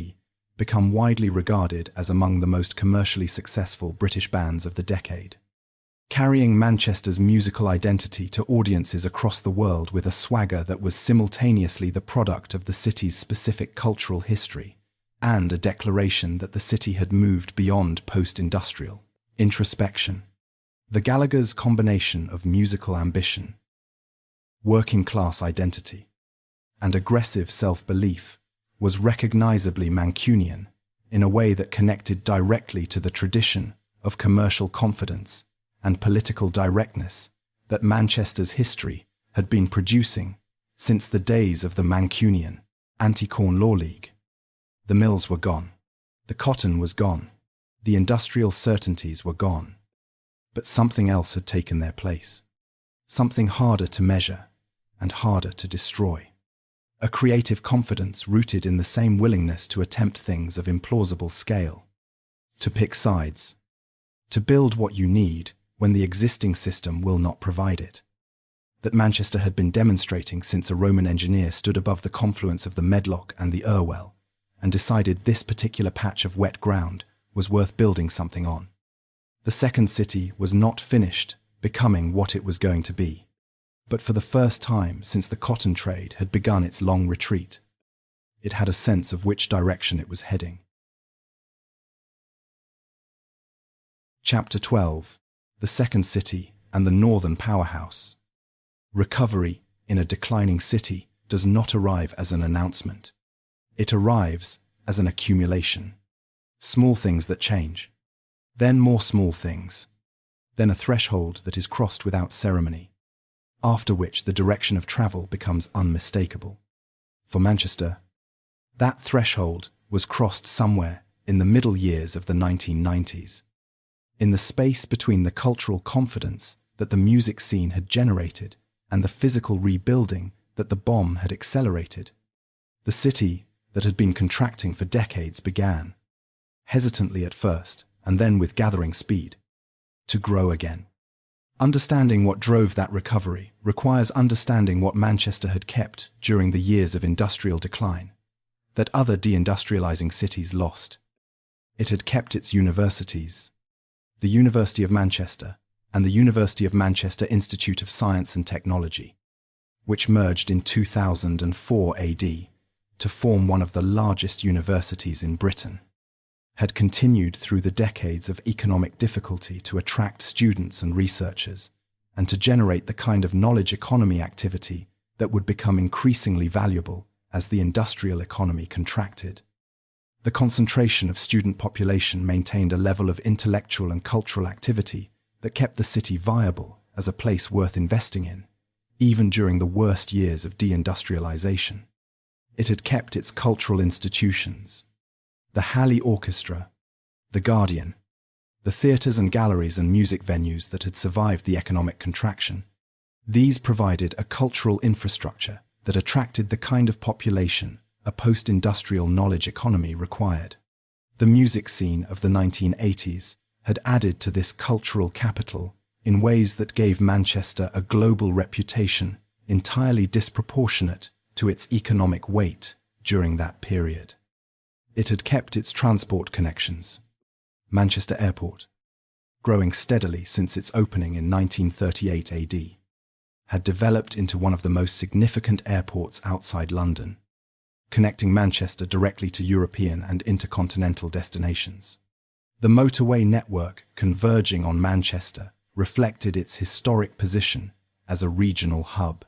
become widely regarded as among the most commercially successful British bands of the decade, carrying Manchester's musical identity to audiences across the world with a swagger that was simultaneously the product of the city's specific cultural history and a declaration that the city had moved beyond post-industrial introspection. The Gallaghers' combination of musical ambition, working-class identity, and aggressive self-belief was recognizably Mancunian in a way that connected directly to the tradition of commercial confidence and political directness that Manchester's history had been producing since the days of the Mancunian Anti-Corn Law League. The mills were gone. The cotton was gone. The industrial certainties were gone. But something else had taken their place. Something harder to measure and harder to destroy. A creative confidence rooted in the same willingness to attempt things of implausible scale. To pick sides. To build what you need when the existing system will not provide it. That Manchester had been demonstrating since a Roman engineer stood above the confluence of the Medlock and the Irwell and decided this particular patch of wet ground was worth building something on. The second city was not finished becoming what it was going to be, but for the first time since the cotton trade had begun its long retreat, it had a sense of which direction it was heading. Chapter 12. The Second City and the Northern Powerhouse. Recovery in a declining city does not arrive as an announcement. It arrives as an accumulation. Small things that change. Then more small things. Then a threshold that is crossed without ceremony, after which the direction of travel becomes unmistakable. For Manchester, that threshold was crossed somewhere in the middle years of the 1990s. In the space between the cultural confidence that the music scene had generated and the physical rebuilding that the bomb had accelerated, the city that had been contracting for decades began, hesitantly at first and then with gathering speed, to grow again. Understanding what drove that recovery requires understanding what Manchester had kept during the years of industrial decline that other deindustrializing cities lost. It had kept its universities, the University of Manchester and the University of Manchester Institute of Science and Technology, which merged in 2004 AD to form one of the largest universities in Britain, had continued through the decades of economic difficulty to attract students and researchers, and to generate the kind of knowledge economy activity that would become increasingly valuable as the industrial economy contracted. The concentration of student population maintained a level of intellectual and cultural activity that kept the city viable as a place worth investing in, even during the worst years of deindustrialization. It had kept its cultural institutions, the Halley Orchestra, the Guardian, the theatres and galleries and music venues that had survived the economic contraction. These provided a cultural infrastructure that attracted the kind of population a post-industrial knowledge economy required. The music scene of the 1980s had added to this cultural capital in ways that gave Manchester a global reputation entirely disproportionate to its economic weight during that period. It had kept its transport connections. Manchester Airport, growing steadily since its opening in 1938 AD, had developed into one of the most significant airports outside London, connecting Manchester directly to European and intercontinental destinations. The motorway network converging on Manchester reflected its historic position as a regional hub.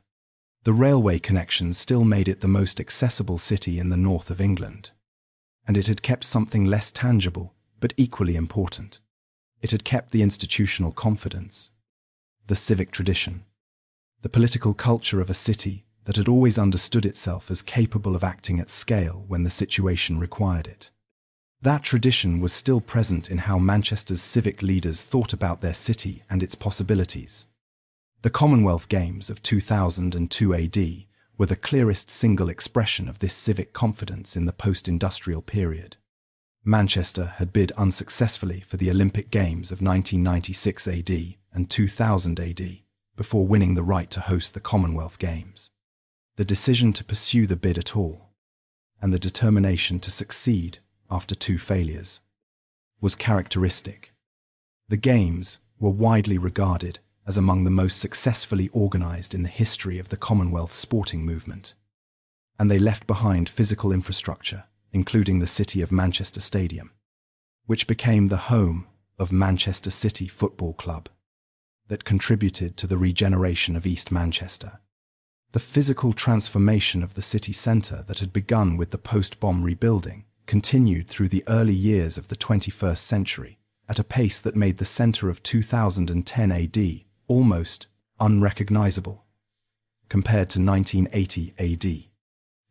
The railway connections still made it the most accessible city in the north of England. And it had kept something less tangible, but equally important. It had kept the institutional confidence, the civic tradition, the political culture of a city that had always understood itself as capable of acting at scale when the situation required it. That tradition was still present in how Manchester's civic leaders thought about their city and its possibilities. The Commonwealth Games of 2002 AD were the clearest single expression of this civic confidence in the post-industrial period. Manchester had bid unsuccessfully for the Olympic Games of 1996 AD and 2000 AD before winning the right to host the Commonwealth Games. The decision to pursue the bid at all, and the determination to succeed after two failures, was characteristic. The Games were widely regarded as among the most successfully organized in the history of the Commonwealth sporting movement, and they left behind physical infrastructure, including the City of Manchester Stadium, which became the home of Manchester City Football Club, that contributed to the regeneration of East Manchester. The physical transformation of the city centre that had begun with the post-bomb rebuilding continued through the early years of the 21st century at a pace that made the centre of 2010 AD almost unrecognizable compared to 1980 AD.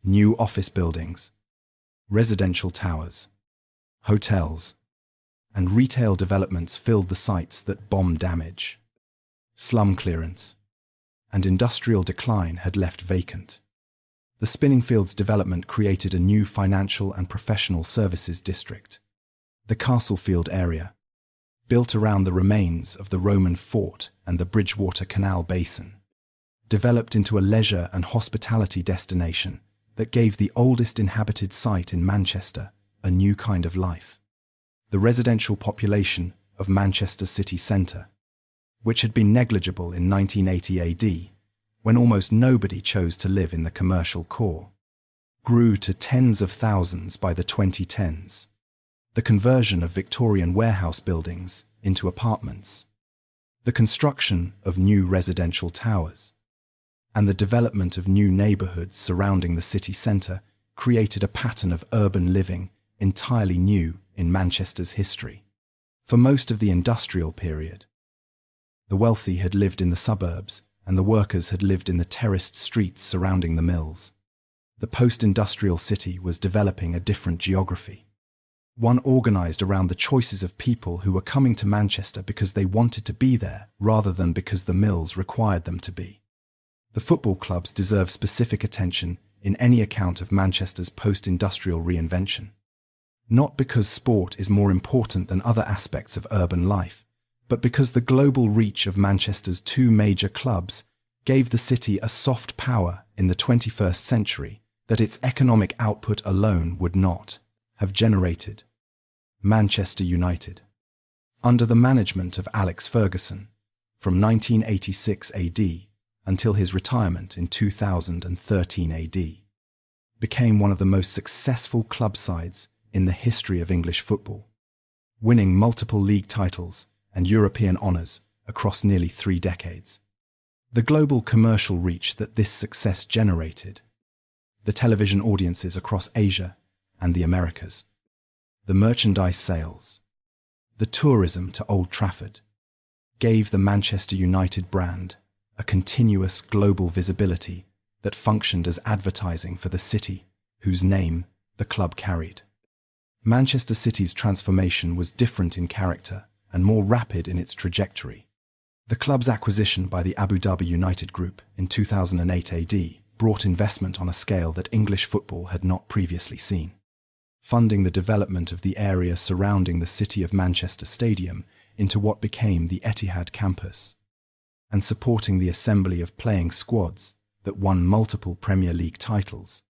New office buildings, residential towers, hotels, and retail developments filled the sites that bomb damage. Slum clearance and industrial decline had left vacant. The Spinningfields development created a new financial and professional services district. The Castlefield area, built around the remains of the Roman fort and the Bridgewater Canal basin, developed into a leisure and hospitality destination that gave the oldest inhabited site in Manchester a new kind of life. The residential population of Manchester city centre, which had been negligible in 1980 AD, when almost nobody chose to live in the commercial core, grew to tens of thousands by the 2010s. The conversion of Victorian warehouse buildings into apartments, the construction of new residential towers, and the development of new neighbourhoods surrounding the city centre created a pattern of urban living entirely new in Manchester's history. For most of the industrial period, the wealthy had lived in the suburbs and the workers had lived in the terraced streets surrounding the mills. The post-industrial city was developing a different geography, one organised around the choices of people who were coming to Manchester because they wanted to be there rather than because the mills required them to be. The football clubs deserve specific attention in any account of Manchester's post-industrial reinvention. Not because sport is more important than other aspects of urban life, but because the global reach of Manchester's two major clubs gave the city a soft power in the 21st century that its economic output alone would not have generated. Manchester United. Under the management of Alex Ferguson, from 1986 AD until his retirement in 2013 AD, became one of the most successful club sides in the history of English football, winning multiple league titles and European honours across nearly 3 decades. The global commercial reach that this success generated, the television audiences across Asia and the Americas, the merchandise sales, the tourism to Old Trafford, gave the Manchester United brand a continuous global visibility that functioned as advertising for the city whose name the club carried. Manchester City's transformation was different in character and more rapid in its trajectory. The club's acquisition by the Abu Dhabi United Group in 2008 AD brought investment on a scale that English football had not previously seen, funding the development of the area surrounding the City of Manchester Stadium into what became the Etihad campus, and supporting the assembly of playing squads that won multiple Premier League titles.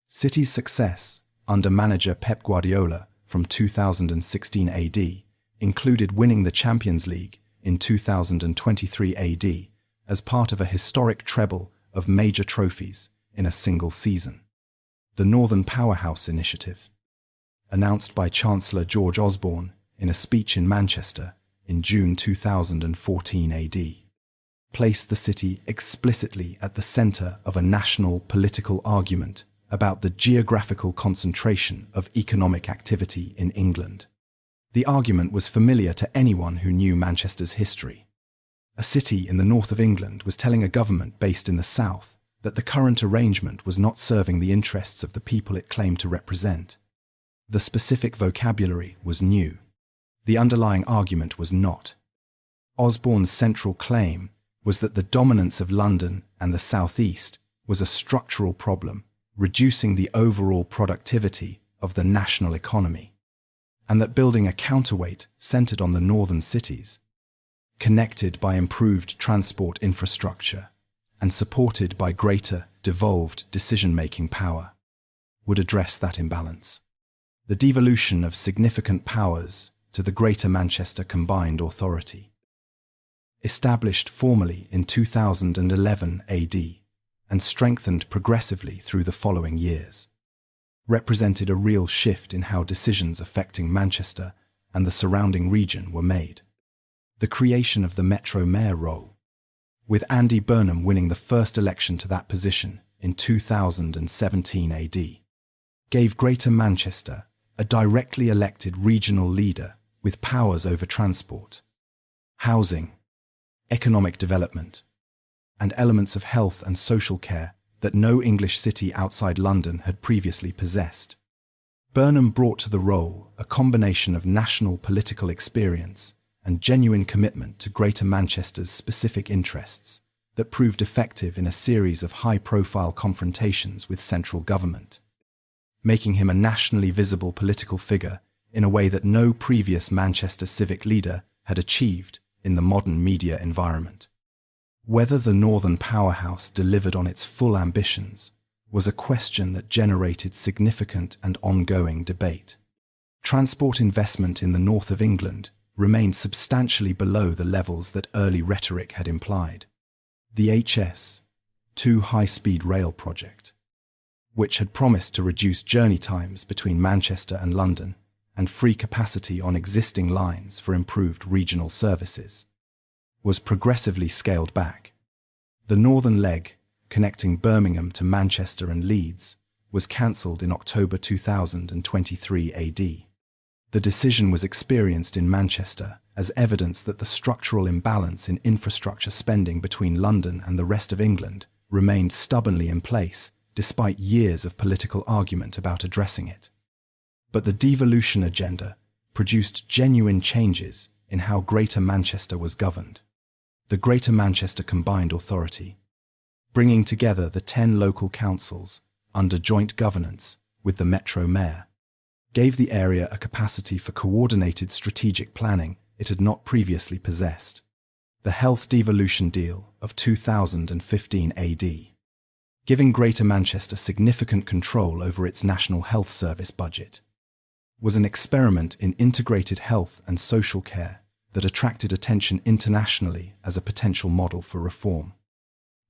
City's success under manager Pep Guardiola from 2016 AD included winning the Champions League in 2023 AD as part of a historic treble of major trophies in a single season. The Northern Powerhouse initiative, announced by Chancellor George Osborne in a speech in Manchester in June 2014 AD, placed the city explicitly at the centre of a national political argument about the geographical concentration of economic activity in England. The argument was familiar to anyone who knew Manchester's history. A city in the north of England was telling a government based in the south that the current arrangement was not serving the interests of the people it claimed to represent. The specific vocabulary was new. The underlying argument was not. Osborne's central claim was that the dominance of London and the southeast was a structural problem, reducing the overall productivity of the national economy, and that building a counterweight centred on the northern cities, connected by improved transport infrastructure and supported by greater devolved decision-making power, would address that imbalance. The devolution of significant powers to the Greater Manchester Combined Authority, established formally in 2011 AD and strengthened progressively through the following years, represented a real shift in how decisions affecting Manchester and the surrounding region were made. The creation of the Metro Mayor role, with Andy Burnham winning the first election to that position in 2017 AD, gave Greater Manchester a directly elected regional leader with powers over transport, housing, economic development, and elements of health and social care that no English city outside London had previously possessed. Burnham brought to the role a combination of national political experience and genuine commitment to Greater Manchester's specific interests that proved effective in a series of high-profile confrontations with central government, making him a nationally visible political figure in a way that no previous Manchester civic leader had achieved in the modern media environment. Whether the Northern Powerhouse delivered on its full ambitions was a question that generated significant and ongoing debate. Transport investment in the north of England remained substantially below the levels that early rhetoric had implied. The HS2 high-speed rail project, which had promised to reduce journey times between Manchester and London and free capacity on existing lines for improved regional services, was progressively scaled back. The northern leg connecting Birmingham to Manchester and Leeds, was cancelled in October 2023 AD. The decision was experienced in Manchester as evidence that the structural imbalance in infrastructure spending between London and the rest of England remained stubbornly in place, despite years of political argument about addressing it. But the devolution agenda produced genuine changes in how Greater Manchester was governed. The Greater Manchester Combined Authority, bringing together the 10 local councils under joint governance with the Metro Mayor, gave the area a capacity for coordinated strategic planning it had not previously possessed. The Health Devolution Deal of 2015 AD, giving Greater Manchester significant control over its National Health Service budget, was an experiment in integrated health and social care that attracted attention internationally as a potential model for reform.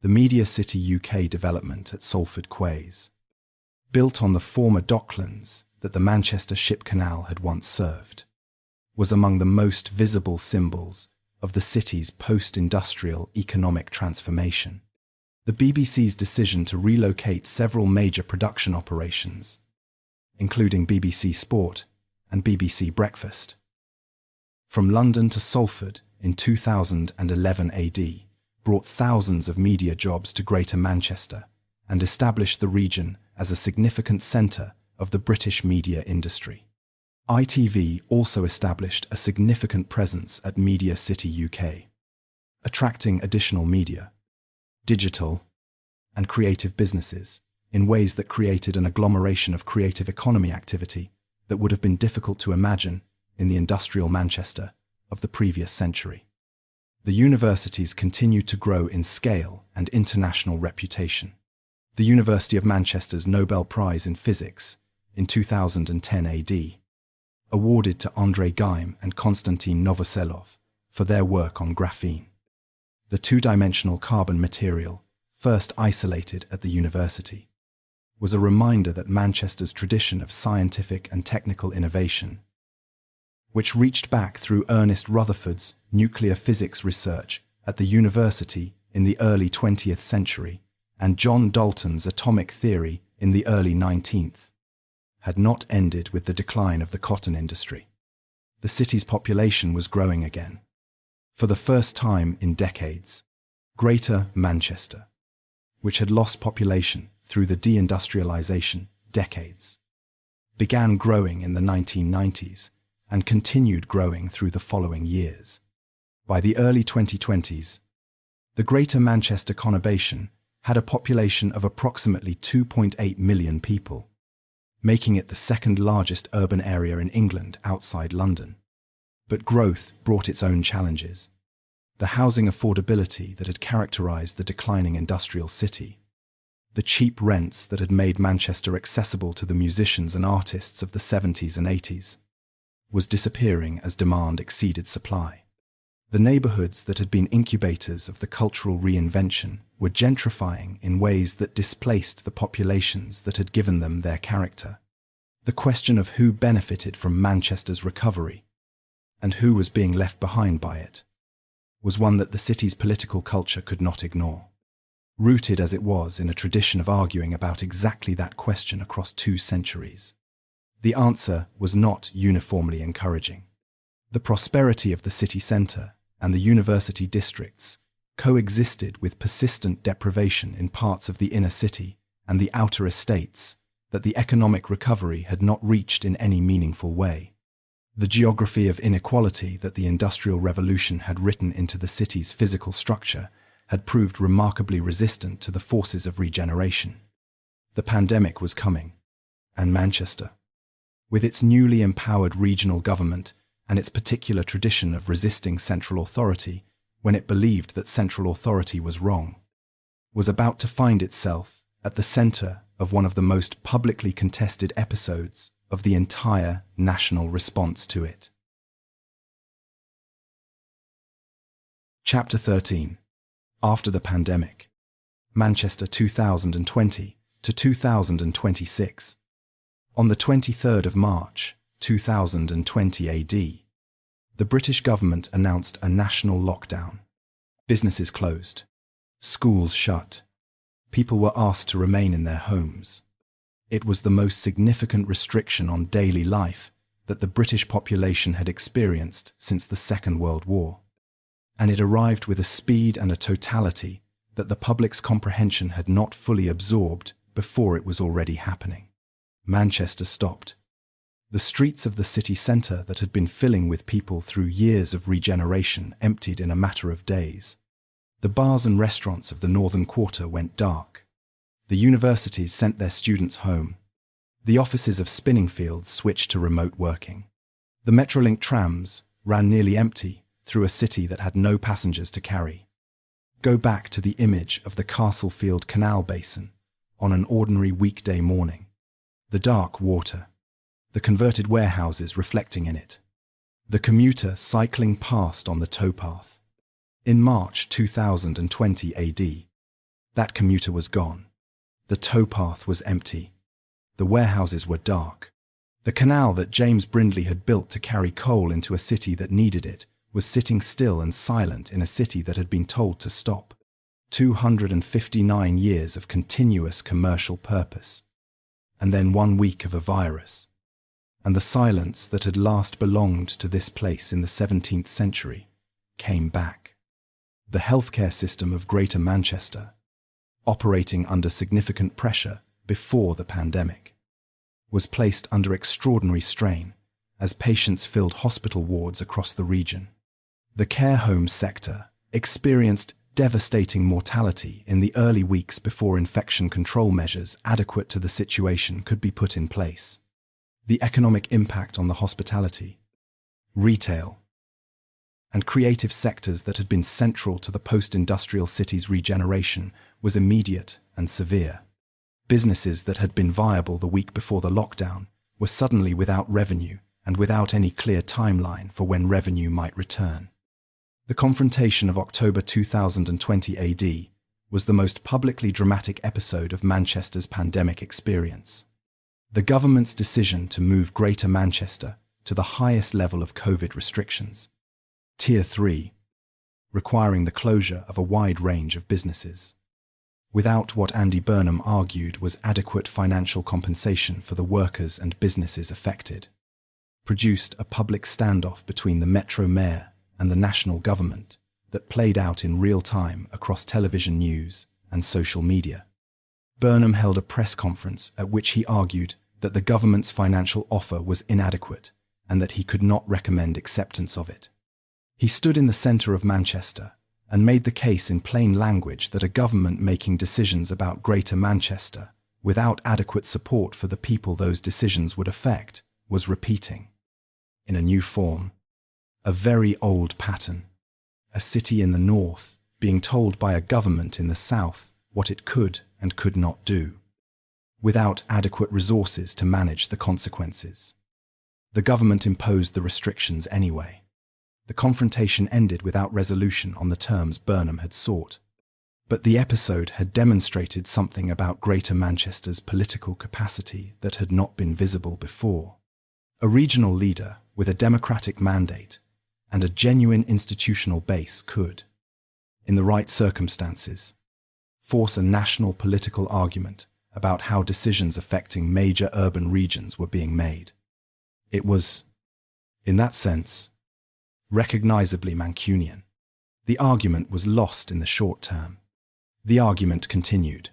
The Media City UK development at Salford Quays, built on the former docklands that the Manchester Ship Canal had once served, was among the most visible symbols of the city's post-industrial economic transformation. The BBC's decision to relocate several major production operations, including BBC Sport and BBC Breakfast, from London to Salford in 2011 AD, brought thousands of media jobs to Greater Manchester and established the region as a significant centre of the British media industry. ITV also established a significant presence at Media City UK, attracting additional media, digital, and creative businesses in ways that created an agglomeration of creative economy activity that would have been difficult to imagine in the industrial Manchester of the previous century. The universities continued to grow in scale and international reputation. The University of Manchester's Nobel Prize in Physics in 2010 AD, awarded to Andrei Geim and Konstantin Novoselov for their work on graphene, the two-dimensional carbon material first isolated at the university, was a reminder that Manchester's tradition of scientific and technical innovation, which reached back through Ernest Rutherford's nuclear physics research at the university in the early 20th century and John Dalton's atomic theory in the early 19th, had not ended with the decline of the cotton industry. The city's population was growing again. For the first time in decades, Greater Manchester, which had lost population through the deindustrialization decades, began growing in the 1990s and continued growing through the following years. By the early 2020s, the Greater Manchester conurbation had a population of approximately 2.8 million people, making it the second largest urban area in England outside London. But growth brought its own challenges. The housing affordability that had characterized the declining industrial city, the cheap rents that had made Manchester accessible to the musicians and artists of the 70s and 80s, was disappearing as demand exceeded supply. The neighbourhoods that had been incubators of the cultural reinvention were gentrifying in ways that displaced the populations that had given them their character. The question of who benefited from Manchester's recovery and who was being left behind by it was one that the city's political culture could not ignore, rooted as it was in a tradition of arguing about exactly that question across 2 centuries. The answer was not uniformly encouraging. The prosperity of the city centre and the university districts coexisted with persistent deprivation in parts of the inner city and the outer estates that the economic recovery had not reached in any meaningful way. The geography of inequality that the Industrial Revolution had written into the city's physical structure had proved remarkably resistant to the forces of regeneration. The pandemic was coming, and Manchester, with its newly empowered regional government and its particular tradition of resisting central authority when it believed that central authority was wrong, was about to find itself at the centre of one of the most publicly contested episodes of the entire national response to it. Chapter 13. After the Pandemic. Manchester 2020 to 2026. On the 23rd of March, 2020 AD, the British government announced a national lockdown. Businesses closed. Schools shut. People were asked to remain in their homes. It was the most significant restriction on daily life that the British population had experienced since the Second World War. And it arrived with a speed and a totality that the public's comprehension had not fully absorbed before it was already happening. Manchester stopped. The streets of the city centre that had been filling with people through years of regeneration emptied in a matter of days. The bars and restaurants of the northern quarter went dark. The universities sent their students home. The offices of spinning fields switched to remote working. The Metrolink trams ran nearly empty through a city that had no passengers to carry. Go back to the image of the Castlefield Canal basin on an ordinary weekday morning. The dark water, the converted warehouses reflecting in it, the commuter cycling past on the towpath. In March 2020 AD, that commuter was gone. The towpath was empty. The warehouses were dark. The canal that James Brindley had built to carry coal into a city that needed it was sitting still and silent in a city that had been told to stop. 259 years of continuous commercial purpose. And then 1 week of a virus. And the silence that had last belonged to this place in the 17th century came back. The healthcare system of Greater Manchester, operating under significant pressure before the pandemic, was placed under extraordinary strain as patients filled hospital wards across the region. The care home sector experienced devastating mortality in the early weeks before infection control measures adequate to the situation could be put in place. The economic impact on the hospitality, retail, and creative sectors that had been central to the post-industrial city's regeneration was immediate and severe. Businesses that had been viable the week before the lockdown were suddenly without revenue and without any clear timeline for when revenue might return. The confrontation of October 2020 AD was the most publicly dramatic episode of Manchester's pandemic experience. The government's decision to move Greater Manchester to the highest level of COVID restrictions, Tier 3, requiring the closure of a wide range of businesses, without what Andy Burnham argued was adequate financial compensation for the workers and businesses affected, produced a public standoff between the Metro Mayor and the national government that played out in real time across television news and social media. Burnham held a press conference at which he argued that the government's financial offer was inadequate and that he could not recommend acceptance of it. He stood in the centre of Manchester and made the case in plain language that a government making decisions about Greater Manchester without adequate support for the people those decisions would affect was repeating, in a new form, a very old pattern. A city in the north being told by a government in the south what it could and could not do, without adequate resources to manage the consequences. The government imposed the restrictions anyway. The confrontation ended without resolution on the terms Burnham had sought. But the episode had demonstrated something about Greater Manchester's political capacity that had not been visible before. A regional leader with a democratic mandate and a genuine institutional base could, in the right circumstances, force a national political argument about how decisions affecting major urban regions were being made. It was, in that sense, recognizably Mancunian. The argument was lost in the short term. The argument continued.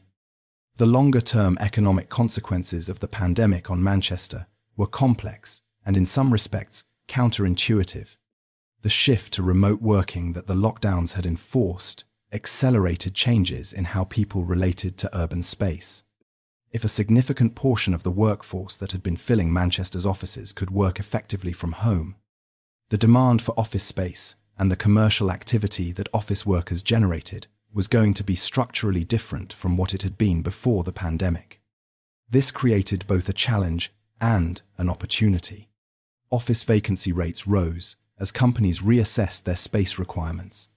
The longer-term economic consequences of the pandemic on Manchester were complex and in some respects counterintuitive. The shift to remote working that the lockdowns had enforced accelerated changes in how people related to urban space. If a significant portion of the workforce that had been filling Manchester's offices could work effectively from home, the demand for office space and the commercial activity that office workers generated was going to be structurally different from what it had been before the pandemic. This created both a challenge and an opportunity. Office vacancy rates rose as companies reassessed their space requirements.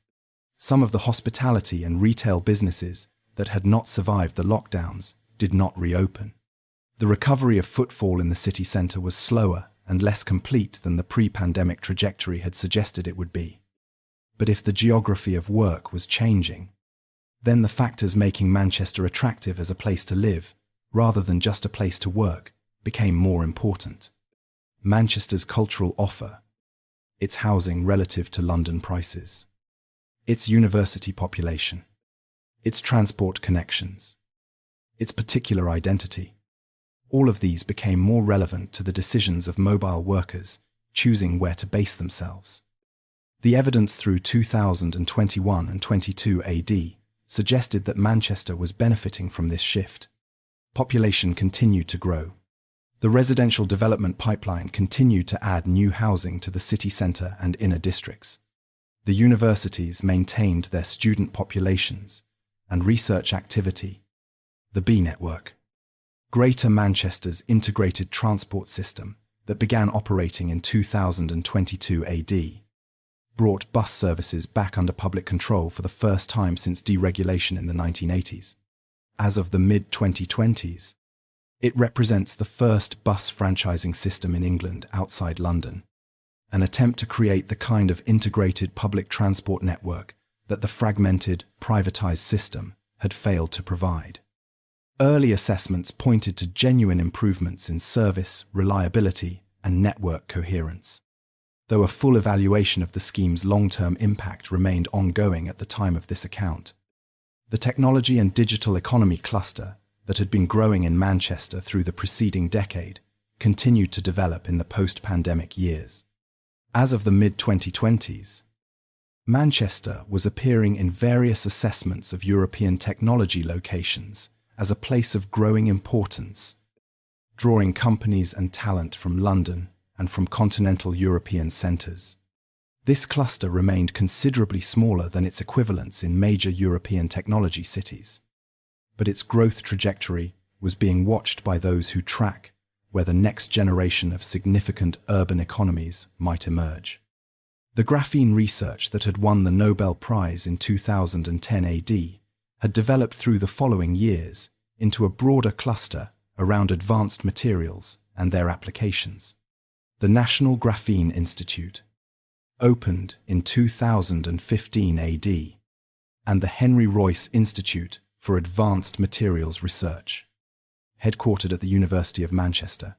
Some of the hospitality and retail businesses that had not survived the lockdowns did not reopen. The recovery of footfall in the city centre was slower and less complete than the pre-pandemic trajectory had suggested it would be. But if the geography of work was changing, Then the factors making Manchester attractive as a place to live, rather than just a place to work, became more important. Manchester's cultural offer, its housing relative to London prices, its university population, its transport connections, its particular identity. All of these became more relevant to the decisions of mobile workers choosing where to base themselves. The evidence through 2021 and 22 AD suggested that Manchester was benefiting from this shift. Population continued to grow. The residential development pipeline continued to add new housing to the city centre and inner districts. The universities maintained their student populations and research activity. The B network, Greater Manchester's integrated transport system that began operating in 2022 AD, brought bus services back under public control for the first time since deregulation in the 1980s. As of the mid-2020s, it represents the first bus franchising system in England outside London, an attempt to create the kind of integrated public transport network that the fragmented, privatised system had failed to provide. Early assessments pointed to genuine improvements in service, reliability, and network coherence, though a full evaluation of the scheme's long-term impact remained ongoing at the time of this account. The technology and digital economy cluster that had been growing in Manchester through the preceding decade continued to develop in the post-pandemic years. As of the mid-2020s, Manchester was appearing in various assessments of European technology locations as a place of growing importance, drawing companies and talent from London and from continental European centres. This cluster remained considerably smaller than its equivalents in major European technology cities, but its growth trajectory was being watched by those who track where the next generation of significant urban economies might emerge. The graphene research that had won the Nobel Prize in 2010 AD had developed through the following years into a broader cluster around advanced materials and their applications. The National Graphene Institute opened in 2015 AD, and the Henry Royce Institute for Advanced Materials Research, headquartered at the University of Manchester,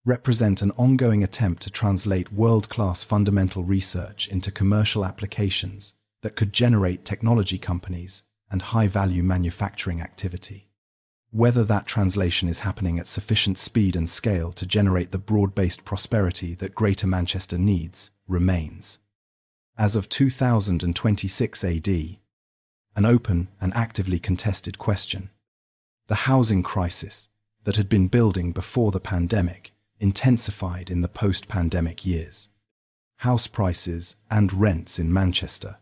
represent an ongoing attempt to translate world-class fundamental research into commercial applications that could generate technology companies and high-value manufacturing activity. Whether that translation is happening at sufficient speed and scale to generate the broad-based prosperity that Greater Manchester needs remains. As of 2026 AD, an open and actively contested question, the housing crisis that had been building before the pandemic intensified in the post-pandemic years. House prices and rents in Manchester,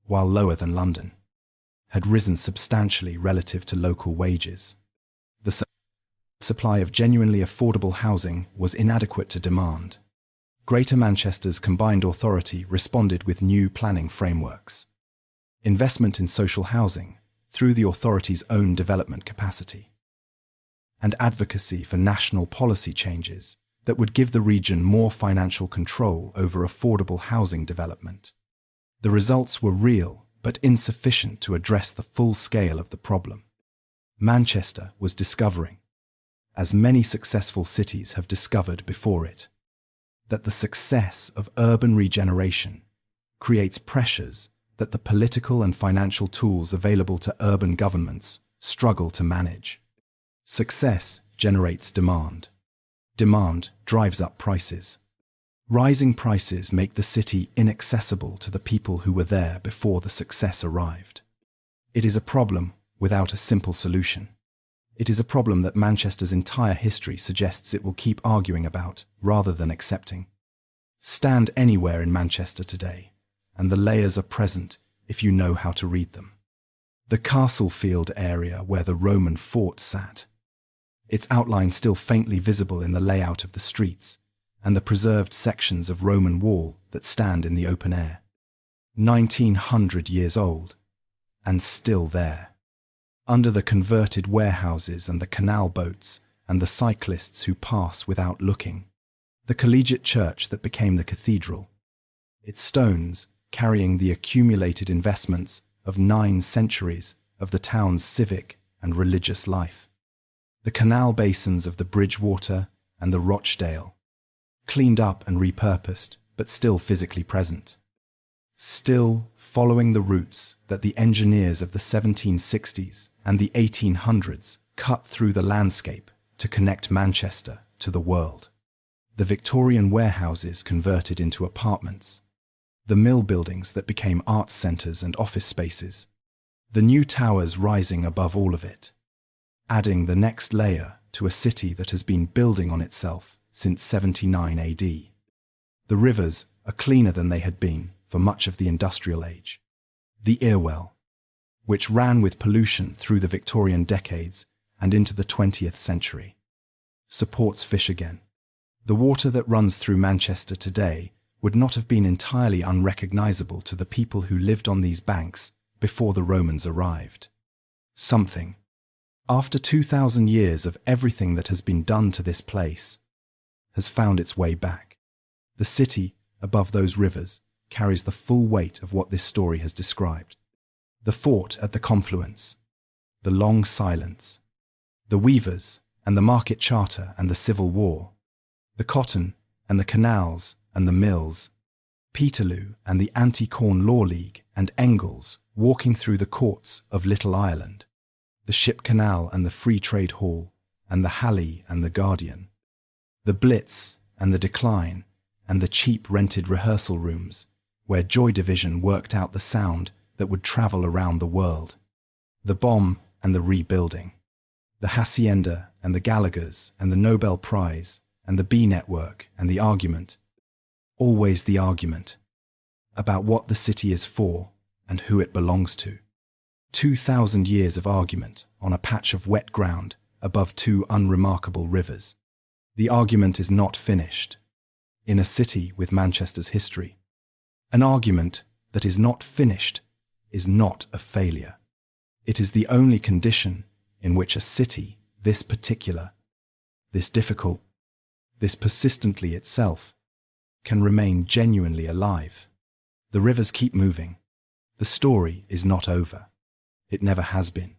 while lower than London, had risen substantially relative to local wages. The supply of genuinely affordable housing was inadequate to demand. Greater Manchester's combined authority responded with new planning frameworks. Investment in social housing through the authority's own development capacity, and advocacy for national policy changes that would give the region more financial control over affordable housing development. The results were real but insufficient to address the full scale of the problem. Manchester was discovering, as many successful cities have discovered before it, that the success of urban regeneration creates pressures that the political and financial tools available to urban governments struggle to manage. Success generates demand. Demand drives up prices. Rising prices make the city inaccessible to the people who were there before the success arrived. It is a problem without a simple solution. It is a problem that Manchester's entire history suggests it will keep arguing about rather than accepting. Stand anywhere in Manchester today, and the layers are present if you know how to read them. The Castlefield area where the Roman fort sat, its outline still faintly visible in the layout of the streets, and the preserved sections of Roman wall that stand in the open air. 1900 years old, and still there. Under the converted warehouses and the canal boats and the cyclists who pass without looking. The collegiate church that became the cathedral. Its stones carrying the accumulated investments of 9 centuries of the town's civic and religious life. The canal basins of the Bridgewater and the Rochdale, cleaned up and repurposed, but still physically present. Still following the routes that the engineers of the 1760s and the 1800s cut through the landscape to connect Manchester to the world. The Victorian warehouses converted into apartments, the mill buildings that became arts centres and office spaces, the new towers rising above all of it, adding the next layer to a city that has been building on itself since 79 AD. The rivers are cleaner than they had been for much of the industrial age. The Irwell, which ran with pollution through the Victorian decades and into the 20th century, supports fish again. The water that runs through Manchester today would not have been entirely unrecognizable to the people who lived on these banks before the Romans arrived. Something, after 2,000 years of everything that has been done to this place, has found its way back. The city, above those rivers, carries the full weight of what this story has described. The fort at the Confluence, the long silence, the weavers and the market charter and the Civil War, the cotton and the canals and the mills, Peterloo and the Anti-Corn Law League and Engels walking through the courts of Little Ireland, the Ship Canal and the Free Trade Hall and the Halley and the Guardian, the Blitz and the Decline and the cheap rented rehearsal rooms where Joy Division worked out the sound that would travel around the world, the bomb and the rebuilding, the Hacienda and the Gallaghers and the Nobel Prize and the B Network and the argument, always the argument, about what the city is for and who it belongs to. 2,000 years of argument on a patch of wet ground above 2 unremarkable rivers. The argument is not finished. In a city with Manchester's history, an argument that is not finished is not a failure. It is the only condition in which a city this particular, this difficult, this persistently itself, can remain genuinely alive. The rivers keep moving. The story is not over. It never has been.